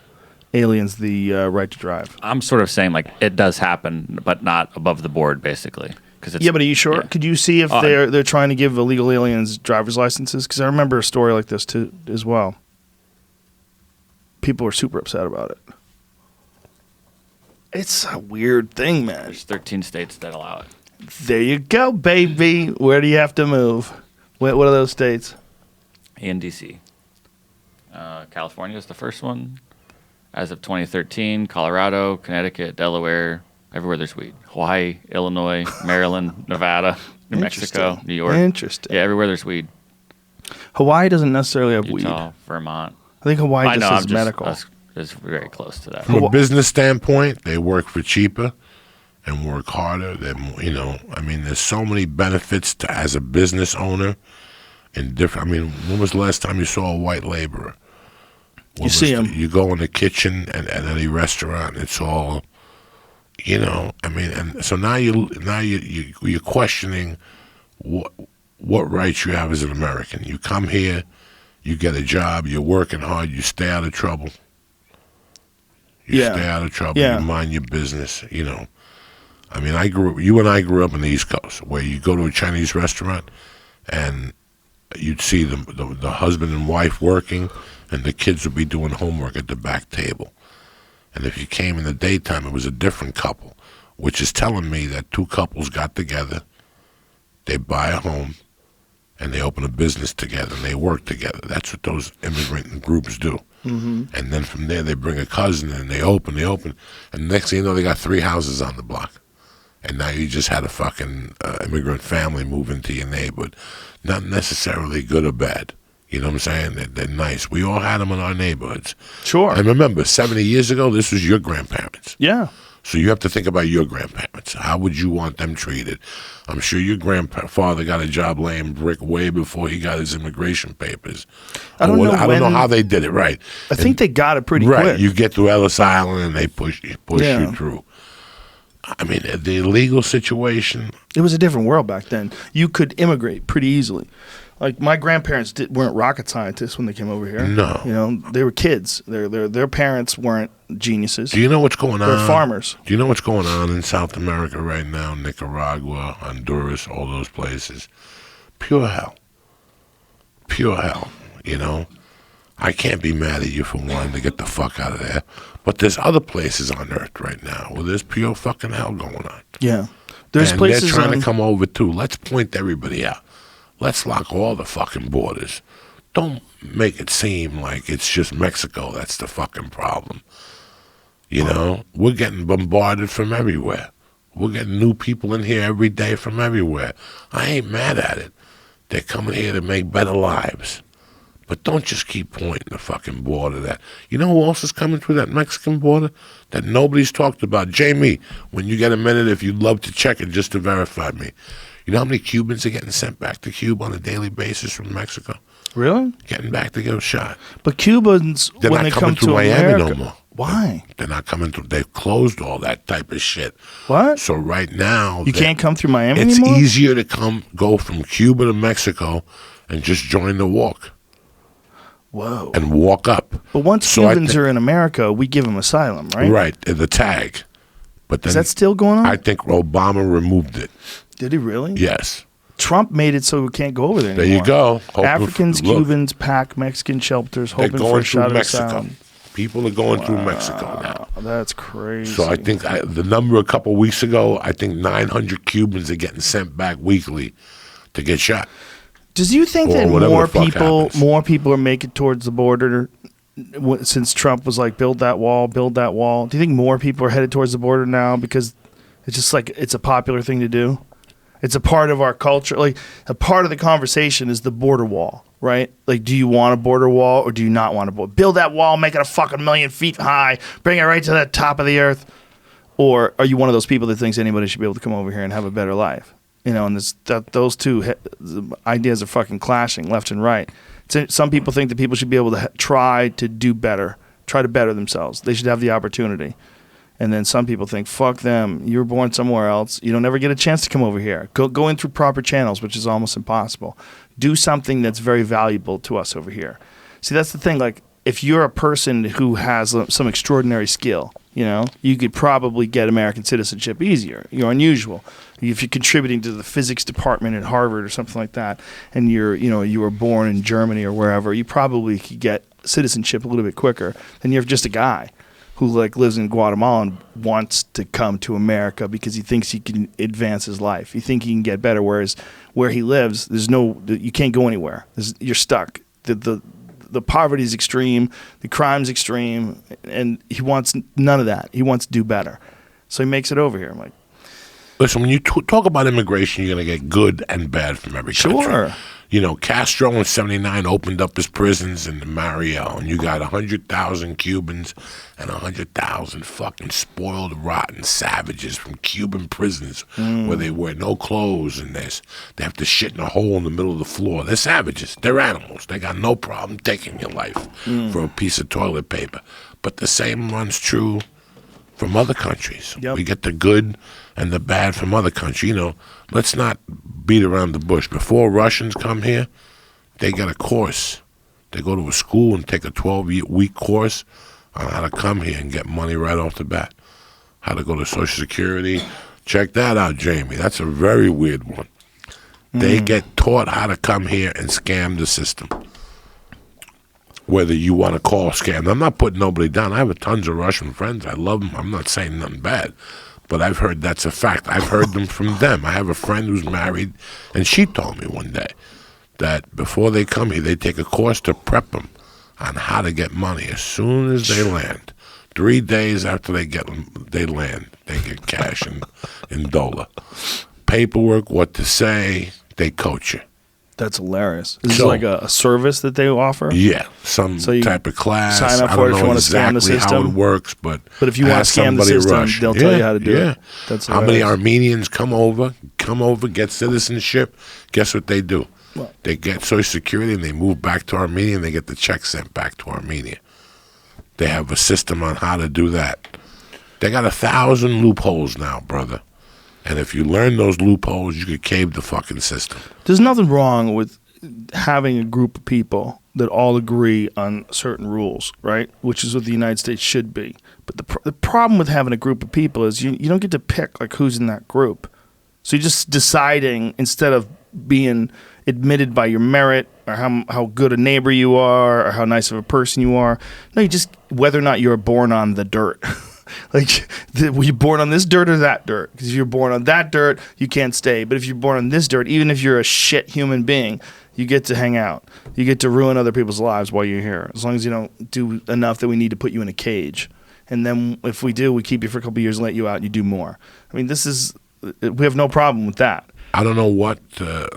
A: aliens the right to drive.
C: I'm sort of saying it does happen, but not above the board, basically.
A: But are you sure? Yeah. Could you see if they're trying to give illegal aliens driver's licenses? Because I remember a story like this too as well. People were super upset about it. It's a weird thing, man.
C: There's 13 states that allow it.
A: There you go, baby. Where do you have to move? What are those states?
C: A and D.C. California is the first one. As of 2013, Colorado, Connecticut, Delaware, everywhere there's weed. Hawaii, Illinois, Maryland, Nevada, New Mexico, New York.
A: Interesting.
C: Yeah, everywhere there's weed.
A: Hawaii doesn't necessarily have
C: Utah,
A: weed.
C: Vermont.
A: I think Hawaii just has medical.
C: It's very close to that.
B: From a business standpoint, they work for cheaper and work harder. There's so many benefits as a business owner. When was the last time you saw a white laborer?
A: You see them.
B: You go in the kitchen at any restaurant, it's all, and so now you're questioning what rights you have as an American. You come here, you get a job, you're working hard, you stay out of trouble. Stay out of trouble, you mind your business, you and I grew up in the East Coast, where you go to a Chinese restaurant and you'd see the husband and wife working, and the kids would be doing homework at the back table. And if you came in the daytime, it was a different couple, which is telling me that two couples got together, they buy a home, and they open a business together, and they work together. That's what those immigrant groups do. Mm-hmm. And then from there, they bring a cousin, and they open. And next thing you know, they got 3 houses on the block. And now you just had a fucking immigrant family move into your neighborhood. Not necessarily good or bad. You know what I'm saying? They're nice. We all had them in our neighborhoods.
A: Sure.
B: And remember, 70 years ago, this was your grandparents.
A: Yeah.
B: So you have to think about your grandparents. How would you want them treated? I'm sure your grandfather got a job laying brick way before he got his immigration papers. I don't know how they did it, right?
A: I think they got it pretty quick.
B: Right. You get through Ellis Island and they push you through. I mean, the legal situation.
A: It was a different world back then. You could immigrate pretty easily. Like my grandparents weren't rocket scientists when they came over here.
B: No.
A: You know, they were kids. Their parents weren't geniuses.
B: Do you know what's going on?
A: They're farmers.
B: Do you know what's going on in South America right now? Nicaragua, Honduras, all those places. Pure hell. Pure hell, you know? I can't be mad at you for wanting to get the fuck out of there. But there's other places on Earth right now where there's pure fucking hell going on.
A: Yeah. There's
B: and
A: places
B: they're trying to come over too. Let's point everybody out. Let's lock all the fucking borders. Don't make it seem like it's just Mexico that's the fucking problem. You know, we're getting bombarded from everywhere. We're getting new people in here every day from everywhere. I ain't mad at it. They're coming here to make better lives. But don't just keep pointing the fucking border that. You know who else is coming through that Mexican border that nobody's talked about? Jamie, when you get a minute, if you'd love to check it just to verify me. You know how many Cubans are getting sent back to Cuba on a daily basis from Mexico?
A: Really?
B: Getting back to get shot.
A: But Cubans,
B: They're
A: when
B: not
A: they
B: coming
A: come
B: through
A: to
B: Miami
A: America,
B: no more.
A: why?
B: They're not coming through. They've closed all that type of shit.
A: What?
B: So right now,
A: You can't come through Miami
B: it's
A: anymore?
B: easier to go from Cuba to Mexico and just join the walk
A: Whoa.
B: and walk up.
A: But once Cubans are in America, we give them asylum, right?
B: Right, the tag. But then
A: Is that still going on?
B: I think Obama removed it.
A: Did he really?
B: Yes.
A: Trump made it so we can't go over there
B: There
A: anymore.
B: you go.
A: Africans,
B: Look,
A: Cubans pack Mexican shelters,
B: they're
A: hoping for
B: going
A: a shot
B: through
A: of
B: Mexico.
A: asylum.
B: People are going through Mexico now.
A: That's crazy.
B: So I think the number a couple weeks ago, I think 900 Cubans are getting sent back weekly to get shot.
A: Does you think
B: Or
A: that
B: whatever
A: more
B: the fuck happens.
A: people are making towards the border since Trump was like, build that wall, build that wall? Do you think more people are headed towards the border now because it's just like it's a popular thing to do? It's a part of our culture. Like a part of the conversation is the border wall, right? Like, do you want a border wall or do you not want a border? Build that wall, make it a fucking 1,000,000 feet high, bring it right to the top of the earth. Or are you one of those people that thinks anybody should be able to come over here and have a better life? You know, and those two ideas are fucking clashing left and right. Some people think that people should be able to try to do better, try to better themselves. They should have the opportunity. And then some people think, fuck them. You were born somewhere else. You don't ever get a chance to come over here. Go in through proper channels, which is almost impossible. Do something that's very valuable to us over here. See, that's the thing. Like, if you're a person who has some extraordinary skill, you know, you could probably get American citizenship easier. You're unusual. If you're contributing to the physics department at Harvard or something like that, and you were born in Germany or wherever, you probably could get citizenship a little bit quicker than you're just a guy who like lives in Guatemala and wants to come to America because he thinks he can advance his life. He thinks he can get better. Whereas where he lives, you can't go anywhere. You're stuck. The poverty is extreme, the crime's extreme, and he wants none of that. He wants to do better. So he makes it over here. I'm like,
B: listen, when you talk about immigration, you're going to get good and bad from every country.
A: Sure.
B: You know, Castro in '79 opened up his prisons in Mariel, and you got 100,000 Cubans and 100,000 fucking spoiled, rotten savages from Cuban prisons where they wear no clothes and they have to shit in a hole in the middle of the floor. They're savages. They're animals. They got no problem taking your life for a piece of toilet paper. But the same runs true from other countries.
A: Yep.
B: We get the good and the bad from other countries. You know, let's not beat around the bush. Before Russians come here, they get a course. They go to a school and take a 12-week course on how to come here and get money right off the bat. How to go to Social Security. Check that out, Jamie. That's a very weird one. They get taught how to come here and scam the system. Whether you want to call scam. I'm not putting nobody down. I have tons of Russian friends. I love them. I'm not saying nothing bad. But I've heard that's a fact. I've heard them from them. I have a friend who's married, and she told me one day that before they come here, they take a course to prep them on how to get money as soon as they land. 3 days after they land, they get cash in dollar. Paperwork, what to say, they coach you.
A: that's hilarious. Is this like a service that they offer?
B: Yeah, some type of class.
A: Sign up
B: I
A: for
B: don't
A: it if
B: know
A: you want to scam the
B: exactly
A: system.
B: how it works, but
A: if you want to scam the system, they'll tell you how to do it. That's
B: how many
A: hilarious.
B: Armenians come over, get citizenship? Guess what they do?
A: What?
B: They get Social Security and they move back to Armenia and they get the check sent back to Armenia. They have a system on how to do that. They got 1,000 loopholes now, brother. And if you learn those loopholes, you could cave the fucking system.
A: There's nothing wrong with having a group of people that all agree on certain rules, right? Which is what the United States should be. But the problem with having a group of people is you don't get to pick like who's in that group. So you're just deciding instead of being admitted by your merit or how good a neighbor you are or how nice of a person you are. No, you just whether or not you're born on the dirt. Like, were you born on this dirt or that dirt? Because if you're born on that dirt, you can't stay. But if you're born on this dirt, even if you're a shit human being, you get to hang out. You get to ruin other people's lives while you're here, as long as you don't do enough that we need to put you in a cage. And then if we do, we keep you for a couple of years and let you out and you do more. I mean, we have no problem with that.
B: I don't know what the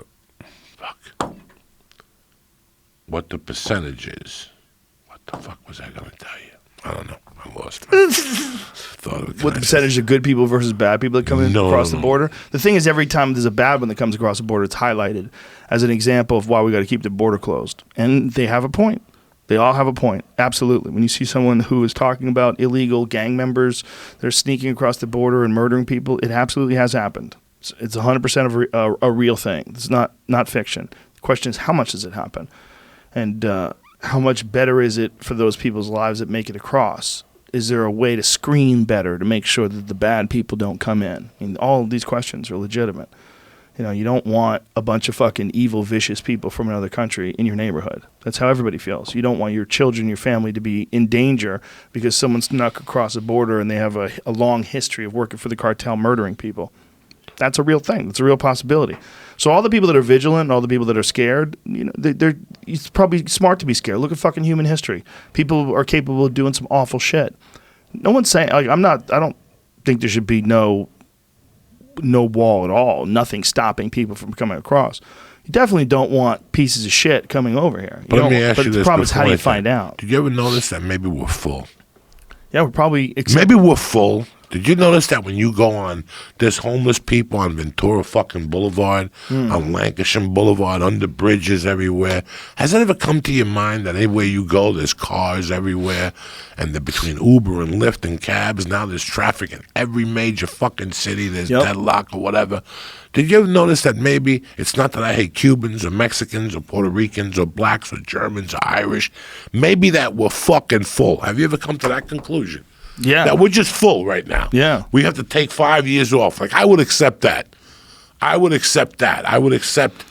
B: percentage is. What the fuck was I going to tell you? I don't know. I lost it.
A: What the percentage of good people versus bad people that come in across the border? The thing is, every time there's a bad one that comes across the border, it's highlighted as an example of why we got to keep the border closed. And they have a point. They all have a point. Absolutely. When you see someone who is talking about illegal gang members that are sneaking across the border and murdering people, it absolutely has happened. It's 100% of a real thing. It's not fiction. The question is, how much does it happen? And how much better is it for those people's lives that make it across? Is there a way to screen better to make sure that the bad people don't come in? I mean, all of these questions are legitimate. You know, you don't want a bunch of fucking evil, vicious people from another country in your neighborhood. That's how everybody feels. You don't want your children, your family to be in danger because someone snuck across a border and they have a long history of working for the cartel murdering people. That's a real thing. It's a real possibility. So all the people that are vigilant, all the people that are scared, you know, it's probably smart to be scared. Look at fucking human history. People are capable of doing some awful shit. No one's saying like, I don't think there should be no wall at all. Nothing stopping people from coming across. You definitely don't want pieces of shit coming over here.
B: But let me ask you this.
A: The problem is how do you find out?
B: Did you ever notice that maybe we're full?
A: Yeah, we're probably.
B: Maybe we're full. Did you notice that when you go on, there's homeless people on Ventura fucking Boulevard, on Lancashire Boulevard, under bridges everywhere? Has it ever come to your mind that anywhere you go, there's cars everywhere, and between Uber and Lyft and cabs, now there's traffic in every major fucking city, there's deadlock or whatever? Did you ever notice that maybe it's not that I hate Cubans or Mexicans or Puerto Ricans or blacks or Germans or Irish? Maybe that we're fucking full. Have you ever come to that conclusion?
A: Yeah.
B: That we're just full right now.
A: Yeah.
B: We have to take 5 years off. Like, I would accept that. I would accept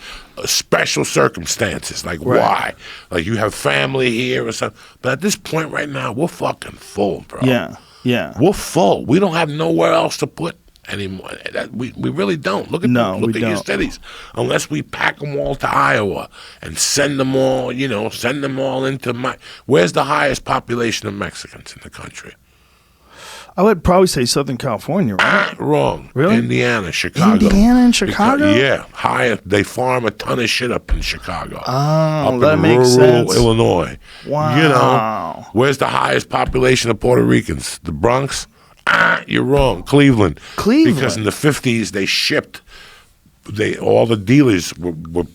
B: special circumstances. Like, why? Like, you have family here or something. But at this point right now, we're fucking full, bro.
A: Yeah. Yeah.
B: We're full. We don't have nowhere else to put anymore. We really don't. Look at your cities. Unless we pack them all to Iowa and send them all into where's the highest population of Mexicans in the country?
A: I would probably say Southern California, right?
B: Wrong.
A: Really?
B: Indiana, Chicago.
A: Indiana and Chicago?
B: Yeah. Higher. They farm a ton of shit up in Chicago.
A: Oh,
B: up
A: that
B: in
A: makes
B: rural
A: sense.
B: Illinois.
A: Wow.
B: You know, where's the highest population of Puerto Ricans? The Bronx? You're wrong. Cleveland. Because in the 50s, they shipped, all the dealers were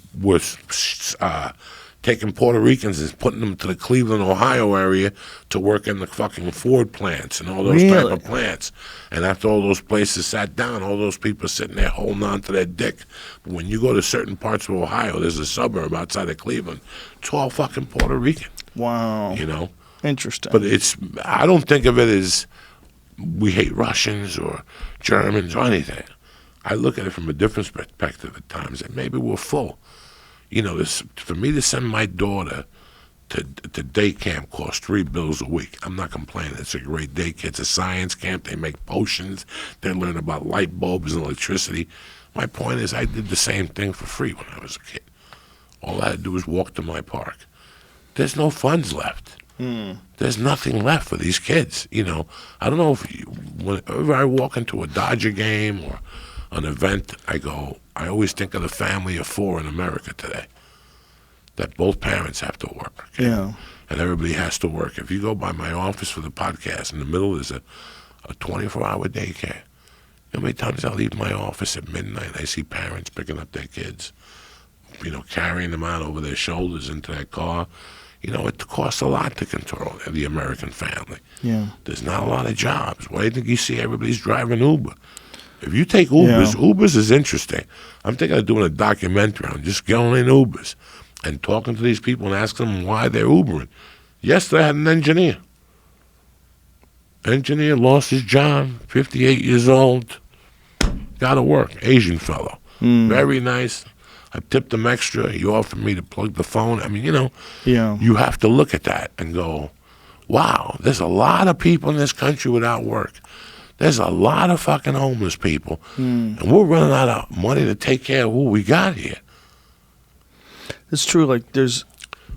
B: taking Puerto Ricans and putting them to the Cleveland, Ohio area to work in the fucking Ford plants and all those type of plants. And after all those places sat down, all those people sitting there holding on to their dick. But when you go to certain parts of Ohio, there's a suburb outside of Cleveland. It's all fucking Puerto Rican.
A: Wow.
B: You know?
A: Interesting.
B: But I don't think of it as we hate Russians or Germans or anything. I look at it from a different perspective at times, and maybe we're full. You know, for me to send my daughter to day camp costs $3 a week. I'm not complaining. It's a great day camp. It's a science camp. They make potions. They learn about light bulbs and electricity. My point is I did the same thing for free when I was a kid. All I had to do was walk to my park. There's no funds left. There's nothing left for these kids. You know, I don't know whenever I walk into a Dodger game or an event, I always think of the family of four in America today, that both parents have to work. Okay?
A: Yeah.
B: And everybody has to work. If you go by my office for the podcast, in the middle is a 24-hour daycare. You know how many times I leave my office at midnight, I see parents picking up their kids, you know, carrying them out over their shoulders into their car. You know, it costs a lot to control the American family.
A: Yeah.
B: There's not a lot of jobs. Why do you think you see everybody's driving Uber? If you take Ubers, Ubers is interesting. I'm thinking of doing a documentary on just going in Ubers and talking to these people and asking them why they're Ubering. Yesterday I had an engineer. Engineer lost his job, 58 years old. Got to work, Asian fellow. Very nice. I tipped him extra. He offered me to plug the phone. I mean, you know, you have to look at that and go, wow, there's a lot of people in this country without work. There's a lot of fucking homeless people. And we're running out of money to take care of what we got here.
A: It's true. Like,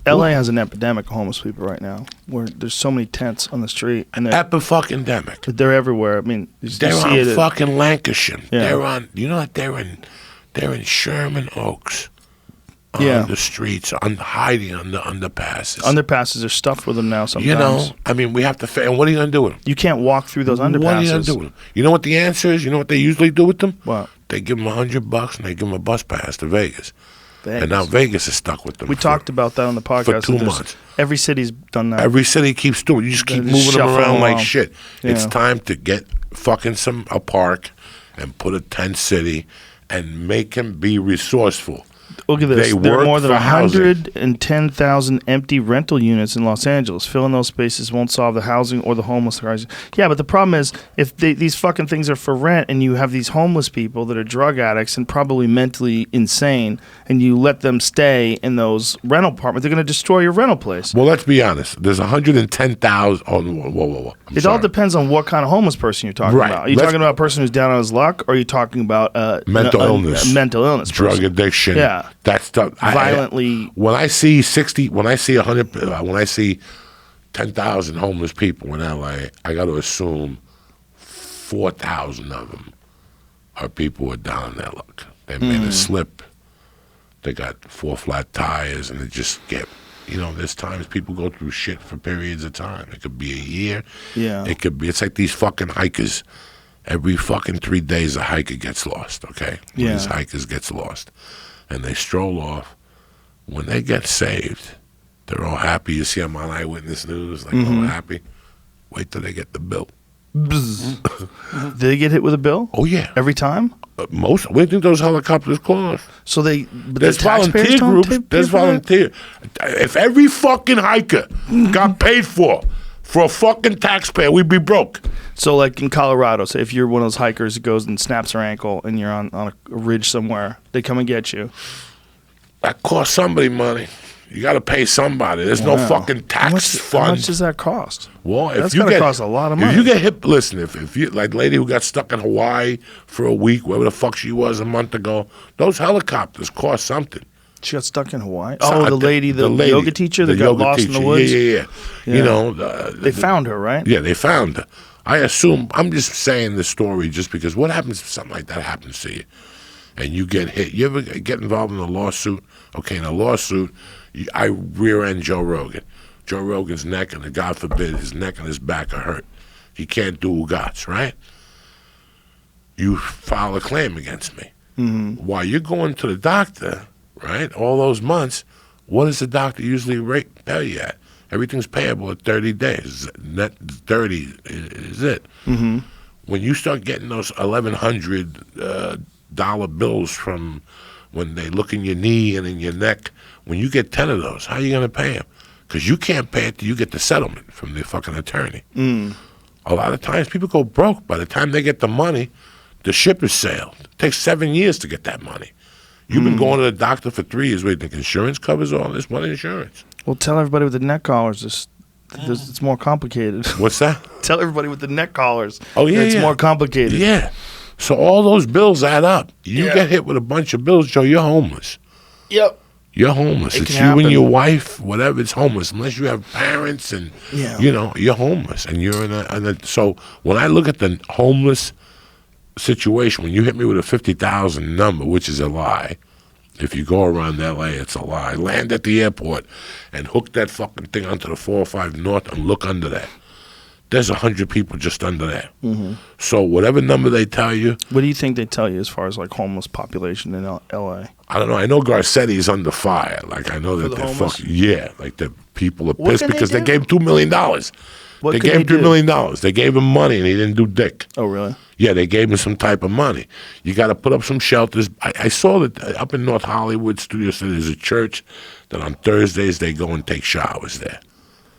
A: LA has an epidemic of homeless people right now, where there's so many tents on the street. And
B: Epi-fucking-demic.
A: They're everywhere. I mean,
B: they're on fucking Lancashire.
A: Yeah.
B: They're on, you know that they're in Sherman Oaks. On the streets, hiding on the underpasses.
A: Underpasses are stuffed with them now sometimes.
B: You know, I mean, we have to, and what are you going to do with them?
A: You can't walk through those underpasses.
B: What are you going to do with them? You know what the answer is? You know what they usually do with them?
A: What?
B: They give them $100 and they give them a bus pass to Vegas. And now Vegas is stuck with them.
A: We talked about that on the podcast.
B: For 2 months.
A: Every city's done that.
B: Every city keeps doing it. You just keep moving them around like shit.
A: Yeah.
B: It's time to get fucking a park and put a tent city and make them be resourceful.
A: Look at this. There are more than
B: for housing.
A: 110,000 empty rental units in Los Angeles. Filling those spaces won't solve the housing or the homeless crisis. Yeah, but the problem is, if these fucking things are for rent and you have these homeless people that are drug addicts and probably mentally insane, and you let them stay in those rental apartments, they're going to destroy your rental place.
B: Well, let's be honest. There's 110,000. Oh, whoa.
A: It all depends on what kind of homeless person you're talking about. Are you talking about a person who's down on his luck, or are you talking about
B: mental illness,
A: mental illness,
B: drug addiction?
A: Yeah.
B: That stuff.
A: Violently.
B: When I see 100, when I see 10,000 homeless people in LA, I got to assume 4,000 of them are people who are down on their luck. They made a slip. They got 4 flat tires, and they just get. You know, there's times people go through shit for periods of time. It could be a year.
A: Yeah.
B: It could be. It's like these fucking hikers. Every fucking 3 days, a hiker gets lost. Okay. One of these hikers gets lost. And they stroll off. When they get saved, they're all happy. You see them on Eyewitness News, like all happy. Wait till they get the bill.
A: Did they get hit with a bill?
B: Oh yeah,
A: every time.
B: Most. What do you think those helicopters cost?
A: So
B: there's volunteer groups. There's volunteer. If every fucking hiker got paid for a fucking taxpayer, we'd be broke.
A: So, like in Colorado, say if you're one of those hikers that goes and snaps their ankle and you're on a ridge somewhere, they come and get you.
B: That costs somebody money. You got to pay somebody. There's no fucking tax fund.
A: How much does that cost?
B: Well,
A: that's going to cost a lot of money.
B: If you get hit, listen, if you, like lady who got stuck in Hawaii for a week, wherever the fuck she was a month ago, those helicopters cost something.
A: She got stuck in Hawaii? Oh, the lady, yoga teacher that got lost in the woods?
B: Yeah. You know.
A: They found her, right?
B: Yeah, they found her. I assume, I'm just saying the story just because what happens if something like that happens to you and you get hit? You ever get involved in a lawsuit? Okay, in a lawsuit, I rear-end Joe Rogan. Joe Rogan's neck and, God forbid, his neck and his back are hurt. He can't do Ugats, right? You file a claim against me. Mm-hmm. While you're going to the doctor, right, all those months, what does the doctor usually pay you at? Everything's payable at 30 days. Net 30 is it. Mm-hmm. When you start getting those $1,100 bills from when they look in your knee and in your neck, when you get 10 of those, how are you going to pay them? Because you can't pay it till you get the settlement from the fucking attorney. Mm. A lot of times people go broke. By the time they get the money, the ship is sailed. It takes 7 years to get that money. You've been going to the doctor for 3 years. Wait, think insurance covers all this? What insurance?
A: Well, tell everybody with the neck collars it's more complicated.
B: What's that?
A: Tell everybody with the neck collars.
B: Oh, yeah,
A: it's more complicated.
B: Yeah. So all those bills add up. You get hit with a bunch of bills, Joe, you're homeless.
A: Yep.
B: You're homeless. It's you and your wife, whatever, it's homeless. Unless you have parents and, you know, you're homeless. And you're in a so when I look at the homeless situation, when you hit me with a 50,000 number, which is a lie, if you go around L.A., it's a lie. Land at the airport and hook that fucking thing onto the 405 North and look under that. There's 100 people just under there. Mm-hmm. So whatever number they tell you.
A: What do you think they tell you as far as like homeless population in L.A.?
B: I don't know. I know Garcetti's under fire. Like I know that they're fucking like people are
A: What
B: pissed
A: can they
B: because they
A: do?
B: gave him $2 million.
A: What
B: They
A: could
B: gave him
A: they
B: $3
A: do?
B: million. They gave him money, and he didn't do dick.
A: Oh, really?
B: Yeah, they gave him some type of money. You got to put up some shelters. I saw that up in North Hollywood, Studio City, there's a church that on Thursdays they go and take showers there.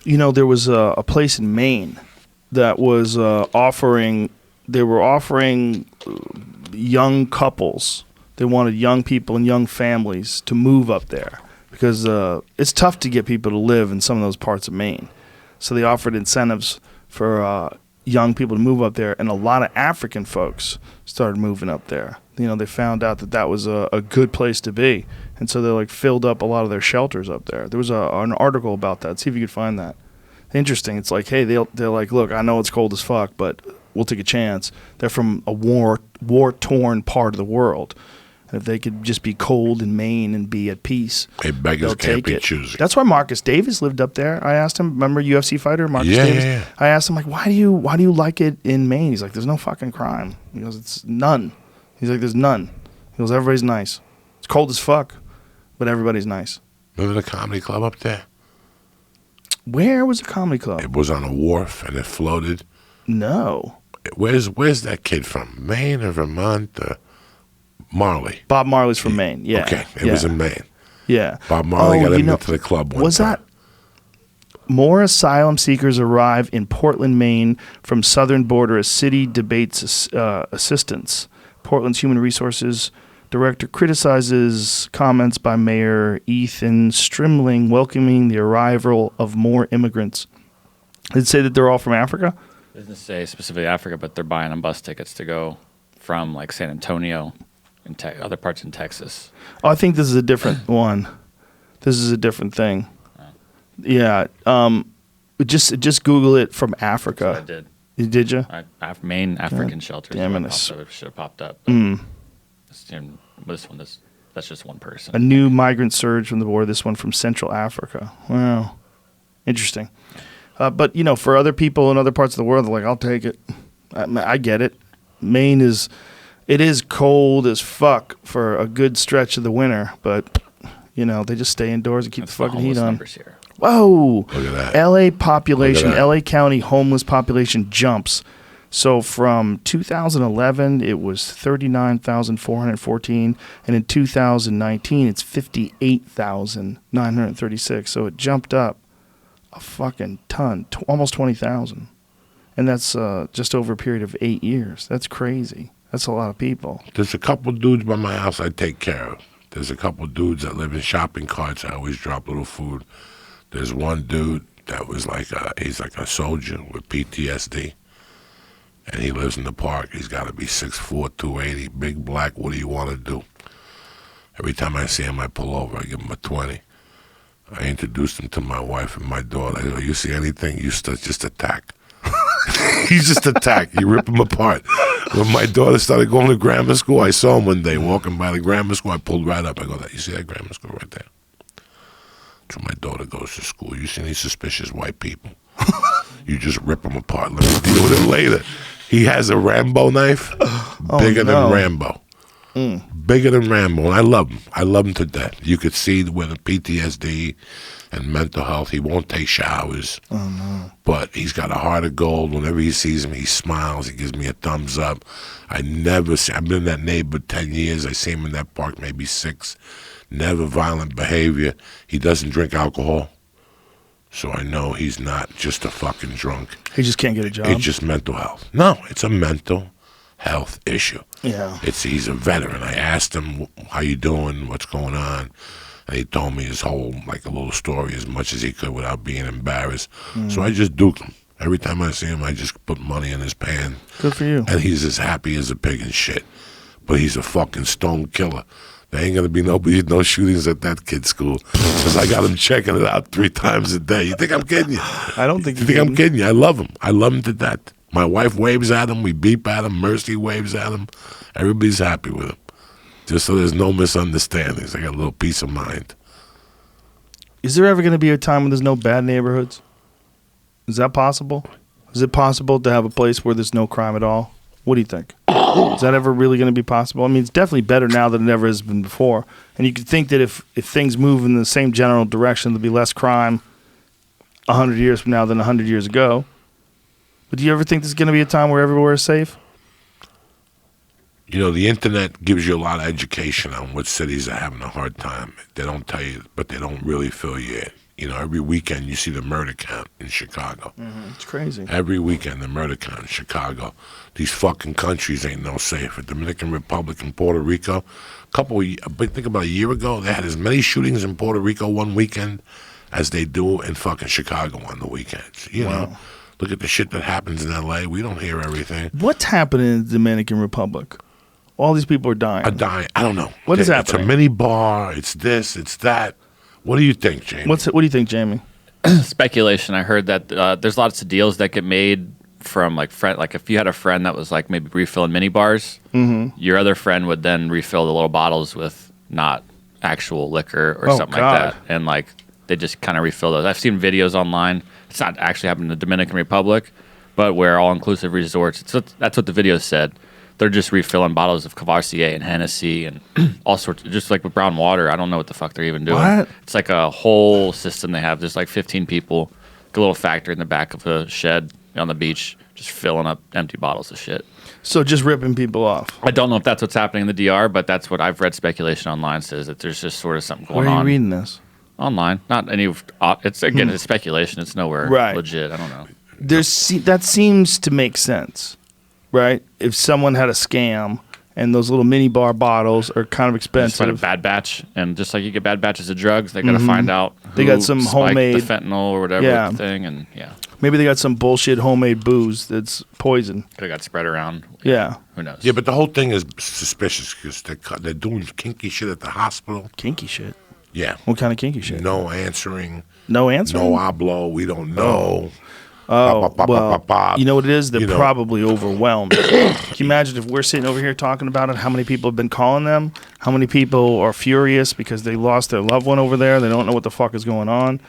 A: You know, there was a place in Maine that was offering. They were offering young couples. They wanted young people and young families to move up there because it's tough to get people to live in some of those parts of Maine. So they offered incentives for young people to move up there, and a lot of African folks started moving up there. You know, they found out that that was a good place to be, and so they like filled up a lot of their shelters up there. There was an article about that. See if you could find that. Interesting. It's like, hey, they're like, look, I know it's cold as fuck, but we'll take a chance. They're from a war-torn part of the world. If they could just be cold in Maine and be at peace,
B: Hey, beggars
A: they'll
B: can't
A: take
B: be
A: it.
B: choosy.
A: That's why Marcus Davis lived up there. I asked him, remember UFC fighter Marcus
B: Yeah,
A: Davis?
B: yeah.
A: I asked him, like, why do you like it in Maine? He's like, there's no fucking crime. He goes, it's none. He's like, there's none. He goes, everybody's nice. It's cold as fuck, but everybody's nice.
B: Remember the comedy club up there?
A: Where was the comedy club?
B: It was on a wharf and it floated.
A: No.
B: Where's that kid from? Maine or Vermont? Marley.
A: Bob Marley's from Maine. Yeah.
B: Okay, it was in Maine.
A: Yeah.
B: Bob Marley got
A: you
B: him
A: know,
B: into the club one
A: was
B: time.
A: that more asylum seekers arrive in Portland, Maine from southern border as city debates assistance. Portland's Human Resources Director criticizes comments by Mayor Ethan Strimling welcoming the arrival of more immigrants. Did it say that they're all from Africa?
C: It doesn't say specifically Africa, but they're buying them bus tickets to go from like San Antonio and other parts in Texas.
A: Oh, I think this is a different one. This is a different thing.
C: Oh.
A: Yeah. Just Google it from Africa.
C: That's what I did.
A: Did you?
C: Main African shelters.
A: damn it,
C: It
A: it's-
C: should have popped up. This one, that's just one person.
A: A new migrant surge from the border. This one from Central Africa. Wow. Interesting. But, you know, for other people in other parts of the world, they're like, I'll take it. I get it. Maine is cold as fuck for a good stretch of the winter, but, you know, they just stay indoors and keep
C: That's
A: the fucking heat
C: homeless
A: on.
C: numbers here.
A: Whoa.
B: Look at that.
A: LA population,
B: Look at that.
A: LA County homeless population jumps. So from 2011, it was 39,414, and in 2019, it's 58,936. So it jumped up a fucking ton, almost 20,000. And that's just over a period of 8 years. That's crazy. That's a lot of people.
B: There's a couple dudes by my house I take care of. There's a couple dudes that live in shopping carts. I always drop little food. There's one dude that was he's like a soldier with PTSD. And he lives in the park. He's got to be 6'4", 280, big black. What do you want to do? Every time I see him, I pull over. I give him a 20. I introduced him to my wife and my daughter. I go, you see anything? You just attack. He's just attacked. You rip him apart. When my daughter started going to grammar school, I saw him one day walking by the grammar school. I pulled right up. I go, you see that grammar school right there? So my daughter goes to school. You see any suspicious white people? You just rip them apart. Let me deal with it later. He has a Rambo knife, bigger
A: no.
B: than Rambo. Bigger than Rambo. And I love him. I love him to death. You could see with the PTSD and mental health, he won't take showers.
A: Oh, no.
B: But he's got a heart of gold. Whenever he sees me, he smiles. He gives me a thumbs up. I've been in that neighborhood 10 years. I see him in that park maybe 6. Never violent behavior. He doesn't drink alcohol. So I know he's not just a fucking drunk.
A: He just can't get a job.
B: It's just mental health. No, it's a mental health issue.
A: Yeah.
B: He's a veteran. I asked him, how you doing? What's going on? And he told me his whole, like a little story as much as he could without being embarrassed. So I just duked him. Every time I see him, I just put money in his pan.
A: Good for you.
B: And he's as happy as a pig in shit. But he's a fucking stone killer. There ain't going to be no shootings at that kid's school. Because I got him checking it out 3 times a day. You think I'm kidding you?
A: I don't think
B: You think I'm kidding you? I love him. I love him to death. My wife waves at him. We beep at him. Mercy waves at him. Everybody's happy with him. Just so there's no misunderstandings. I got a little peace of mind.
A: Is there ever going to be a time when there's no bad neighborhoods? Is that possible? Is it possible to have a place where there's no crime at all? What do you think? Is that ever really going to be possible? I mean, it's definitely better now than it ever has been before. And you could think that if things move in the same general direction, there'll be less crime 100 years from now than 100 years ago. But do you ever think there's going to be a time where everywhere is safe?
B: You know, the internet gives you a lot of education on what cities are having a hard time. They don't tell you, but they don't really fill you in. You know, every weekend you see the murder count in Chicago.
A: It's crazy.
B: Every weekend the murder count in Chicago. These fucking countries ain't no safe. The Dominican Republic and Puerto Rico, think about a year ago, they had as many shootings in Puerto Rico one weekend as they do in fucking Chicago on the weekends. You know, look at the shit that happens in L.A. We don't hear everything.
A: What's happening in the Dominican Republic? All these people are dying.
B: I don't know.
A: What is happening?
B: It's a mini bar. It's this. It's that. What do you think, Jamie?
A: What do you think, Jamie?
C: Speculation. I heard that there's lots of deals that get made from like if you had a friend that was like maybe refilling mini bars, your other friend would then refill the little bottles with not actual liquor or something like that, and like they just kind of refill those. I've seen videos online. It's not actually happening in the Dominican Republic, but where all-inclusive resorts. That's what the videos said. They're just refilling bottles of Cavassier and Hennessy and all sorts, just like with brown water. I don't know what the fuck they're even doing.
A: What?
C: It's like a whole system they have. There's like 15 people, like a little factory in the back of a shed on the beach, just filling up empty bottles of shit.
A: So just ripping people off.
C: I don't know if that's what's happening in the DR, but that's what I've read. Speculation online says that there's just sort of something going on.
A: Where are you reading this?
C: Online. Not any. It's again, it's speculation. It's nowhere legit. I don't know.
A: That seems to make sense. Right? If someone had a scam and those little mini bar bottles are kind of expensive.
C: Just find a bad batch, and just like you get bad batches of drugs, they got to find out who
A: they got some homemade
C: the fentanyl or whatever thing, and
A: maybe they got some bullshit homemade booze that's poison.
C: Could have got spread around.
A: Yeah.
C: Who knows?
B: Yeah, but the whole thing is suspicious because they're doing kinky shit at the hospital.
A: Kinky shit?
B: Yeah.
A: What kind of kinky shit?
B: No answering.
A: No answering?
B: No hablo. We don't know.
A: Well, you know what it is? They're probably overwhelmed. Can you imagine if we're sitting over here talking about it, how many people have been calling them? How many people are furious because they lost their loved one over there? They don't know what the fuck is going on.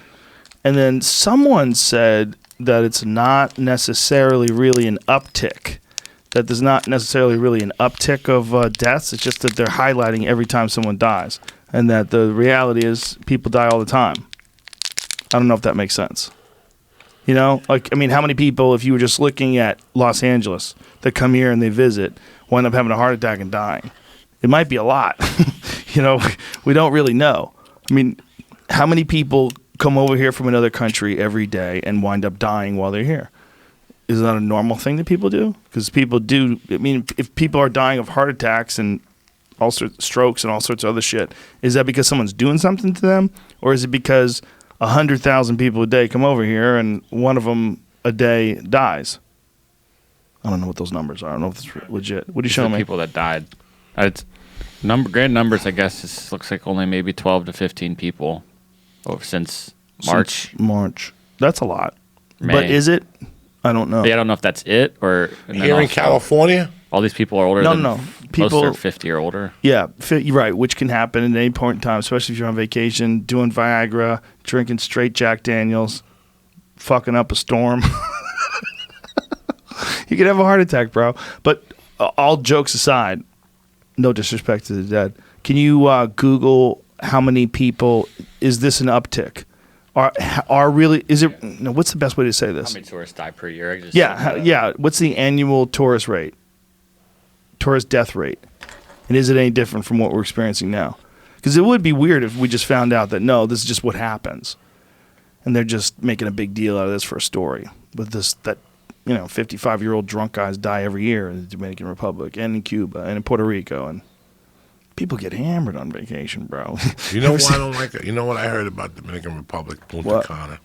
A: And then someone said that it's not necessarily really an uptick, that there's not necessarily really an uptick of deaths. It's just that they're highlighting every time someone dies, and that the reality is people die all the time. I don't know if that makes sense. You know, like, I mean, how many people, if you were just looking at Los Angeles, that come here and they visit, wind up having a heart attack and dying? It might be a lot. You know, we don't really know. I mean, how many people come over here from another country every day and wind up dying while they're here? Is that a normal thing that people do? Because people do. I mean, if people are dying of heart attacks and all sorts of strokes and all sorts of other shit, is that because someone's doing something to them? Or is it because 100,000 people a day come over here and one of them a day dies? I don't know what those numbers are. I don't know if it's legit. What are you showing me?
C: People that died. It's grand numbers, I guess. It looks like only maybe 12 to 15 people since March.
A: That's a lot.
C: May.
A: But is it? I don't know.
C: Yeah, I don't know if that's it or
B: here in California.
C: All these people are older.
A: No. People
C: most are 50 or older.
A: Yeah, you're right. Which can happen at any point in time, especially if you're on vacation, doing Viagra, drinking straight Jack Daniels, fucking up a storm. You could have a heart attack, bro. But all jokes aside, no disrespect to the dead. Can you Google how many people? Is this an uptick? Are really? Is it? No. What's the best way to say this?
C: How many tourists die per year?
A: Yeah. What's the annual tourist rate? Tourist death rate, and is it any different from what we're experiencing now? Because it would be weird if we just found out that no, this is just what happens, and they're just making a big deal out of this for a story. But that 55-year-old drunk guys die every year in the Dominican Republic and in Cuba and in Puerto Rico, and people get hammered on vacation, bro.
B: You know why I don't like it? You know what I heard about the Dominican Republic, Punta Cana,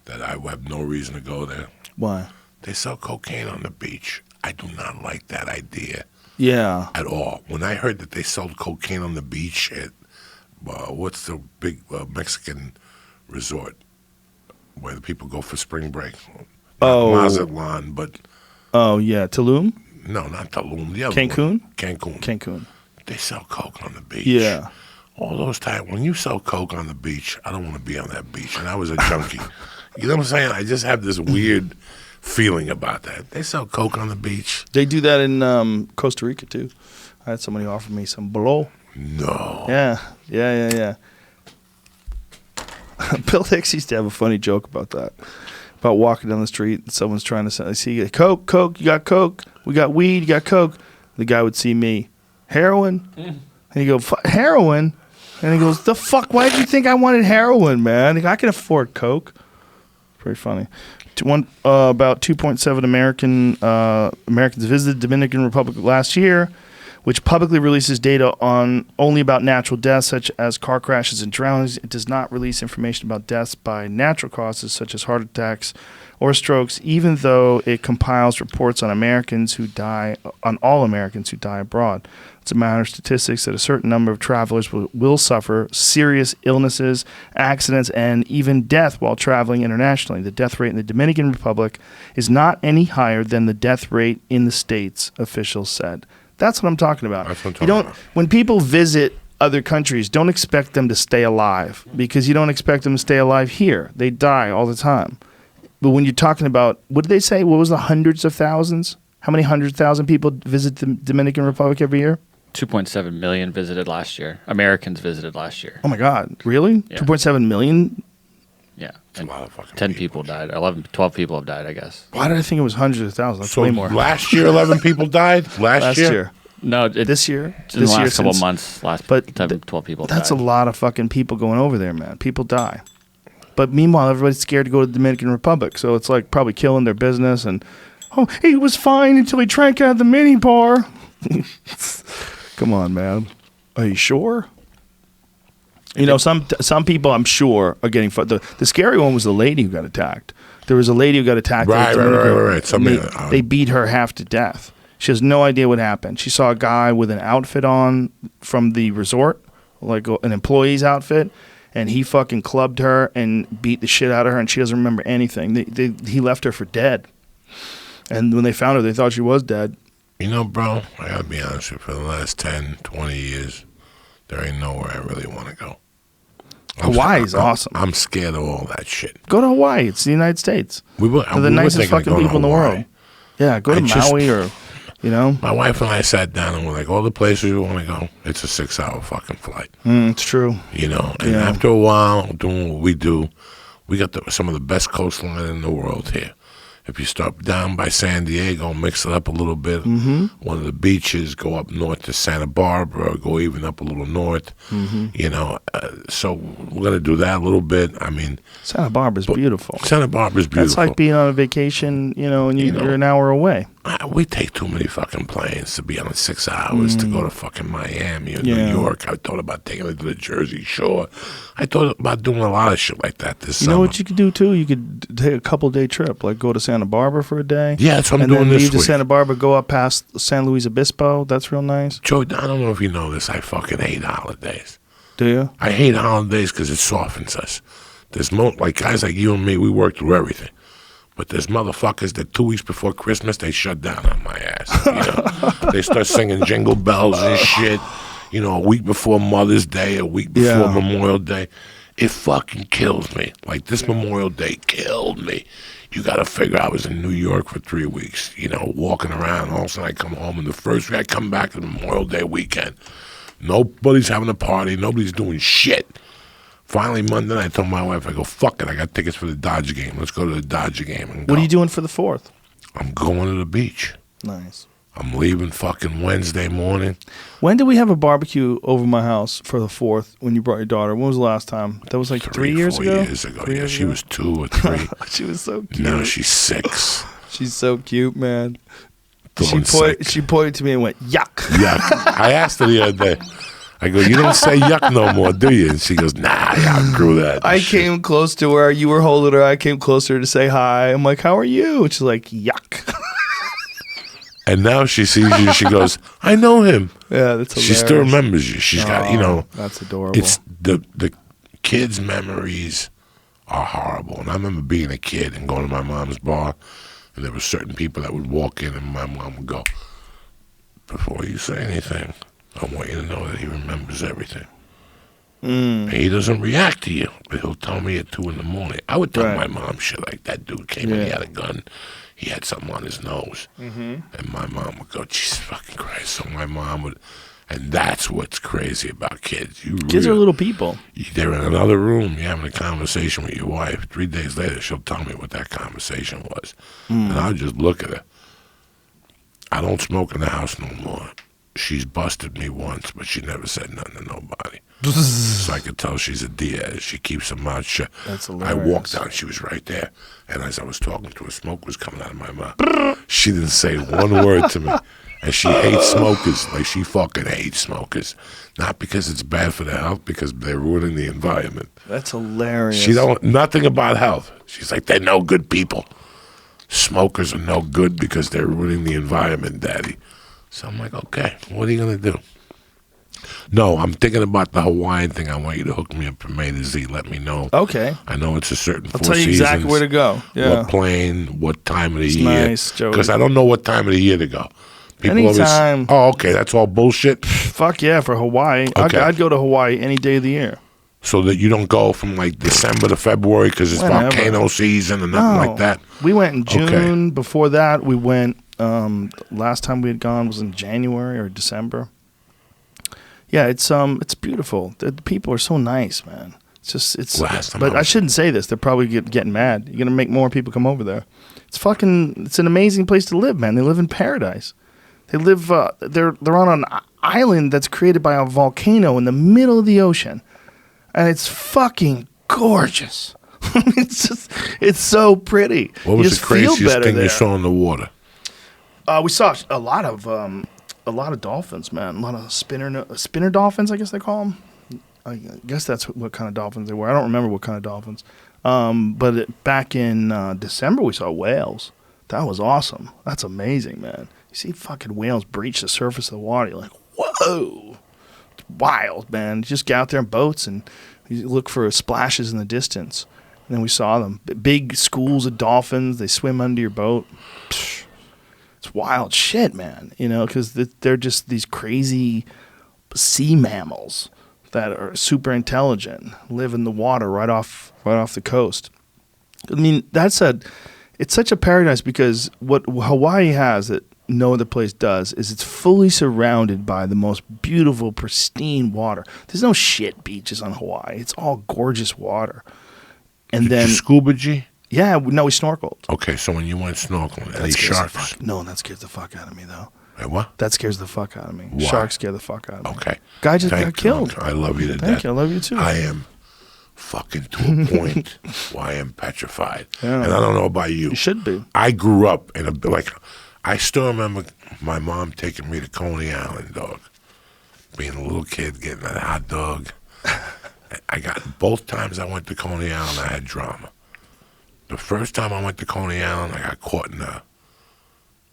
B: that I have no reason to go there.
A: Why?
B: They sell cocaine on the beach. I do not like that idea.
A: Yeah.
B: At all. When I heard that they sold cocaine on the beach at, what's the big Mexican resort where the people go for spring break? Not Mazatlan, but...
A: Oh, yeah. Tulum?
B: No, not Tulum. The other
A: Cancun?
B: One. Cancun. They sell coke on the beach.
A: Yeah.
B: All those times, when you sell coke on the beach, I don't want to be on that beach. And I was a junkie. You know what I'm saying? I just have this weird feeling about that. They sell coke on the beach.
A: They do that in Costa Rica, too. I had somebody offer me some blow.
B: No.
A: Yeah. Bill Hicks used to have a funny joke about that. About walking down the street and someone's trying to sell. I see Coke, you got Coke? We got weed, you got Coke? The guy would see me, heroin? And he'd go, heroin? And he goes, the fuck, why did you think I wanted heroin, man? I can afford Coke. Pretty funny. About 2.7 Americans visited the Dominican Republic last year, which publicly releases data on only about natural deaths such as car crashes and drownings. It does not release information about deaths by natural causes such as heart attacks or strokes, even though it compiles reports on all Americans who die abroad. It's a matter of statistics that a certain number of travelers will suffer serious illnesses, accidents, and even death while traveling internationally. The death rate in the Dominican Republic is not any higher than the death rate in the States, officials said. That's what I'm talking about.
B: That's what I'm talking about.
A: When people visit other countries, don't expect them to stay alive, because you don't expect them to stay alive here. They die all the time. But when you're talking about, what did they say? What was the hundreds of thousands? How many 100,000 people visit the Dominican Republic every year?
C: 2.7 million visited last year. Americans visited last year.
A: Oh my God, really?
C: Yeah.
A: 2.7 million?
C: Yeah.
B: It's a lot of fucking
C: 10 people died. 12 people have died, I guess.
A: Why did I think it was hundreds of thousands? That's
B: So
A: way more.
B: last year, 11 people died? Last year?
C: No,
A: This year?
C: in the
A: This year
C: last couple
A: since-
C: months,
A: But
C: 12 people
A: That's
C: died.
A: a lot of fucking people going over there, man. People die. But meanwhile, everybody's scared to go to the Dominican Republic. So it's like probably killing their business. And, oh, he was fine until he drank out of the mini bar. Come on, man. Are you sure? You know, some people, I'm sure, are getting fucked. The scary one was the lady who got attacked. There was a lady who got attacked.
B: Right.
A: They beat her half to death. She has no idea what happened. She saw a guy with an outfit on from the resort, like an employee's outfit, and he fucking clubbed her and beat the shit out of her, and she doesn't remember anything. He left her for dead. And when they found her, they thought she was dead.
B: You know, bro, I gotta be honest with you, for the last 10, 20 years, there ain't nowhere I really want to go.
A: Hawaii's awesome.
B: I'm scared of all that shit.
A: Go to Hawaii. It's the United States.
B: They're
A: They're the nicest fucking people in the world. Yeah, go to Maui or, you know.
B: My wife and I sat down and we're like, all the places we want to go, it's a 6-hour fucking flight.
A: It's true.
B: You know, and
A: Yeah.
B: after a while, doing what we do, we got some of the best coastline in the world here. If you start down by San Diego, mix it up a little bit. One of the beaches, go up north to Santa Barbara, go even up a little north. You know, so we're gonna do that a little bit. I mean,
A: Santa Barbara's beautiful.
B: Santa Barbara's beautiful.
A: That's like being on a vacation, you know, and you're an hour away.
B: We take too many fucking planes to be on 6 hours to go to fucking Miami or New York. I thought about taking it to the Jersey Shore. I thought about doing a lot of shit like that this summer.
A: You know what you could do too? You could take a couple-day trip, like go to Santa Barbara for a day.
B: Yeah, that's what I'm
A: and
B: doing
A: then
B: this
A: leave to
B: week.
A: Santa Barbara, go up past San Luis Obispo. That's real nice.
B: Joe, I don't know if you know this. I fucking hate holidays.
A: Do you?
B: I hate holidays because it softens us. There's like guys like you and me, we work through everything. But there's motherfuckers that 2 weeks before Christmas, they shut down on my ass. You know? They start singing jingle bells and shit. You know, a week before Mother's Day, a week before Memorial Day. It fucking kills me. Like this Memorial Day killed me. You got to figure I was in New York for 3 weeks, you know, walking around. All of a sudden I come home, and the first week I come back to the Memorial Day weekend. Nobody's having a party. Nobody's doing shit. Finally, Monday night, I told my wife, I go, fuck it. I got tickets for the Dodger game. Let's go to the Dodger game. And
A: What
B: go.
A: are you doing for the 4th?
B: I'm going to the beach.
A: Nice.
B: I'm leaving fucking Wednesday morning.
A: When did we have a barbecue over my house for the 4th when you brought your daughter? When was the last time? That was like 3 years
B: 4
A: ago?
B: years ago.
A: 3
B: Yeah,
A: years
B: she
A: ago?
B: was 2 or 3.
A: She was so cute.
B: Now she's 6.
A: She's so cute, man.
B: Doing sick.
A: She pointed to me and went, yuck.
B: Yuck. I asked her the other day. I go, you don't say yuck no more, do you? And she goes, nah, I outgrew that.
A: I
B: shit.
A: came close to where you were holding her. I came closer to say hi. I'm like, how are you? And she's like, yuck.
B: And now she sees you. She goes, I know him.
A: Yeah, that's hilarious.
B: She still remembers you. She's got, you know.
A: That's adorable.
B: It's the kids' memories are horrible. And I remember being a kid and going to my mom's bar, and there were certain people that would walk in, and my mom would go, before you say anything, I want you to know that he remembers everything. And he doesn't react to you, but he'll tell me at 2 a.m. I would tell my mom shit like, that dude came in, he had a gun, he had something on his nose. And my mom would go, Jesus fucking Christ. So my mom would, And that's what's crazy about kids.
A: Kids are little people.
B: They're in another room. You're having a conversation with your wife. 3 days later, she'll tell me what that conversation was. And I'll just look at her. I don't smoke in the house no more. She's busted me once, but she never said nothing to nobody. So I could tell she's a Diaz. She keeps her mouth shut.
A: That's
B: I
A: hilarious.
B: walked down. She was right there. And as I was talking to her, smoke was coming out of my mouth. She didn't say one word to me. And she hates smokers. Like, she fucking hates smokers. Not because it's bad for their health, because they're ruining the environment.
A: That's hilarious.
B: She don't nothing about health. She's like, they're no good people. Smokers are no good because they're ruining the environment, Daddy. So I'm like, okay, what are you going to do? No, I'm thinking about the Hawaiian thing. I want you to hook me up from A to Z. Let me know.
A: Okay.
B: I know it's a certain
A: I'll
B: four
A: tell you
B: seasons.
A: exactly where to go. Yeah.
B: What plane, what time of the
A: It's
B: year.
A: nice, Joey.
B: Because I don't know what time of the year to go. People
A: Anytime.
B: Oh, okay, that's all bullshit.
A: Fuck yeah, for Hawaii.
B: Okay.
A: I'd go to Hawaii any day of the year.
B: So that you don't go from like December to February because it's
A: Whenever.
B: volcano season and nothing like that.
A: We went in June.
B: Okay.
A: Before that, we went. Last time we had gone was in January or December. Yeah, it's beautiful. The people are so nice, man. It's
B: Last time
A: but
B: I
A: I
B: was-
A: shouldn't say this. They're probably getting mad. You're gonna make more people come over there. It's an amazing place to live, man. They live in paradise. They live. They're on an island that's created by a volcano in the middle of the ocean, and it's fucking gorgeous. It's so pretty.
B: What
A: You
B: was
A: just
B: the
A: feel
B: craziest
A: better
B: thing
A: there.
B: you saw in the water?
A: We saw a lot of dolphins, man. A lot of spinner dolphins, I guess they call them. I guess that's what kind of dolphins they were. I don't remember what kind of dolphins. But back in December, we saw whales. That was awesome. That's amazing, man. You see fucking whales breach the surface of the water. You're like, whoa. It's wild, man. You just get out there in boats and you look for splashes in the distance. And then we saw them. Big schools of dolphins. They swim under your boat. Psh, it's wild shit, man. You know, because they're just these crazy sea mammals that are super intelligent, live in the water right off the coast. I mean, it's such a paradise because what Hawaii has that no other place does is it's fully surrounded by the most beautiful, pristine water. There's no shit beaches on Hawaii. It's all gorgeous water. And
B: Did
A: then,
B: you scuba G?
A: yeah, no, we snorkeled.
B: Okay, so when you went snorkeling, any
A: That scares the
B: sharks?
A: No, that scares the fuck out of me, though.
B: Hey, what?
A: That scares the fuck out of me.
B: Why?
A: Sharks scare the fuck out of me.
B: Okay.
A: Guy just
B: Thank
A: got killed.
B: I love you to
A: Thank
B: death.
A: you. I love you too.
B: I am fucking to a point where I am petrified.
A: Yeah.
B: And I don't know about you.
A: You should be.
B: I grew up in I still remember my mom taking me to Coney Island, dog. Being a little kid, getting that hot dog. I got, both times I went to Coney Island, I had drama. The first time I went to Coney Island, I got caught in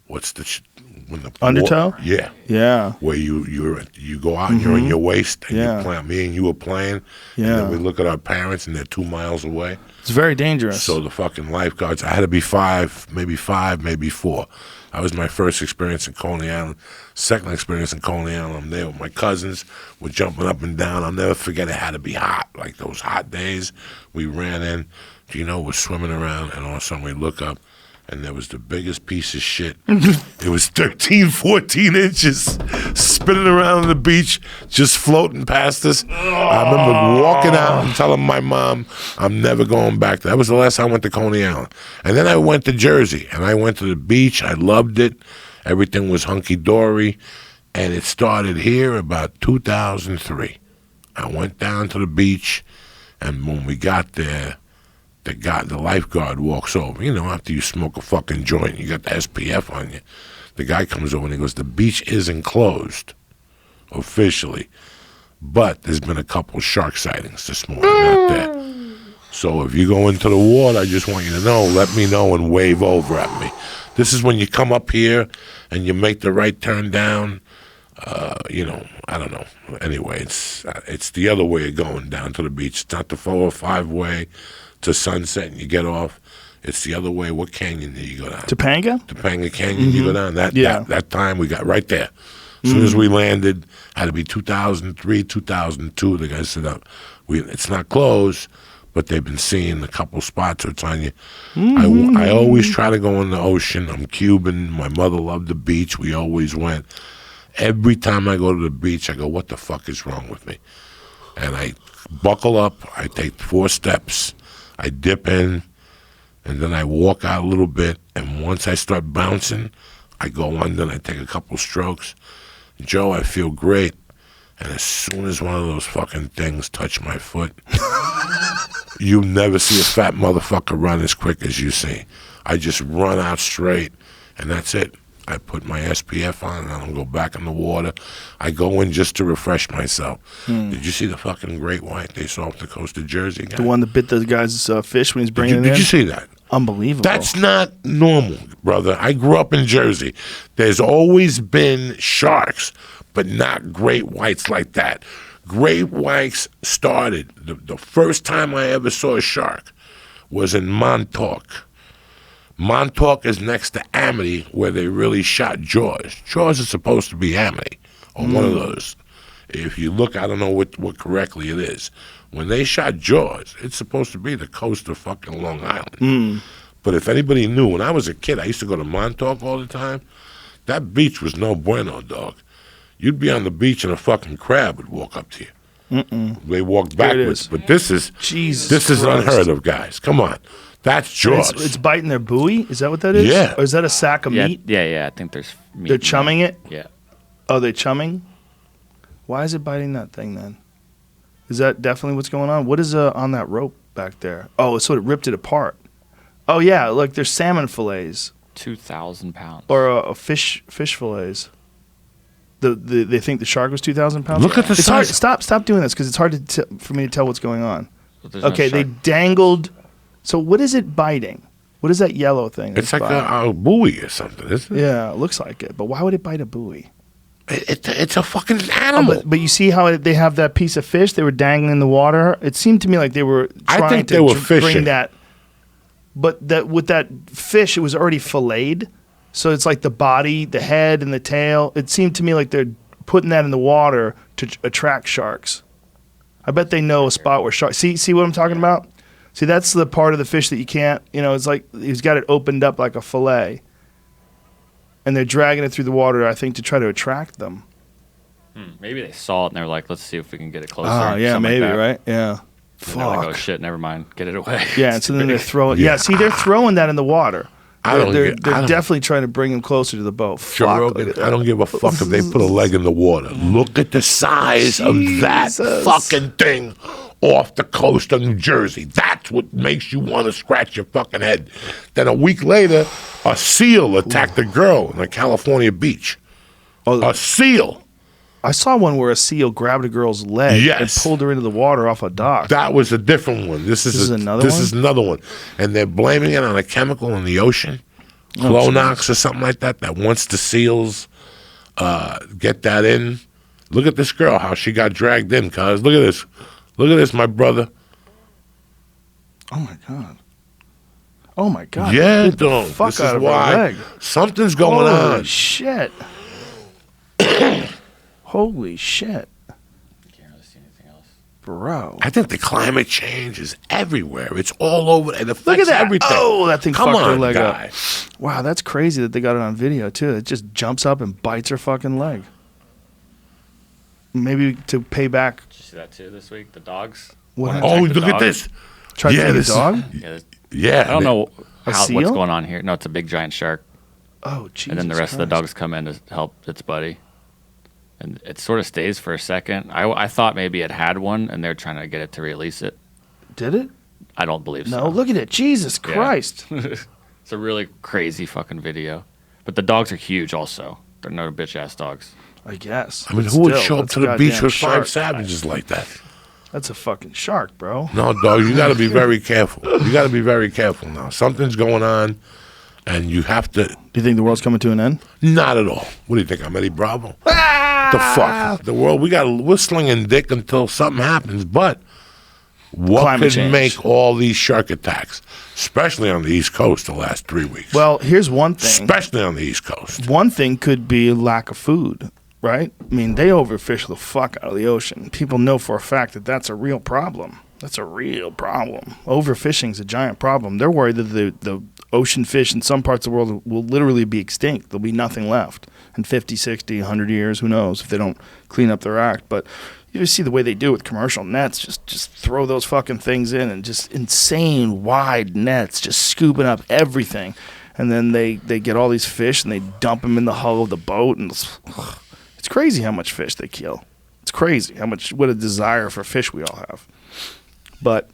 B: when the
A: Undertow?
B: Yeah.
A: Yeah.
B: Where you go out and you're in your waist and
A: Yeah.
B: you play. Me and you were playing. And
A: Yeah.
B: then we look at our parents and they're 2 miles away.
A: It's very dangerous.
B: So the fucking lifeguards, I had to be five, maybe 4. That was my first experience in Coney Island. Second experience in Coney Island, I'm there with my cousins. We're jumping up and down. I'll never forget it had to be hot. Like those hot days, we ran in. We're swimming around, and all of a sudden we look up, and there was the biggest piece of shit. It was 13, 14 inches, spinning around the beach, just floating past us. I remember walking out and telling my mom, I'm never going back. That was the last time I went to Coney Island. And then I went to Jersey, and I went to the beach. I loved it. Everything was hunky-dory. And it started here about 2003. I went down to the beach, and when we got there, the lifeguard walks over. You know, after you smoke a fucking joint, you got the SPF on you. The guy comes over and he goes, the beach isn't closed officially, but there's been a couple shark sightings this morning out there. So if you go into the water, I just want you to know, let me know and wave over at me. This is when you come up here and you make the right turn down. I don't know. Anyway, it's the other way of going down to the beach. It's not the 405 way to Sunset and you get off. It's the other way. What canyon did you go down?
A: Topanga?
B: Topanga Canyon. You go down
A: Yeah.
B: that time we got right there. As soon as we landed, had to be 2003, 2002. The guy said, it's not closed, but they've been seeing a couple spots. It's on you. I always try to go in the ocean. I'm Cuban. My mother loved the beach. We always went. Every time I go to the beach, I go, what the fuck is wrong with me? And I buckle up, I take 4 steps, I dip in, and then I walk out a little bit, and once I start bouncing, I go under and I take a couple strokes. Joe, I feel great. And as soon as one of those fucking things touch my foot, you never see a fat motherfucker run as quick as you see. I just run out straight, and that's it. I put my SPF on, and I don't go back in the water. I go in just to refresh myself. Did you see the fucking great white they saw off the coast of Jersey? Guy?
A: The one that bit the guy's fish when he's bringing it in?
B: Did you see that?
A: Unbelievable.
B: That's not normal, brother. I grew up in Jersey. There's always been sharks, but not great whites like that. Great whites started, the first time I ever saw a shark was in Montauk. Montauk is next to Amity, where they really shot Jaws. Jaws is supposed to be Amity, or one of those. If you look, I don't know what correctly it is. When they shot Jaws, it's supposed to be the coast of fucking Long Island. But if anybody knew, when I was a kid, I used to go to Montauk all the time. That beach was no bueno, dog. You'd be on the beach and a fucking crab would walk up to you. They walked backwards. But this is unheard of, guys. Come on. That's Jaws.
A: It's biting their buoy? Is that what that is?
B: Yeah.
A: Or is that a sack of meat?
C: Yeah. I think there's meat.
A: They're chumming it?
C: Yeah.
A: Oh, they're chumming? Why is it biting that thing then? Is that definitely what's going on? What is on that rope back there? Oh, so it ripped it apart. Oh, yeah, like there's salmon fillets.
C: 2,000 pounds.
A: Or fish fillets. They think the shark was 2,000 pounds?
B: Look at the size.
A: Stop doing this because it's hard for me to tell what's going on.
C: Well,
A: okay,
C: no
A: they dangled. So what is it biting? What is that yellow thing?
B: It's like a buoy or something, isn't it?
A: Yeah, it looks like it. But why would it bite a buoy?
B: It's a fucking animal.
A: But you see how they have that piece of fish? They were dangling in the water. It seemed to me like they were trying to bring that. But with that fish, it was already filleted. So it's like the body, the head, and the tail. It seemed to me like they're putting that in the water to attract sharks. I bet they know a spot where sharks... See what I'm talking about? See, that's the part of the fish that you can't... it's like he's got it opened up like a fillet. And they're dragging it through the water, I think, to try to attract them.
C: Maybe they saw it and they're like, let's see if we can get it closer.
A: Oh, yeah, maybe, like right? Yeah.
C: Fuck. They're like, oh, shit, never mind. Get it away.
A: Yeah, and so then they're throwing... Yeah, see, they're throwing that in the water. They're definitely trying to bring him closer to the boat.
B: Rogan, I don't give a fuck if they put a leg in the water. Look at the size of that fucking thing off the coast of New Jersey. That's what makes you want to scratch your fucking head. Then a week later, a seal attacked a girl on a California beach. A seal.
A: I saw one where a seal grabbed a girl's leg and pulled her into the water off a dock.
B: That was a different one. This is another one? This is another one. And they're blaming it on a chemical in the ocean, Clonox or something like that, that once the seals get that in. Look at this girl, how she got dragged in, cuz. Look at this. Look at this, my brother.
A: Oh, my God. Oh, my God.
B: Yeah, dog.
A: Fuck
B: this
A: out
B: is
A: of
B: why
A: her leg.
B: something's going on.
A: Holy shit. Holy shit.
C: Can't really see anything else.
A: Bro.
B: I think the climate change is everywhere. It's all over. It affects everything.
A: Oh, that thing fucked her leg
B: guy.
A: up. Wow, that's crazy that they got it on video, too. It just jumps up and bites her fucking leg. Maybe to pay back.
C: Did you see that, too, this week? The dogs?
B: Look at this.
A: Try to take a dog?
B: Yeah.
C: I don't know
A: what's
C: going on here. No, it's a big giant shark.
A: Oh, Jesus.
C: And then the rest of the dogs come in to help its buddy. And it sort of stays for a second. I thought maybe it had one, and they're trying to get it to release it.
A: Did it?
C: I don't believe so.
A: No, look at it. Jesus Christ.
C: It's a really crazy fucking video. But the dogs are huge also. They're no bitch-ass dogs.
A: I guess.
B: I mean, who would show up to the beach with 5 savages like that?
A: That's a fucking shark, bro.
B: No, dog, you got to be very careful. You got to be very careful now. Something's going on, and you have to...
A: Do you think the world's coming to an end?
B: Not at all. What do you think, I'm Eddie Bravo? The fuck? The world, we're slinging dick until something happens, but what could make all these shark attacks, especially on the East Coast the last 3 weeks?
A: Well, here's one thing.
B: Especially on the East Coast.
A: One thing could be lack of food, right? I mean, they overfish the fuck out of the ocean. People know for a fact that that's a real problem. That's a real problem. Overfishing's a giant problem. They're worried that the ocean fish in some parts of the world will literally be extinct. There'll be nothing left in 50, 60, 100 years. Who knows if they don't clean up their act. But you just see the way they do with commercial nets. Just throw those fucking things in and just insane wide nets, just scooping up everything. And then they get all these fish and they dump them in the hull of the boat. And it's crazy how much fish they kill. It's crazy what a desire for fish we all have. But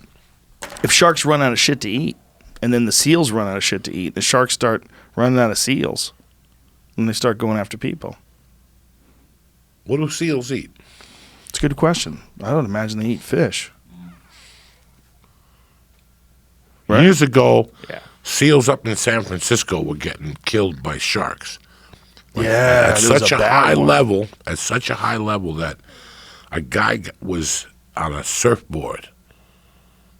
A: if sharks run out of shit to eat, and then the seals run out of shit to eat, the sharks start running out of seals, and they start going after people.
B: What do seals eat?
A: It's a good question. I don't imagine they eat fish.
B: Right? Years ago,
C: Yeah.
B: seals up in San Francisco were getting killed by sharks.
A: Yeah,
B: at such a high level, that a guy was on a surfboard,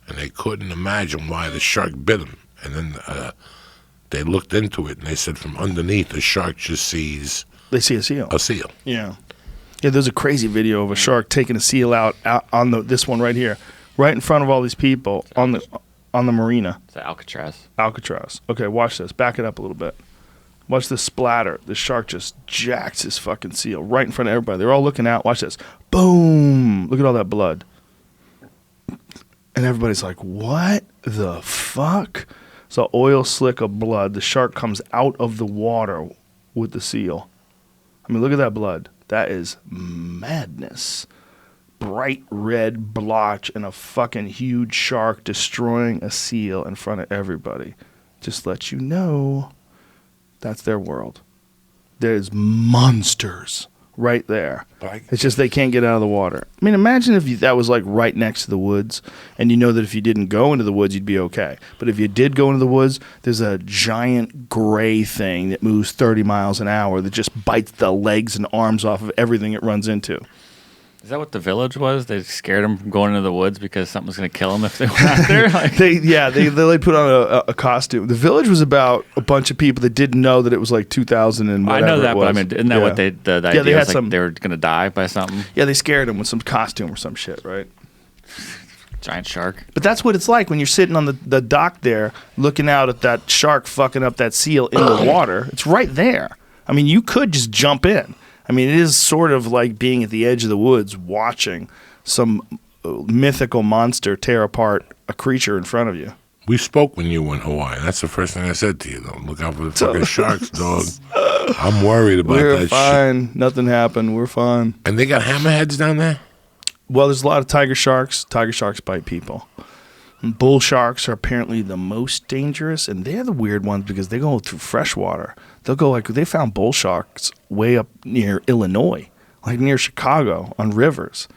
B: and they couldn't imagine why the shark bit him. And then they looked into it, and they said from underneath, the shark just sees
A: They see a seal.
B: a seal.
A: Yeah. Yeah, there's a crazy video of a shark taking a seal out on this one right here, right in front of all these people on the marina.
C: It's Alcatraz.
A: Alcatraz. Okay, watch this. Back it up a little bit. Watch this splatter. The shark just jacks his fucking seal right in front of everybody. They're all looking out. Watch this. Boom! Look at all that blood. And everybody's like, what the fuck? It's an oil slick of blood. The shark comes out of the water with the seal. I mean, look at that blood. That is madness. Bright red blotch and a fucking huge shark destroying a seal in front of everybody. Just let you know, that's their world. There's monsters right there. It's just they can't get out of the water. I mean, imagine if that was like right next to the woods, and you know that if you didn't go into the woods, you'd be okay. But if you did go into the woods, there's a giant gray thing that moves 30 miles an hour that just bites the legs and arms off of everything it runs into.
C: Is that what The Village was? They scared them from going into the woods because something was going to kill them if they went out there?
A: They put on a costume. The Village was about a bunch of people that didn't know that it was like 2000 and whatever.
C: I know that,
A: it was.
C: but I mean, isn't that what the idea
A: they had
C: was like they were going to die by something?
A: Yeah, they scared them with some costume or some shit, right?
C: Giant shark.
A: But that's what it's like when you're sitting on the dock there looking out at that shark fucking up that seal in the water. It's right there. I mean, you could just jump in. I mean, it is sort of like being at the edge of the woods watching some mythical monster tear apart a creature in front of you.
B: We spoke when you were in Hawaii. That's the first thing I said to you, though. Look out for the fucking sharks, dog. I'm worried about
A: We're
B: that shit.
A: fine. Nothing happened. We're fine.
B: And they got hammerheads down there?
A: Well, there's a lot of tiger sharks. Tiger sharks bite people. And bull sharks are apparently the most dangerous, and they're the weird ones because they go through fresh water. They'll go they found bull sharks way up near Illinois, like near Chicago on rivers.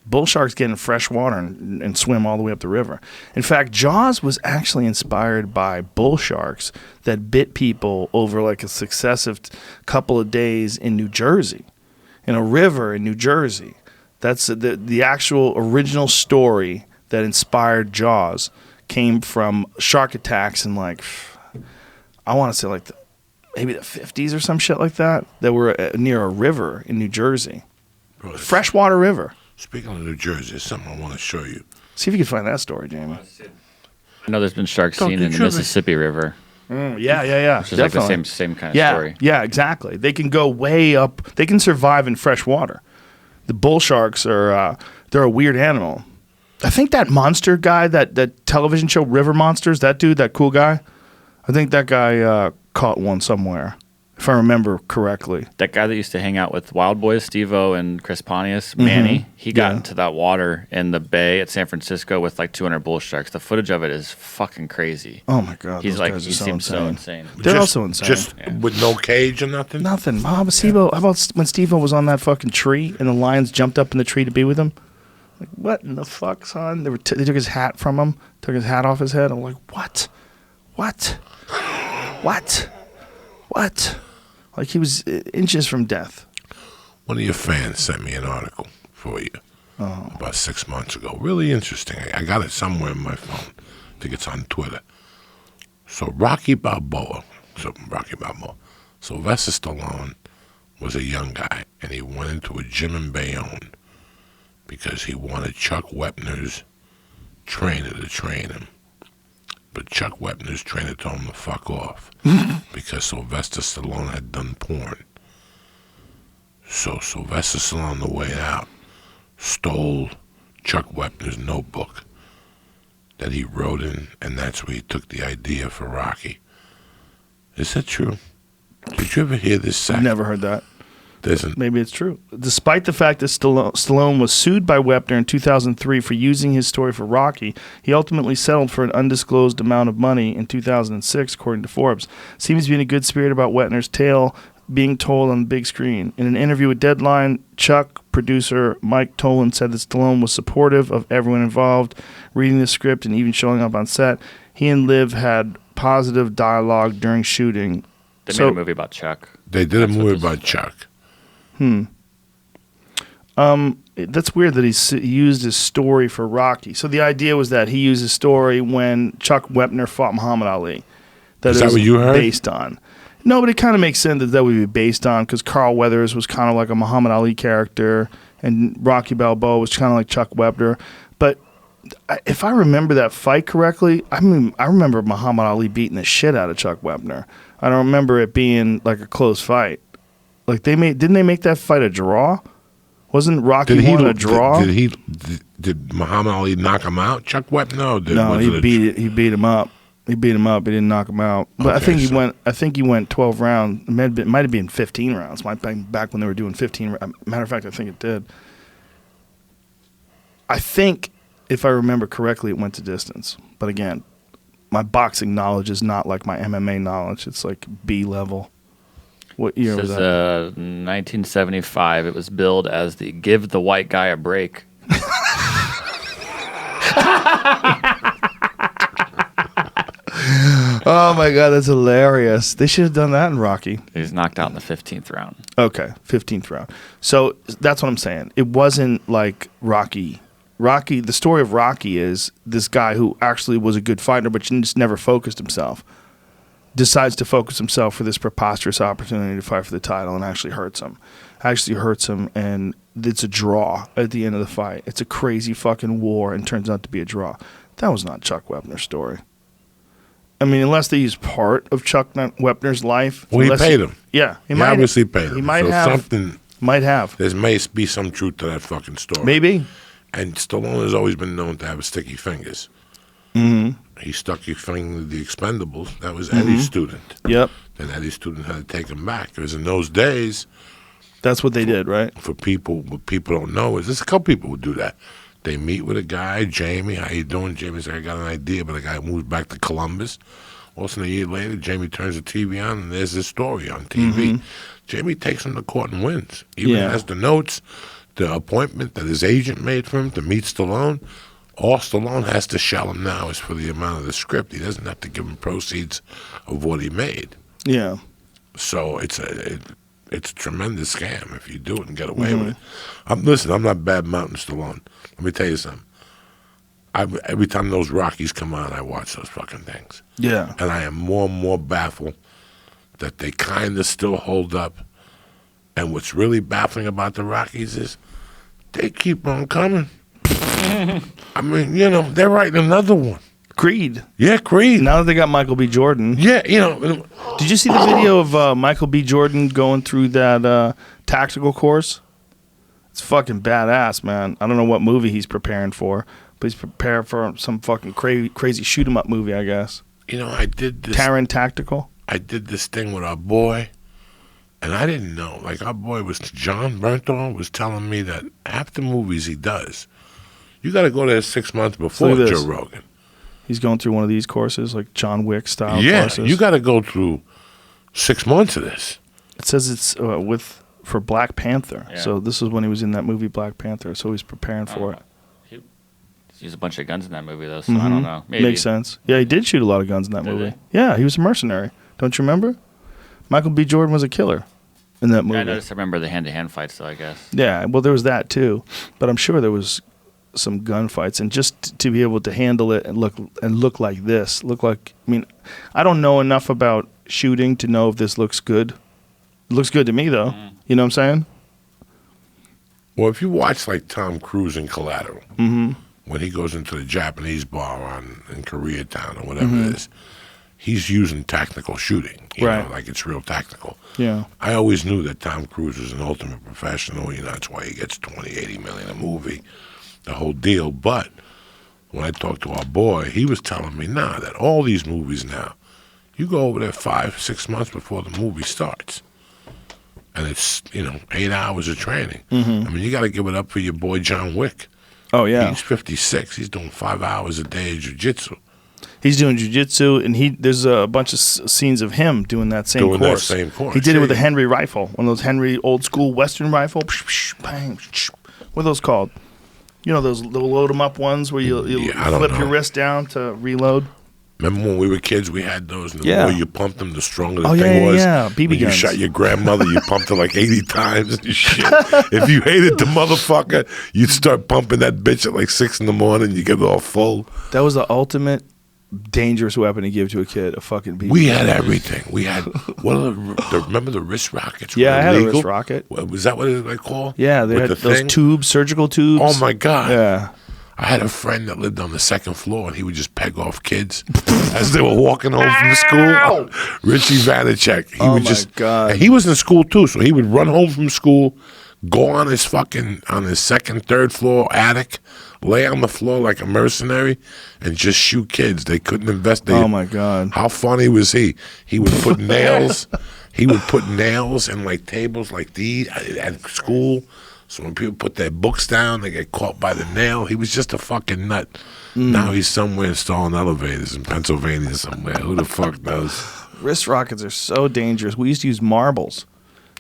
A: Bull sharks get in fresh water and swim all the way up the river. In fact, Jaws was actually inspired by bull sharks that bit people over like a successive couple of days in New Jersey, in a river in New Jersey. That's the actual original story that inspired Jaws came from shark attacks in like, I want to say like maybe the 50s or some shit like that were near a river in New Jersey.
B: Bro,
A: Freshwater river.
B: Speaking of New Jersey, there's something I want to show you.
A: See if you can find that story, Jamie.
C: I know there's been sharks seen in the Mississippi River.
A: Yeah.
C: Which is like the same kind of story.
A: Yeah, exactly. They can go way up. They can survive in fresh water. The bull sharks are they're a weird animal. I think that monster guy, that television show River Monsters, that dude, that cool guy, I think that guy caught one somewhere, if I remember correctly.
C: That guy that used to hang out with Wild Boys, Steve-O and Chris Pontius, Manny, he got into that water in the bay at San Francisco with like 200 bull sharks. The footage of it is fucking crazy.
A: Oh my God.
C: He's
A: those
C: like,
A: guys
C: he
A: are so
C: seems
A: insane.
C: so insane.
A: They're also insane.
B: Just with no cage or nothing?
A: Nothing. How about when Steve-O was on that fucking tree and the lions jumped up in the tree to be with him? Like, what in the fuck, son? They took his hat from him, took his hat off his head. I'm like, what? Like he was inches from death.
B: One of your fans sent me an article for you about 6 months ago. Really interesting. I got it somewhere in my phone. I think it's on Twitter. So Rocky Balboa. Sylvester Stallone was a young guy, and he went into a gym in Bayonne because he wanted Chuck Wepner's trainer to train him. But Chuck Wepner's trainer told him to fuck off because Sylvester Stallone had done porn. So Sylvester Stallone, on the way out, stole Chuck Wepner's notebook that he wrote in, and that's where he took the idea for Rocky. Is that true? Did you ever hear this sack?
A: Never heard that.
B: Doesn't.
A: Maybe it's true. Despite the fact that Stallone was sued by Wepner in 2003 for using his story for Rocky, he ultimately settled for an undisclosed amount of money in 2006, according to Forbes. Seems to be in a good spirit about Wepner's tale being told on the big screen. In an interview with Deadline, Chuck producer Mike Tolan said that Stallone was supportive of everyone involved, reading the script and even showing up on set. He and Liv had positive dialogue during shooting.
C: They made a movie about Chuck.
B: They did a movie about Chuck.
A: That's weird that he used his story for Rocky. So the idea was that he used his story when Chuck Wepner fought Muhammad Ali.
B: Is that what you heard?
A: Based on. No, but it kind of makes sense that would be based on, because Carl Weathers was kind of like a Muhammad Ali character, and Rocky Balboa was kind of like Chuck Wepner. But if I remember that fight correctly, I mean, I remember Muhammad Ali beating the shit out of Chuck Wepner. I don't remember it being like a close fight. Like didn't they make that fight a draw? Wasn't Rocky one a draw?
B: Did Muhammad Ali knock him out? Chuck Wepner?
A: No, he beat him up. He beat him up. He didn't knock him out. But
B: Okay,
A: I think he went 12 rounds. It might have been 15 rounds. Might be back when they were doing 15. Matter of fact, I think it did. I think, if I remember correctly, it went to distance. But again, my boxing knowledge is not like my MMA knowledge. It's like B level. What year was that?
C: 1975. It was billed as the Give the White Guy a Break.
A: Oh my God, that's hilarious. They should have done that in Rocky.
C: He was knocked out in the 15th round.
A: Okay, 15th round. So that's what I'm saying. It wasn't like Rocky. The story of Rocky is this guy who actually was a good fighter, but just never focused himself. Decides to focus himself for this preposterous opportunity to fight for the title and actually hurts him. And it's a draw at the end of the fight. It's a crazy fucking war and turns out to be a draw. That was not Chuck Wepner's story. I mean, unless they use part of Chuck Wepner's life.
B: Well, he paid him.
A: Yeah.
B: He obviously paid him.
A: He might
B: so
A: have. Might have.
B: There may be some truth to that fucking story.
A: Maybe.
B: And Stallone has always been known to have sticky fingers.
A: Mm-hmm.
B: He stuck his finger in the Expendables. That was Eddie's student.
A: Yep.
B: And Eddie's student had to take him back. Because in those days...
A: That's what they did, right?
B: For people, what people don't know is there's a couple people who do that. They meet with a guy, Jamie, how you doing? Jamie's like, I got an idea, but the guy moves back to Columbus. All of a sudden, a year later, Jamie turns the TV on, and there's this story on TV.
A: Mm-hmm.
B: Jamie takes him to court and wins. Even has the notes, the appointment that his agent made for him to meet Stallone. All Stallone has to shell him now is for the amount of the script. He doesn't have to give him proceeds of what he made.
A: Yeah.
B: So it's a tremendous scam if you do it and get away with it. Listen, I'm not bad mounting Stallone. Let me tell you something. Every time those Rockies come on, I watch those fucking things.
A: Yeah.
B: And I am more and more baffled that they kind of still hold up. And what's really baffling about the Rockies is they keep on coming. I mean, they're writing another one.
A: Creed.
B: Yeah, Creed.
A: Now that they got Michael B. Jordan.
B: Yeah,
A: Did you see the video of Michael B. Jordan going through that tactical course? It's fucking badass, man. I don't know what movie he's preparing for, but he's preparing for some fucking crazy shoot-'em-up movie, I guess.
B: I did this.
A: Taron Tactical?
B: I did this thing with our boy, and I didn't know. Like, our boy John Bernthal was telling me that half the movies he does, you got to go there 6 months before Joe Rogan.
A: He's going through one of these courses, like John Wick style courses.
B: Yeah, you got to go through 6 months of this.
A: It says it's for Black Panther.
C: Yeah.
A: So this is when he was in that movie Black Panther. So he's preparing for it.
C: He used a bunch of guns in that movie, though, so I don't know. Maybe.
A: Makes sense. Yeah, he did shoot a lot of guns in that movie. Yeah, he was a mercenary. Don't you remember? Michael B. Jordan was a killer in that movie.
C: Yeah, I remember the hand-to-hand fights, though, I guess.
A: Yeah, well, there was that, too. But I'm sure there was some gunfights. And just to be able to handle it and look like this, I don't know enough about shooting to know if this looks good. It looks good to me, though. You know what I'm saying?
B: Well, if you watch like Tom Cruise in Collateral, when he goes into the Japanese bar in Koreatown or whatever it is, he's using tactical shooting. You know, like it's real tactical.
A: Yeah.
B: I always knew that Tom Cruise was an ultimate professional. You know, that's why he gets 20, 80 million a movie, the whole deal. But when I talked to our boy, he was telling me, that all these movies now, you go over there 5, 6 months before the movie starts. And it's, 8 hours of training. I mean, you got to give it up for your boy John Wick.
A: Oh, yeah.
B: He's 56. He's doing 5 hours a day of jiu-jitsu.
A: He's doing jiu-jitsu, and there's a bunch of scenes of him doing that same course. He did it with a Henry rifle, one of those Henry old-school Western rifle. Bang. What are those called? You know, those little load-em-up ones where you flip your wrist down to reload?
B: Remember when we were kids, we had those, and the more you pumped them, the stronger the
A: thing
B: was?
A: Yeah, BB
B: when
A: guns.
B: You shot your grandmother, you pumped her like 80 times and shit. If you hated the motherfucker, you'd start pumping that bitch at like 6 in the morning, you get it all full.
A: That was the ultimate dangerous weapon to give to a kid, a fucking BB
B: We
A: gun.
B: had everything. We had, remember the wrist rockets?
A: Yeah, I had a wrist rocket.
B: Was that what they called?
A: Yeah, they had those tubes, surgical tubes.
B: Oh, my God.
A: Yeah.
B: I had a friend that lived on the 2nd floor, and he would just peg off kids as they were walking home from school. Richie Vanacek.
A: God.
B: And he was in school too, so he would run home from school, go on his 2nd, 3rd floor attic, lay on the floor like a mercenary, and just shoot kids. They couldn't investigate.
A: Oh my God.
B: How funny was he? He would put nails. He would put nails in like tables like these at school. So when people put their books down, they get caught by the nail. He was just a fucking nut. Now he's somewhere installing elevators in Pennsylvania somewhere. Who the fuck knows?
A: Wrist rockets are so dangerous. We used to use marbles.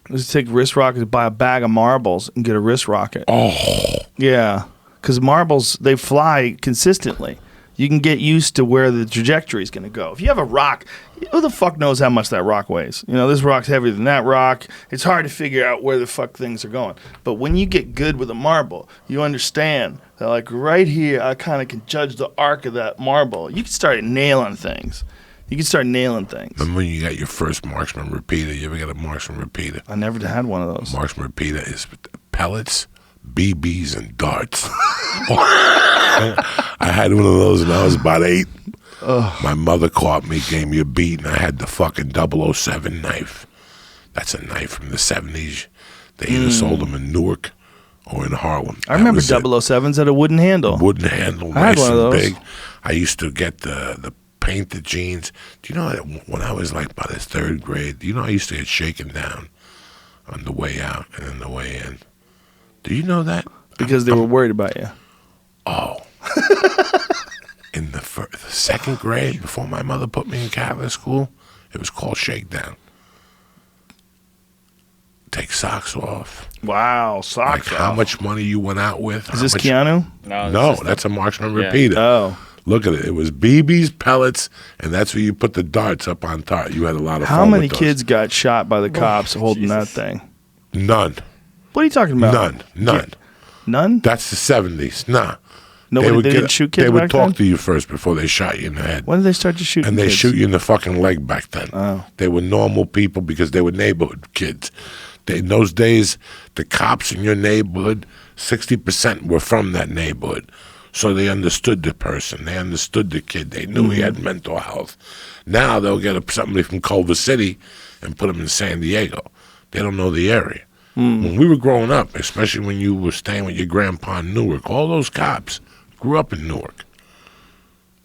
A: We used to take wrist rockets, buy a bag of marbles, and get a wrist rocket.
B: Oh.
A: Yeah, because marbles, they fly consistently. You can get used to where the trajectory is going to go. If you have a rock, who the fuck knows how much that rock weighs? You know, this rock's heavier than that rock. It's hard to figure out where the fuck things are going. But when you get good with a marble, you understand that, like, right here, I kind of can judge the arc of that marble. You can start nailing things.
B: Remember when you got your first marksman repeater? You ever get a marksman repeater?
A: I never had one of those.
B: Marksman repeater is pellets, BBs, and darts. I had one of those when I was about 8. My mother caught me, gave me a beat, and I had the fucking 007 knife. That's a knife from the 70s. They either sold them in Newark or in Harlem.
A: I remember 007s had a wooden handle.
B: Wooden handle,
A: I had
B: nice
A: one of
B: and
A: those.
B: big. I used to get the painted jeans. Do you know that when I was like by the 3rd grade, do you know I used to get shaken down on the way out and then the way in? Do you know that?
A: Because they were worried about you.
B: Oh. In the 2nd grade, before my mother put me in Catholic school, it was called shakedown. Take socks off.
A: Wow, socks
B: Like
A: off.
B: how much money you went out with.
A: Is this Keanu?
B: No, that's a marksman repeater.
A: Oh.
B: Look at it. It was BBs, pellets, and that's where you put the darts up on top. You had a lot of fun
A: How many
B: with those.
A: kids got shot by the cops holding that thing?
B: None.
A: What are you talking about?
B: None.
A: None?
B: That's the 70s. Nah.
A: Nobody didn't shoot kids
B: They would
A: back
B: talk
A: then?
B: to you first before they shot you in the head.
A: When did they start to shoot
B: And they
A: kids?
B: shoot you in the fucking leg back then.
A: Oh.
B: They were normal people because they were neighborhood kids. In those days, the cops in your neighborhood, 60% were from that neighborhood. So they understood the person. They understood the kid. They knew he had mental health. Now they'll get somebody from Culver City and put him in San Diego. They don't know the area. When we were growing up, especially when you were staying with your grandpa in Newark, all those cops grew up in Newark.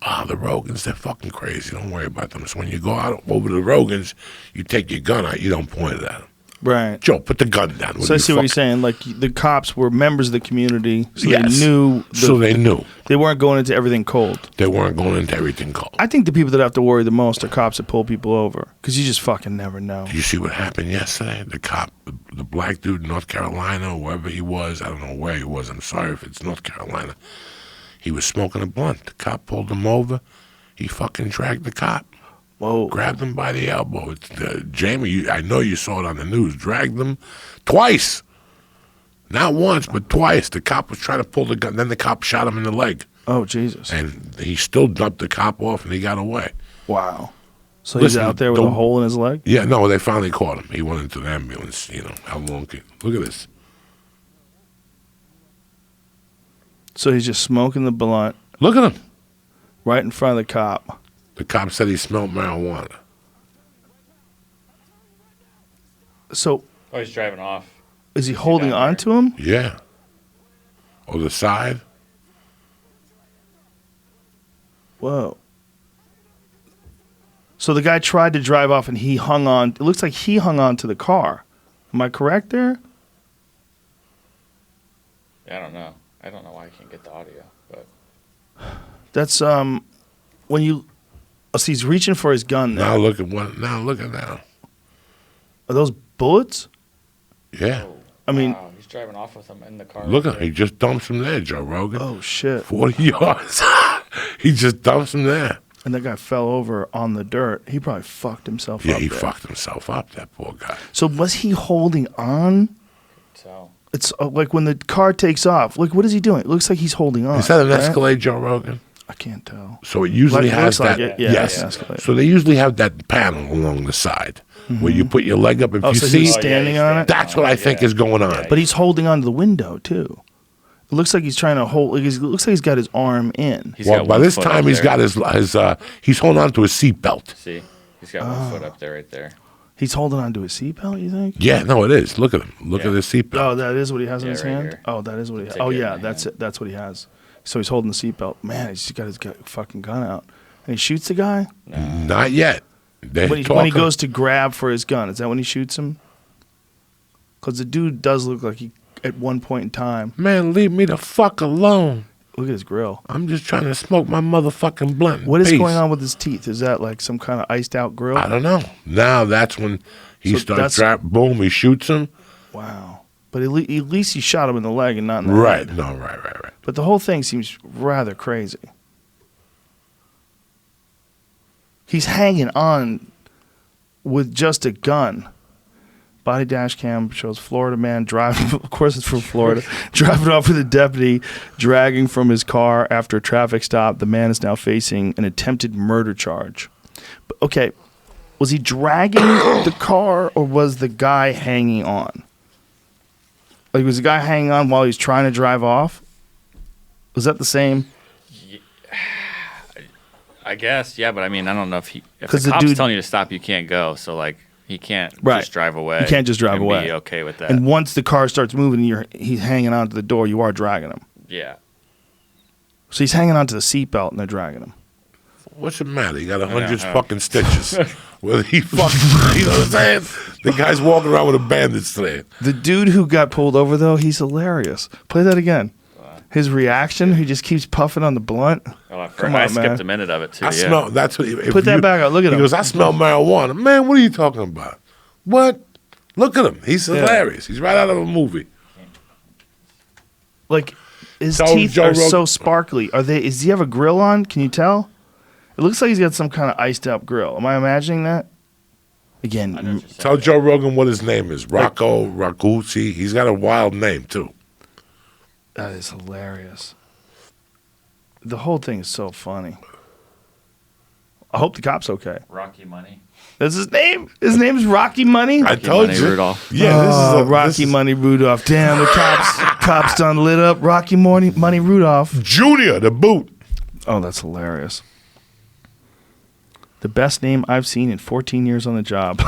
B: The Rogans, they're fucking crazy. Don't worry about them. So when you go out over the Rogans, you take your gun out. You don't point it at them.
A: Right.
B: Joe, put the gun down.
A: So I see what you're saying. Like, the cops were members of the community, so
B: Yes.
A: they knew.
B: They knew.
A: They weren't going into everything cold.
B: They weren't going into everything cold.
A: I think the people that have to worry the most are cops that pull people over, because you just fucking never know.
B: You see what happened yesterday? The cop, the black dude in North Carolina, wherever he was, I don't know where he was. I'm sorry if it's North Carolina. He was smoking a blunt. The cop pulled him over. He fucking dragged the cop.
A: Whoa.
B: Grabbed him by the elbow. Jamie, I know you saw it on the news. Dragged him twice. Not once, but twice. The cop was trying to pull the gun. Then the cop shot him in the leg.
A: Oh, Jesus.
B: And he still dumped the cop off, and he got away.
A: Wow. So
B: Listen,
A: he's out there with a hole in his leg?
B: Yeah, no, they finally caught him. He went into the ambulance. You know, how long look at this.
A: So he's just smoking the blunt
B: Look at him.
A: right in front of the cop.
B: The cop said he smelled marijuana.
A: So
C: Oh, he's driving off.
A: is he holding
C: down
A: on
C: there?
A: to him?
B: Yeah. Or the side.
A: Whoa. So the guy tried to drive off and he hung on. It looks like he hung on to the car. Am I correct there?
C: I don't know. I don't know why I can't get the audio, but
A: That's when you. Oh, so he's reaching for his gun
B: Now
A: now.
B: look at what. Now look at now.
A: Are those bullets?
B: Yeah.
A: I mean,
C: wow, he's driving off with him in the car.
B: Look at him. He just dumps him there, Joe Rogan.
A: oh shit!
B: 40 yards. He just dumps him there.
A: And that guy fell over on the dirt. He probably fucked himself
B: Yeah,
A: up.
B: he
A: there.
B: fucked himself up, that poor guy.
A: So was he holding on?
C: So
A: It's like when the car takes off. Like, what is he doing? It looks like he's holding on.
B: Is that an
A: right?
B: Escalade, Joe Rogan?
A: I can't tell.
B: So it usually
A: Like, it
B: has
A: looks like
B: that.
A: it. Yeah,
B: yes.
A: yeah, Escalade.
B: So they usually have that panel along the side where you put your leg up. If
A: Oh,
B: you
A: so
B: see,
A: he's standing on it?
B: that's what I think is going on.
A: But he's holding on to the window too. It looks like he's trying to hold. Like it looks like he's got his arm in.
C: he's
B: Well,
C: got
B: by
C: one
B: this
C: foot
B: time
C: up
B: he's
C: there.
B: got his he's holding on to his seatbelt.
C: See, he's got one foot up there, right there.
A: He's holding on to his seatbelt. You think?
B: Yeah, no, it is. Look at him. Look
C: Yeah.
B: at his seatbelt.
A: Oh, that is what he has in
C: Yeah,
A: his
C: right
A: hand.
C: here.
A: Oh, that is what he has.
C: Take
A: Oh
C: it in
A: yeah,
C: my
A: that's
C: hand.
A: it. That's what he has. So he's holding the seatbelt. Man, he's got his fucking gun out, and he shoots the guy.
B: Not yet. They're
A: When he
B: talking.
A: goes to grab for his gun, is that when he shoots him? Because the dude does look like he, at one point in time,
B: Man, leave me the fuck alone.
A: look at his grill.
B: I'm just trying to smoke my motherfucking blunt. in
A: What is
B: peace.
A: going on with his teeth? Is that like some kind of iced out grill?
B: I don't know. Now that's when he
A: So
B: starts
A: that's-
B: boom, he shoots him.
A: Wow. But at least he shot him in the leg and not in the
B: Right.
A: head.
B: No, right.
A: But the whole thing seems rather crazy. He's hanging on with just a gun. Body dash cam shows Florida man driving, of course it's from Florida, driving off with a deputy, dragging from his car after a traffic stop. The man is now facing an attempted murder charge. But, okay, was he dragging the car or was the guy hanging on? Like, was the guy hanging on while he's trying to drive off? Was that the same?
C: I guess, yeah, but I mean, I don't know if the
A: 'Cause the
C: cop's
A: dude-
C: telling you to stop, you can't go. So like, he can't
A: Right.
C: just drive away.
A: You can't just drive
C: and
A: away.
C: Be okay with that.
A: And once the car starts moving and he's hanging on to the door, you are dragging him.
C: yeah,
A: So he's hanging on to the seatbelt and they're dragging him.
B: What's the matter? He got 100
C: know.
B: fucking stitches. Whether he fucking, you know what I'm saying? The guy's walking around with a bandage thread.
A: The dude who got pulled over, though, he's hilarious. Play that again. His reaction, he just keeps puffing on the blunt.
C: oh,
A: Come
C: I
A: on,
C: skipped
A: man.
C: a minute of it too.
B: I
C: yeah.
B: smell. That's what. If
A: Put that
B: you-
A: back up. Look at
B: he
A: him.
B: goes, I smell marijuana. Man, what are you talking about? What? Look at him. He's hilarious. He's right out of a movie.
A: Like, his
B: So
A: teeth
B: Joe
A: are
B: Rogan-
A: so sparkly. Does he have a grill on? Can you tell? It looks like he's got some kind of iced out grill. Am I imagining that? Again,
C: I know what you're saying.
B: Tell Joe Rogan what his name is. Rocco Ragucci. He's got a wild name too.
A: that is hilarious. The whole thing is so funny. I hope the cop's okay.
C: Rocky Money.
A: That's his name? His name's Rocky Money?
B: I told
C: Money
B: you.
C: Rudolph.
B: Yeah, this is a
A: Rocky Money Rudolph. Damn, the cops done lit up Rocky Money Rudolph.
B: Junior, the boot.
A: Oh, that's hilarious. The best name I've seen in 14 years on the job.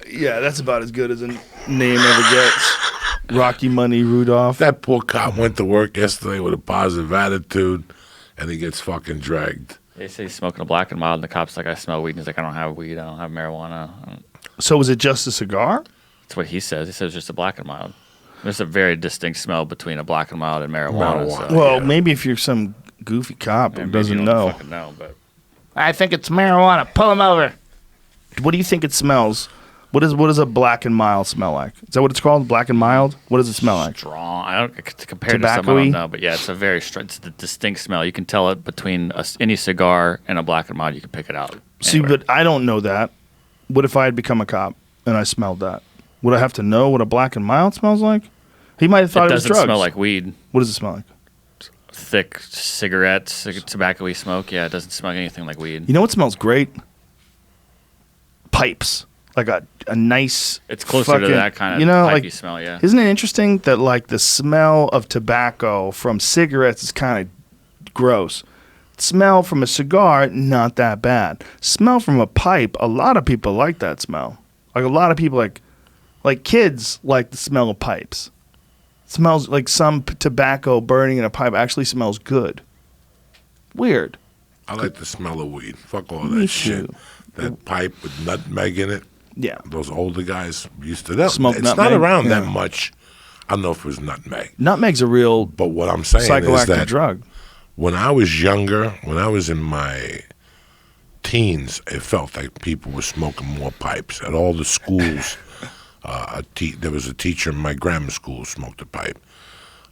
A: Yeah, that's about as good as a name ever gets. Rocky Money Rudolph.
B: That poor cop went to work yesterday with a positive attitude, and he gets fucking dragged.
C: They say he's smoking a black and mild, and the cop's like, I smell weed. And he's like, I don't have weed. I don't have marijuana.
A: So was it just a cigar?
C: That's what he says. He says it's just a black and mild. There's a very distinct smell between a black and mild and marijuana.
B: Marijuana.
C: So,
A: Well,
B: Yeah.
A: maybe if you're some goofy cop
C: yeah,
A: who
C: maybe you
A: doesn't
C: don't
A: know.
C: fucking know, but
A: I think it's marijuana. Pull him over. What do you think it smells? What does a black and mild smell like? Is that what it's called? Black and mild? What does it smell like?
C: strong. I don't compare to some. I
A: Tobacco-y?
C: don't know, but yeah, it's a very it's a distinct smell. You can tell it between any cigar and a black and mild. You can pick it out.
A: See,
C: anywhere.
A: but I don't know that. What if I had become a cop and I smelled that? Would I have to know what a black and mild smells like? He might have thought
C: it
A: it was
C: doesn't
A: drugs.
C: smell like weed.
A: What does it smell like?
C: Thick cigarettes, tobacco-y smoke. Yeah, it doesn't smell anything like weed.
A: You know what smells great? Pipes. like a nice.
C: It's closer to that kind of pipey smell, yeah.
A: Isn't it interesting that like the smell of tobacco from cigarettes is kind of gross? Smell from a cigar, not that bad. Smell from a pipe, a lot of people like that smell. Like a lot of people like kids like the smell of pipes. It smells like some tobacco burning in a pipe actually smells good. Weird.
B: I like the smell of weed. Fuck all
A: Me
B: that shit.
A: too.
B: That pipe with nutmeg in it.
A: Yeah.
B: Those older guys used to.
A: Smoke
B: it's
A: nutmeg?
B: not around
A: Yeah.
B: that much. I don't know if it was nutmeg.
A: Nutmeg's a real
B: But what I'm saying is
A: psychoactive
B: that
A: drug.
B: when I was younger, when I was in my teens, it felt like people were smoking more pipes. At all the schools, there was a teacher in my grammar school who smoked a pipe.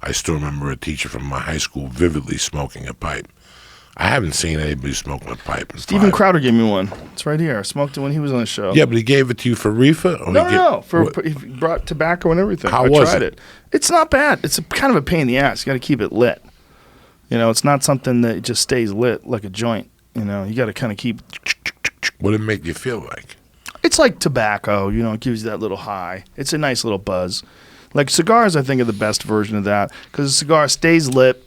B: I still remember a teacher from my high school vividly smoking a pipe. I haven't seen anybody smoking a pipe in
A: Steven
B: 5
A: Crowder gave me one. It's right here. I smoked it when he was on the show.
B: Yeah, but he gave it to you for reefer? Or
A: No.
B: what-
A: He brought tobacco and everything.
B: How
A: I
B: was
A: tried
B: it?
A: It's not bad. It's kind of a pain in the ass. You got to keep it lit. You know, it's not something that just stays lit like a joint. You know, you got to kind of keep.
B: What did it make you feel like?
A: It's like tobacco. You know, it gives you that little high. It's a nice little buzz. Like cigars, I think are the best version of that because the cigar stays lit.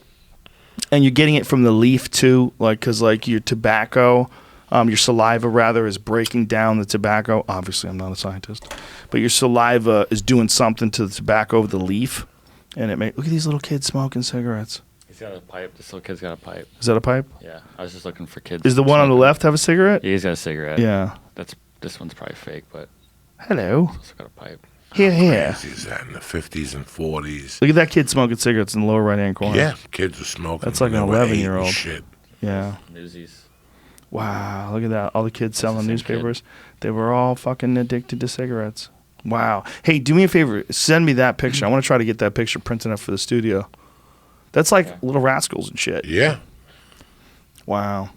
A: And you're getting it from the leaf too, like because like your tobacco, your saliva rather is breaking down the tobacco. Obviously, I'm not a scientist, but your saliva is doing something to the tobacco of the leaf, and it look at these little kids smoking cigarettes.
C: He's got a pipe. This little kid's got a pipe.
A: Is that a pipe?
C: Yeah, I was just looking for kids.
A: Is the one on the left have a cigarette?
C: Yeah, he's got a cigarette.
A: Yeah.
C: This one's probably fake, but
A: Hello.
C: he's also got a pipe.
A: Here.
B: Crazy is that in the 50s and 40s?
A: Look at that kid smoking cigarettes in the lower right hand corner.
B: Yeah, kids were smoking.
A: That's like
B: They
A: an
B: were
A: 11-year-old.
B: eating Shit.
A: Yeah.
C: Newsies.
A: Wow. Look at that. All the kids selling
C: the same
A: newspapers. They were all fucking addicted to cigarettes. Wow. Hey, do me a favor. Send me that picture. I want to try to get that picture printed up for the studio. That's like
C: Okay.
A: Little Rascals and shit.
B: Yeah.
A: Wow.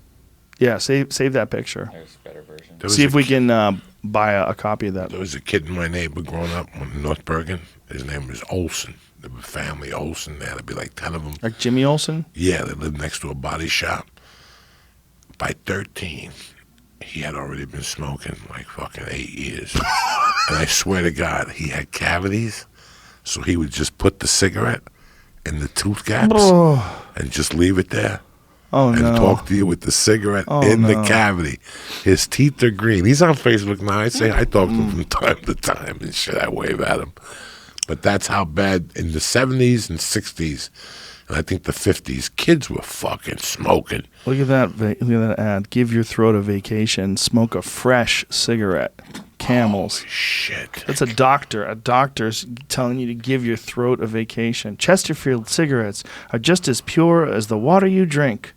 A: Yeah, save that picture.
C: There's a better version.
B: There was
A: See
B: a
A: if we
B: kid-
A: can buy a copy of that.
B: There was a kid in my neighbor growing up in North Bergen. His name was Olson. There was family Olson. There would be like 10 of them.
A: Like Jimmy Olsen?
B: Yeah, they lived next to a body shop. By 13, he had already been smoking like fucking 8 years. And I swear to God, he had cavities. So he would just put the cigarette in the tooth gaps
A: Oh,
B: and just leave it there.
A: oh
B: And
A: no.
B: talk to you with the cigarette
A: Oh,
B: in the
A: no.
B: cavity. His teeth are green. He's on Facebook now. I talk to him from time to time and shit. I wave at him. But that's how bad in the 70s and 60s, and I think the 50s, kids were fucking smoking.
A: Look at that. Look at that ad. Give your throat a vacation. Smoke a fresh cigarette. Camels.
B: Holy shit.
A: That's a doctor. A doctor's telling you to give your throat a vacation. Chesterfield cigarettes are just as pure as the water you drink.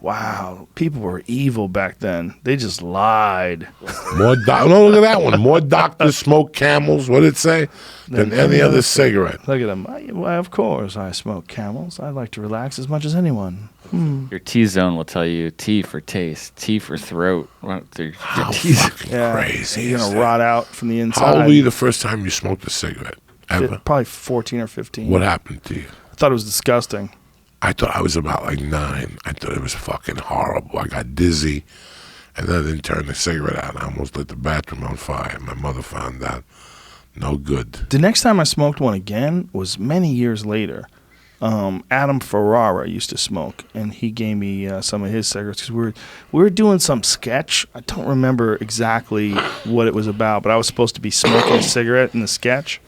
A: Wow. People were evil back then. They just lied.
B: No, look at that one. More doctors smoke Camels, what did it say, than any other cigarette.
A: Look at them. Well, of course, I smoke Camels. I like to relax as much as anyone.
C: Your T-zone will tell you T for taste, T for throat.
B: How
C: T's.
B: fucking crazy
A: You're
B: is
A: going to
B: that?
A: rot out from the inside.
B: How old were you the first time you smoked a cigarette? Ever?
A: Probably 14 or 15.
B: What happened to you?
A: I thought it was disgusting.
B: I thought I was about like 9. I thought it was fucking horrible. I got dizzy, and then I didn't turn the cigarette out. I almost lit the bathroom on fire. My mother found out. No good.
A: The next time I smoked one again was many years later. Adam Ferrara used to smoke, and he gave me some of his cigarettes because we were doing some sketch. I don't remember exactly what it was about, but I was supposed to be smoking a cigarette in the sketch.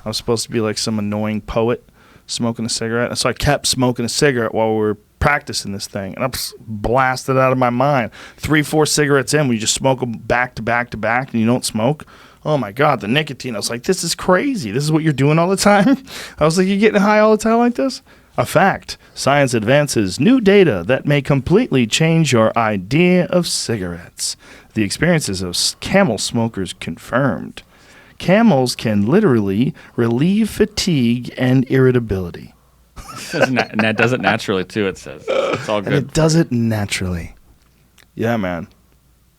A: I was supposed to be like some annoying poet smoking a cigarette, and so I kept smoking a cigarette while we were practicing this thing, and I'm blasted out of my mind. 3-4 cigarettes in, when you just smoke them back to back to back, and you don't smoke. Oh my God, the nicotine. I was like, this is crazy. This is what you're doing all the time? I was like, you're getting high all the time like this? A fact. Science advances new data that may completely change your idea of cigarettes. The experiences of Camel smokers confirmed. Camels can literally relieve fatigue and irritability.
C: And that does it naturally, too, it says. It's all
A: And
C: good.
A: it does it naturally. Yeah, man.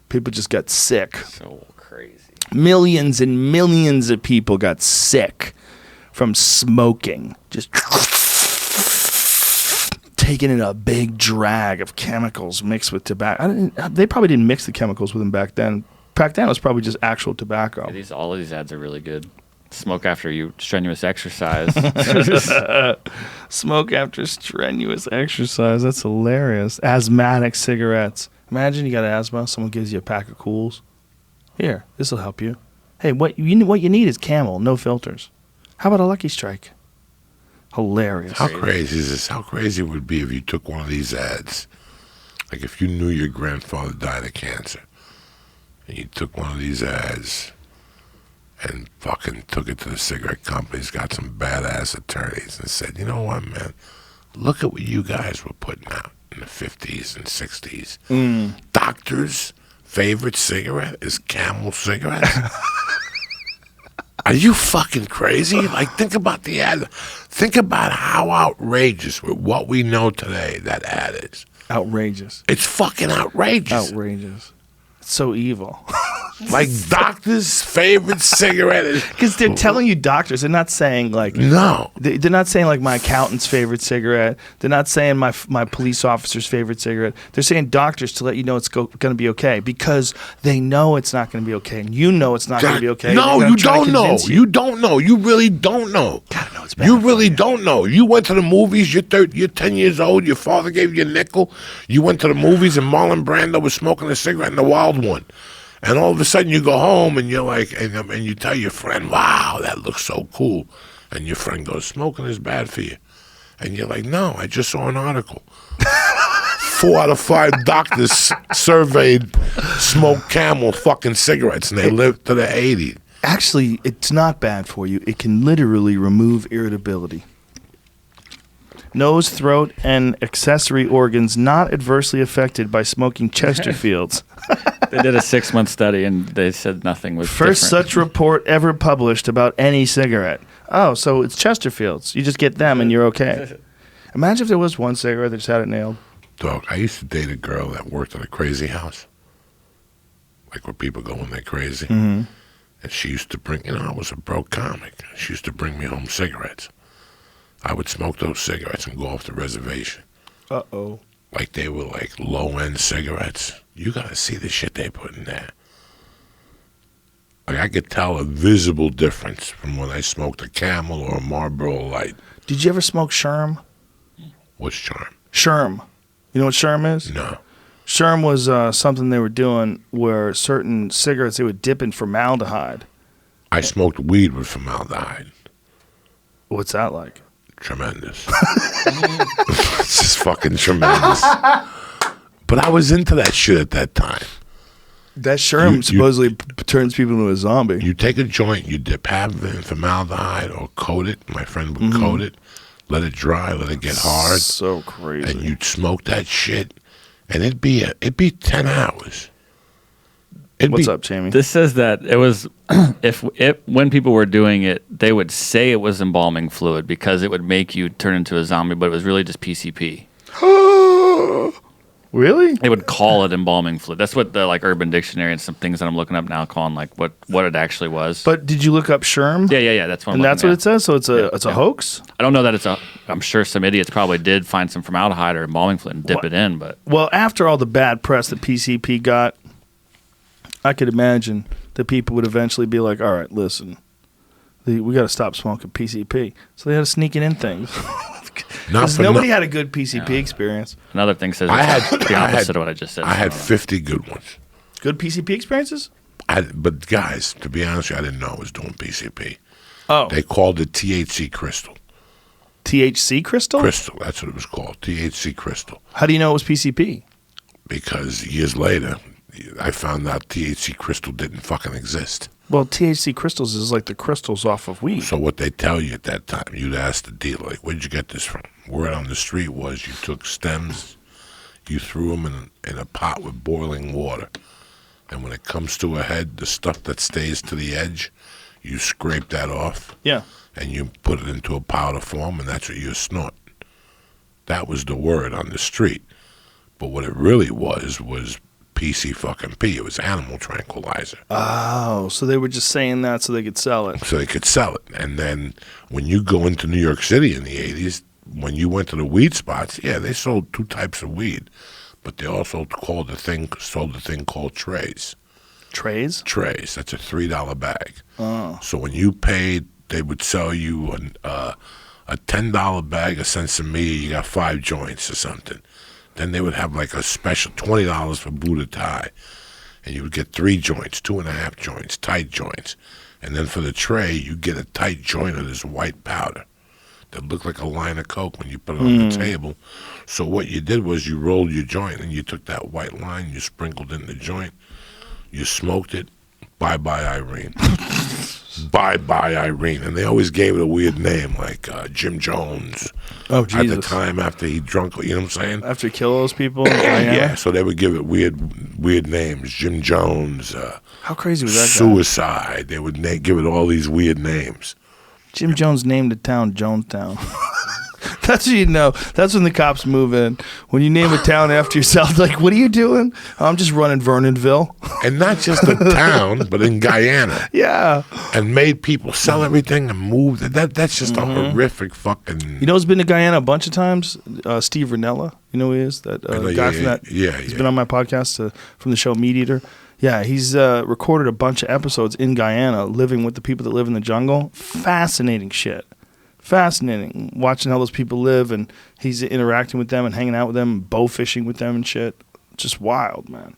A: People just got sick.
C: So crazy.
A: Millions and millions of people got sick from smoking. Just taking in a big drag of chemicals mixed with tobacco. They probably didn't mix the chemicals with them back then. Back then, it was probably just actual tobacco.
C: All of these ads are really good. Smoke after you strenuous exercise.
A: Smoke after strenuous exercise. That's hilarious. Asthmatic cigarettes. Imagine you got asthma. Someone gives you a pack of Cools. Here, this will help you. Hey, what you need is Camel, no filters. How about a Lucky Strike? Hilarious.
B: How crazy is this? How crazy it would be if you took one of these ads, like if you knew your grandfather died of cancer, and you took one of these ads and fucking took it to the cigarette companies, got some badass attorneys, and said, you know what, man, look at what you guys were putting out in the 50s and 60s. Doctors' favorite cigarette is Camel cigarettes? Are you fucking crazy? Like, think about the ad. Think about how outrageous with what we know today that ad is.
A: Outrageous.
B: It's fucking outrageous.
A: Outrageous. It's so evil.
B: Like, doctor's favorite cigarette is...
A: Because they're telling you doctors. They're not saying, like...
B: No.
A: They're not saying, like, my accountant's favorite cigarette. They're not saying my police officer's favorite cigarette. They're saying doctors to let you know it's going to be okay. Because they know it's not going to be okay. And you know it's not going to be okay.
B: No, you don't know. You don't know. You really don't know.
A: God, no, it's bad.
B: You really don't know. You went to the movies. You're 10 years old. Your father gave you a nickel. You went to the movies and Marlon Brando was smoking a cigarette in the Wild One. And all of a sudden you go home and you're like, and you tell your friend, wow, that looks so cool. And your friend goes, smoking is bad for you. And you're like, no, I just saw an article. 4 out of 5 doctors surveyed smoke Camel fucking cigarettes and they live to their 80.
A: Actually, it's not bad for you. It can literally remove irritability. Nose, throat, and accessory organs not adversely affected by smoking Chesterfields.
C: They did a 6-month study and they said nothing was
A: First
C: different.
A: such report ever published about any cigarette. Oh, so it's Chesterfields. You just get them and you're okay. Imagine if there was one cigarette that just had it nailed.
B: Dog, I used to date a girl that worked at a crazy house. Like where people go when they're crazy.
A: Mm-hmm.
B: And she used to bring, I was a broke comic. She used to bring me home cigarettes. I would smoke those cigarettes and go off the reservation.
A: Uh-oh.
B: Like they were like low-end cigarettes. You gotta see the shit they put in there. Like I could tell a visible difference from when I smoked a Camel or a Marlboro Light.
A: Did you ever smoke Sherm?
B: What's charm?
A: Sherm. You know what Sherm is?
B: No.
A: Sherm was something they were doing where certain cigarettes they would dip in formaldehyde.
B: I smoked weed with formaldehyde.
A: What's that like?
B: Tremendous. It's just fucking tremendous. But I was into that shit at that time.
A: That Sherm supposedly turns people into a zombie.
B: You take a joint, you dip half of it in formaldehyde or coat it. My friend would coat it, let it dry, let it get hard.
A: So crazy.
B: And you'd smoke that shit, and it'd be 10 hours.
A: What's up, Jamie?
C: This says that it was when people were doing it, they would say it was embalming fluid because it would make you turn into a zombie, but it was really just PCP.
A: Really?
C: They would call it embalming fluid. That's what the Urban Dictionary and some things that I'm looking up now calling what it actually was.
A: But did you look up Sherm?
C: Yeah. That's what.
A: And that's what it says. So it's a hoax.
C: I don't know that it's a. I'm sure some idiots probably did find some formaldehyde or embalming fluid and dip it in, but
A: well, after all the bad press that PCP got, I could imagine that people would eventually be like, all right, listen, we got to stop smoking PCP. So they had to sneak it in things. Because nobody had a good PCP experience.
C: Another thing says it's the opposite of what I just said.
B: I had 50 good ones.
A: Good PCP experiences?
B: But guys, to be honest with you, I didn't know I was doing PCP.
A: Oh.
B: They called it THC crystal.
A: THC crystal?
B: Crystal, that's what it was called, THC crystal.
A: How do you know it was PCP?
B: Because years later, I found out THC crystal didn't fucking exist.
A: Well, THC crystals is like the crystals off of weed.
B: So what they tell you at that time, you'd ask the dealer, like, where'd you get this from? Word on the street was you took stems, you threw them in a pot with boiling water. And when it comes to a head, the stuff that stays to the edge, you scrape that off.
A: Yeah.
B: And you put it into a powder form, and that's what you snort. That was the word on the street. But what it really was PC fucking P. It was animal tranquilizer.
A: Oh, so they were just saying that so they could sell it.
B: So they could sell it. And then when you go into New York City in the 80s, when you went to the weed spots, yeah, they sold 2 types of weed. But they also sold the thing called trays.
A: Trays?
B: Trays. That's a $3 bag.
A: Oh.
B: So when you paid, they would sell you a $10 bag of Sensimilla. You got 5 joints or something. Then they would have like a special $20 for Buddha Thai. And you would get 3 joints, 2.5 joints, tight joints. And then for the tray, you get a tight joint of this white powder that looked like a line of Coke when you put it on the table. So what you did was you rolled your joint and you took that white line, you sprinkled it in the joint, you smoked it. Bye-bye, Irene. Bye-bye, Irene. And they always gave it a weird name, like Jim Jones.
A: Oh, Jesus.
B: At the time after he drunk, you know what I'm saying?
A: After he killed those people? In Guyana?
B: Yeah, so they would give it weird names. Jim Jones.
A: How crazy was that guy?
B: Suicide. They would give it all these weird names.
A: Jim Jones named the town Jonestown. That's what you know. That's when the cops move in. When you name a town after yourself, like, what are you doing? I'm just running Vernonville.
B: And not just the town, but in Guyana.
A: Yeah.
B: And made people sell everything and move. That's just a horrific fucking...
A: You know who's been to Guyana a bunch of times? Steve Ranella. You know who he is? That guy from that...
B: Yeah,
A: He's been on my podcast from the show Meat Eater. Yeah, he's recorded a bunch of episodes in Guyana, living with the people that live in the jungle. Fascinating shit. Fascinating. Watching how those people live, and he's interacting with them and hanging out with them, and bow fishing with them and shit. Just wild, man.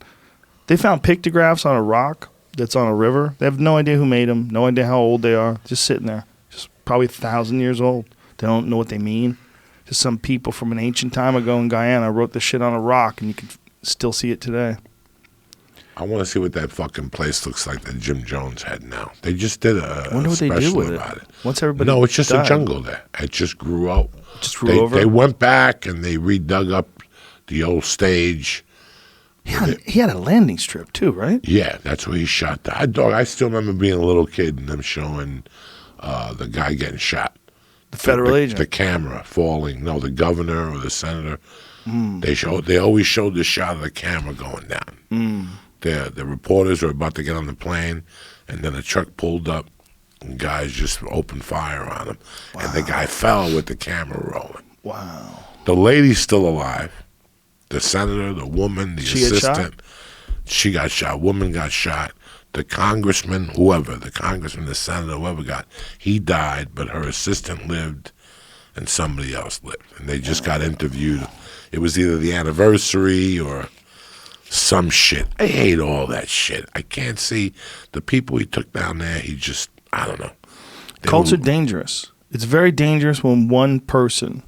A: They found pictographs on a rock that's on a river. They have no idea who made them, no idea how old they are. Just sitting there. Just probably 1,000 years old. They don't know what they mean. Just some people from an ancient time ago in Guyana wrote this shit on a rock, and you can still see it today.
B: I want to see what that fucking place looks like that Jim Jones had now. They just did
A: I wonder what they do
B: special
A: with
B: about it.
A: Once everybody
B: No, it's just
A: died.
B: a jungle there. It just grew out.
A: Just grew over?
B: They went back and they redug up the old stage.
A: He had a landing strip too, right?
B: Yeah, that's where he shot that dog. I still remember being a little kid and them showing the guy getting shot.
A: The federal agent.
B: The camera falling. No, the governor or the senator. They always showed the shot of the camera going down. The reporters were about to get on the plane, and then a truck pulled up, and guys just opened fire on him. Wow. And the guy fell with the camera rolling.
A: Wow.
B: The lady's still alive. The senator, the woman, the assistant. She got shot. Woman got shot. The congressman, the senator, whoever he died, but her assistant lived, and somebody else lived. And they just got interviewed. It was either the anniversary or some shit. I hate all that shit. I can't see the people he took down there. I don't know.
A: Cults are dangerous. It's very dangerous when one person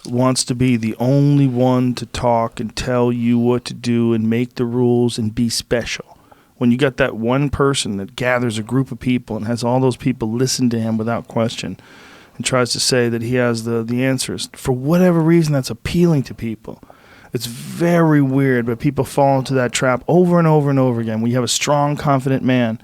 A: wants to be the only one to talk and tell you what to do and make the rules and be special. When you got that one person that gathers a group of people and has all those people listen to him without question and tries to say that he has the answers, for whatever reason that's appealing to people. It's very weird, but people fall into that trap over and over and over again. When you have a strong, confident man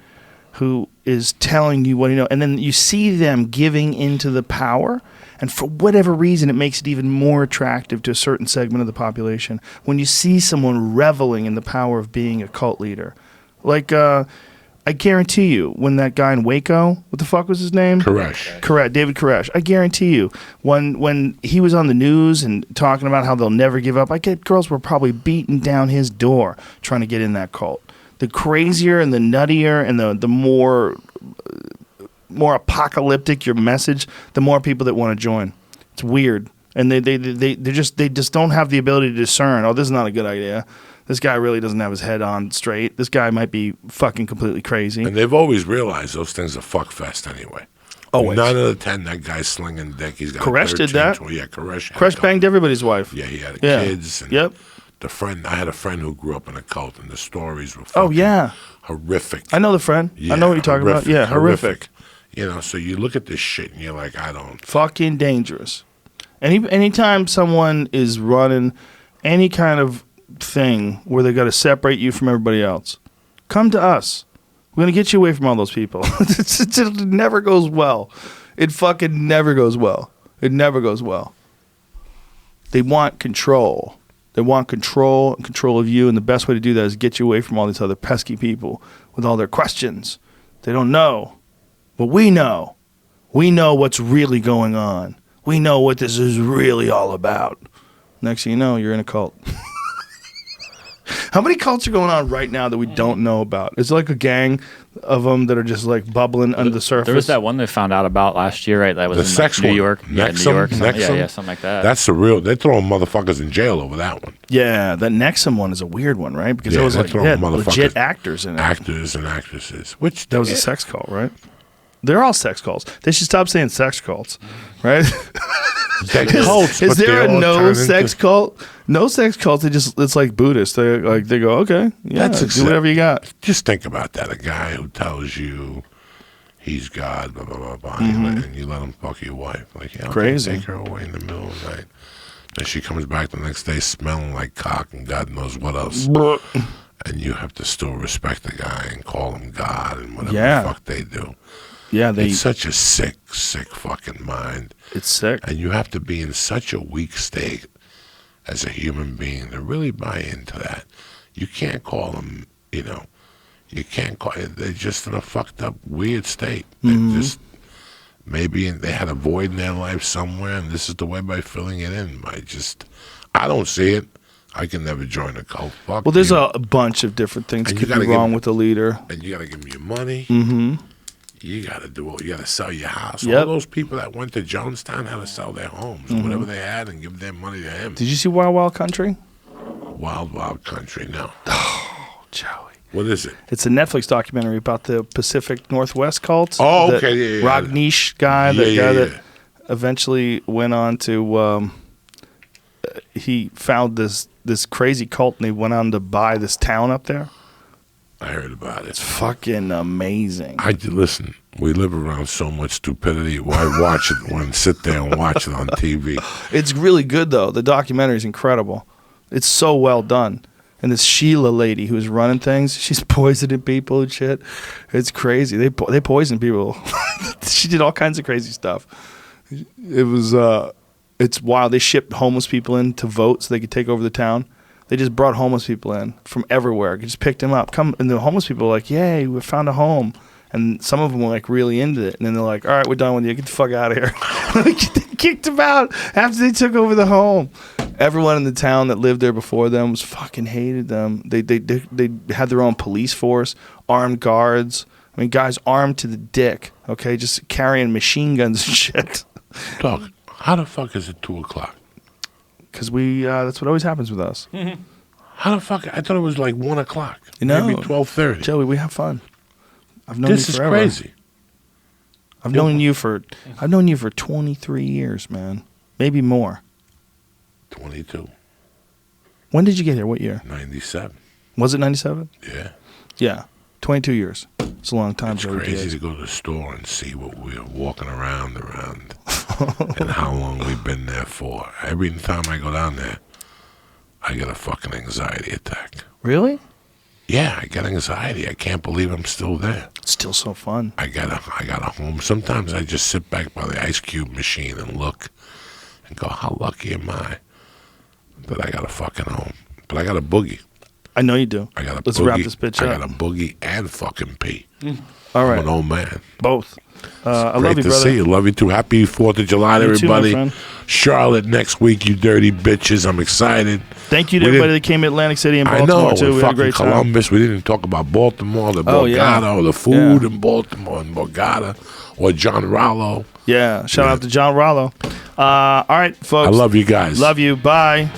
A: who is telling you what you know, and then you see them giving into the power, and for whatever reason, it makes it even more attractive to a certain segment of the population. When you see someone reveling in the power of being a cult leader. Like, I guarantee you, when that guy in Waco, what the fuck was his name?
B: Koresh.
A: David Koresh. I guarantee you, when he was on the news and talking about how they'll never give up, I get girls were probably beating down his door trying to get in that cult. The crazier and the nuttier and the more apocalyptic your message, the more people that want to join. It's weird, and they just don't have the ability to discern. Oh, this is not a good idea. This guy really doesn't have his head on straight. This guy might be fucking completely crazy.
B: And they've always realized those things are fuck fest anyway.
A: Always.
B: 9 out of 10, that guy's slinging dick. He's got
A: Koresh
B: 13,
A: did that?
B: 20, yeah, Koresh.
A: Koresh banged everybody's wife.
B: Yeah, he had kids. And
A: Yep.
B: I had a friend who grew up in a cult, and the stories were fucking horrific.
A: I know the friend.
B: Yeah,
A: I know what you're talking about. Yeah, horrific.
B: You know, so you look at this shit, and you're like, I don't.
A: Fucking dangerous. Anytime someone is running any kind of thing where they got to separate you from everybody else, come to us. We're going to get you away from all those people. It never goes well. It fucking never goes well. It never goes well. They want control. They want control and control of you, and the best way to do that is get you away from all these other pesky people with all their questions. They don't know. But we know. We know what's really going on. We know what this is really all about. Next thing you know, you're in a cult. How many cults are going on right now that we don't know about? Is there like a gang of them that are just like bubbling under the surface?
C: There was that one they found out about last year, right? That was
B: The
C: in
B: sex
C: New
B: one.
C: York.
B: Nexum?
C: Yeah, New York.
B: Nexum?
C: Yeah, something like that.
B: That's the real. They're throwing motherfuckers in jail over that one.
A: Yeah, that Nexum one is a weird one, right? Because
B: Yeah,
A: it was
B: they're
A: like
B: throwing
A: legit
B: motthfuckers-
A: actors in it.
B: Actors and actresses. Which
A: That was a sex cult, right? They're all sex cults. They should stop saying sex cults, right?
B: They're cults,
A: Is
B: but
A: there
B: they
A: a
B: all
A: no
B: turn
A: sex
B: into-
A: cult? No sex cult. It's like Buddhist. They go, okay, yeah,
B: That's
A: do whatever you got.
B: Just think about that. A guy who tells you he's God, blah, blah, blah, blah, and you let him fuck your wife. Like, yeah, okay,
A: Crazy.
B: take her away in the middle of the night. And she comes back the next day smelling like cock and God knows what else. And you have to still respect the guy and call him God and whatever
A: Yeah.
B: the fuck they do.
A: Yeah,
B: It's such a sick fucking mind.
A: it's sick.
B: And you have to be in such a weak state as a human being to really buy into that. You can't call them, you can't call it. They're just in a fucked up, weird state. They just maybe they had a void in their life somewhere, and this is the way by filling it in. I don't see it. I can never join a cult. Fuck
A: Well, there's
B: you.
A: a bunch of different things
B: And you
A: could
B: gotta
A: be
B: give-
A: wrong with the leader.
B: And you got to give them your money. Mm-hmm. You got to do it. You got to sell your house.
A: Yep.
B: All those people that went to Jonestown had to sell their homes, whatever they had, and give their money to him.
A: Did you see Wild Wild Country?
B: Wild, wild country. No.
A: Joey.
B: What is it?
A: It's a Netflix documentary about the Pacific Northwest cults.
B: Oh,
A: That
B: okay, yeah.
A: Ragnish guy,
B: Yeah,
A: that
B: yeah,
A: guy
B: yeah.
A: that eventually went on to. He found this crazy cult, and he went on to buy this town up there.
B: I heard about it.
A: It's fucking amazing.
B: Listen. We live around so much stupidity. Why watch it when sit there and watch it on TV?
A: It's really good though. The documentary is incredible. It's so well done. And this Sheila lady who's running things, she's poisoning people and shit. It's crazy. They poison people. She did all kinds of crazy stuff. It was it's wild. They shipped homeless people in to vote so they could take over the town. They just brought homeless people in from everywhere. Just picked them up. And the homeless people were like, "Yay, we found a home." And some of them were like really into it. And then they're like, "All right, we're done with you. Get the fuck out of here." They kicked them out after they took over the home. Everyone in the town that lived there before them was fucking hated them. They had their own police force, armed guards. I mean, guys armed to the dick, okay, just carrying machine guns and shit.
B: Dog, how the fuck is it 2 o'clock?
A: Because that's what always happens with us.
B: How the fuck? I thought it was like 1 o'clock.
A: No.
B: Maybe 12:30.
A: Joey, we have fun. I've known
B: This
A: you
B: is
A: forever.
B: crazy.
A: I've known you for 23 years, man. Maybe more.
B: 22,
A: When did you get here? What year?
B: 97.
A: Was it 97?
B: Yeah.
A: Yeah. 22 years. It's a long time,
B: It's
A: Joey
B: crazy
A: Diaz.
B: to go to the store and see what we're walking around and how long we've been there for. Every time I go down there, I get a fucking anxiety attack.
A: Really?
B: Yeah, I get anxiety. I can't believe I'm still there.
A: It's still so fun.
B: I got a home. Sometimes I just sit back by the ice cube machine and look and go, how lucky am I that I got a fucking home? But I got a boogie.
A: I know you do.
B: I got a
A: Let's
B: boogie.
A: wrap this bitch
B: I
A: up.
B: got a boogie and fucking pee.
A: All
B: I'm
A: right.
B: an old man.
A: Both. I
B: Great
A: love you,
B: to
A: brother.
B: see you. Love you too. Happy 4th of July to
A: You too, my
B: everybody.
A: friend.
B: Charlotte next week, you dirty bitches. I'm excited.
A: Thank you to
B: We
A: everybody
B: didn't-
A: that came to Atlantic City and
B: I
A: Baltimore,
B: know.
A: too.
B: We're
A: We had a
B: fucking
A: great time.
B: Columbus. We didn't talk about Baltimore, the
A: Oh, yeah.
B: Borgata, or the food
A: Yeah.
B: in Baltimore, and Borgata, or John Rollo.
A: Yeah. Shout
B: Yeah.
A: out to John Rollo. All right, folks.
B: I love you guys.
A: Love you. Bye.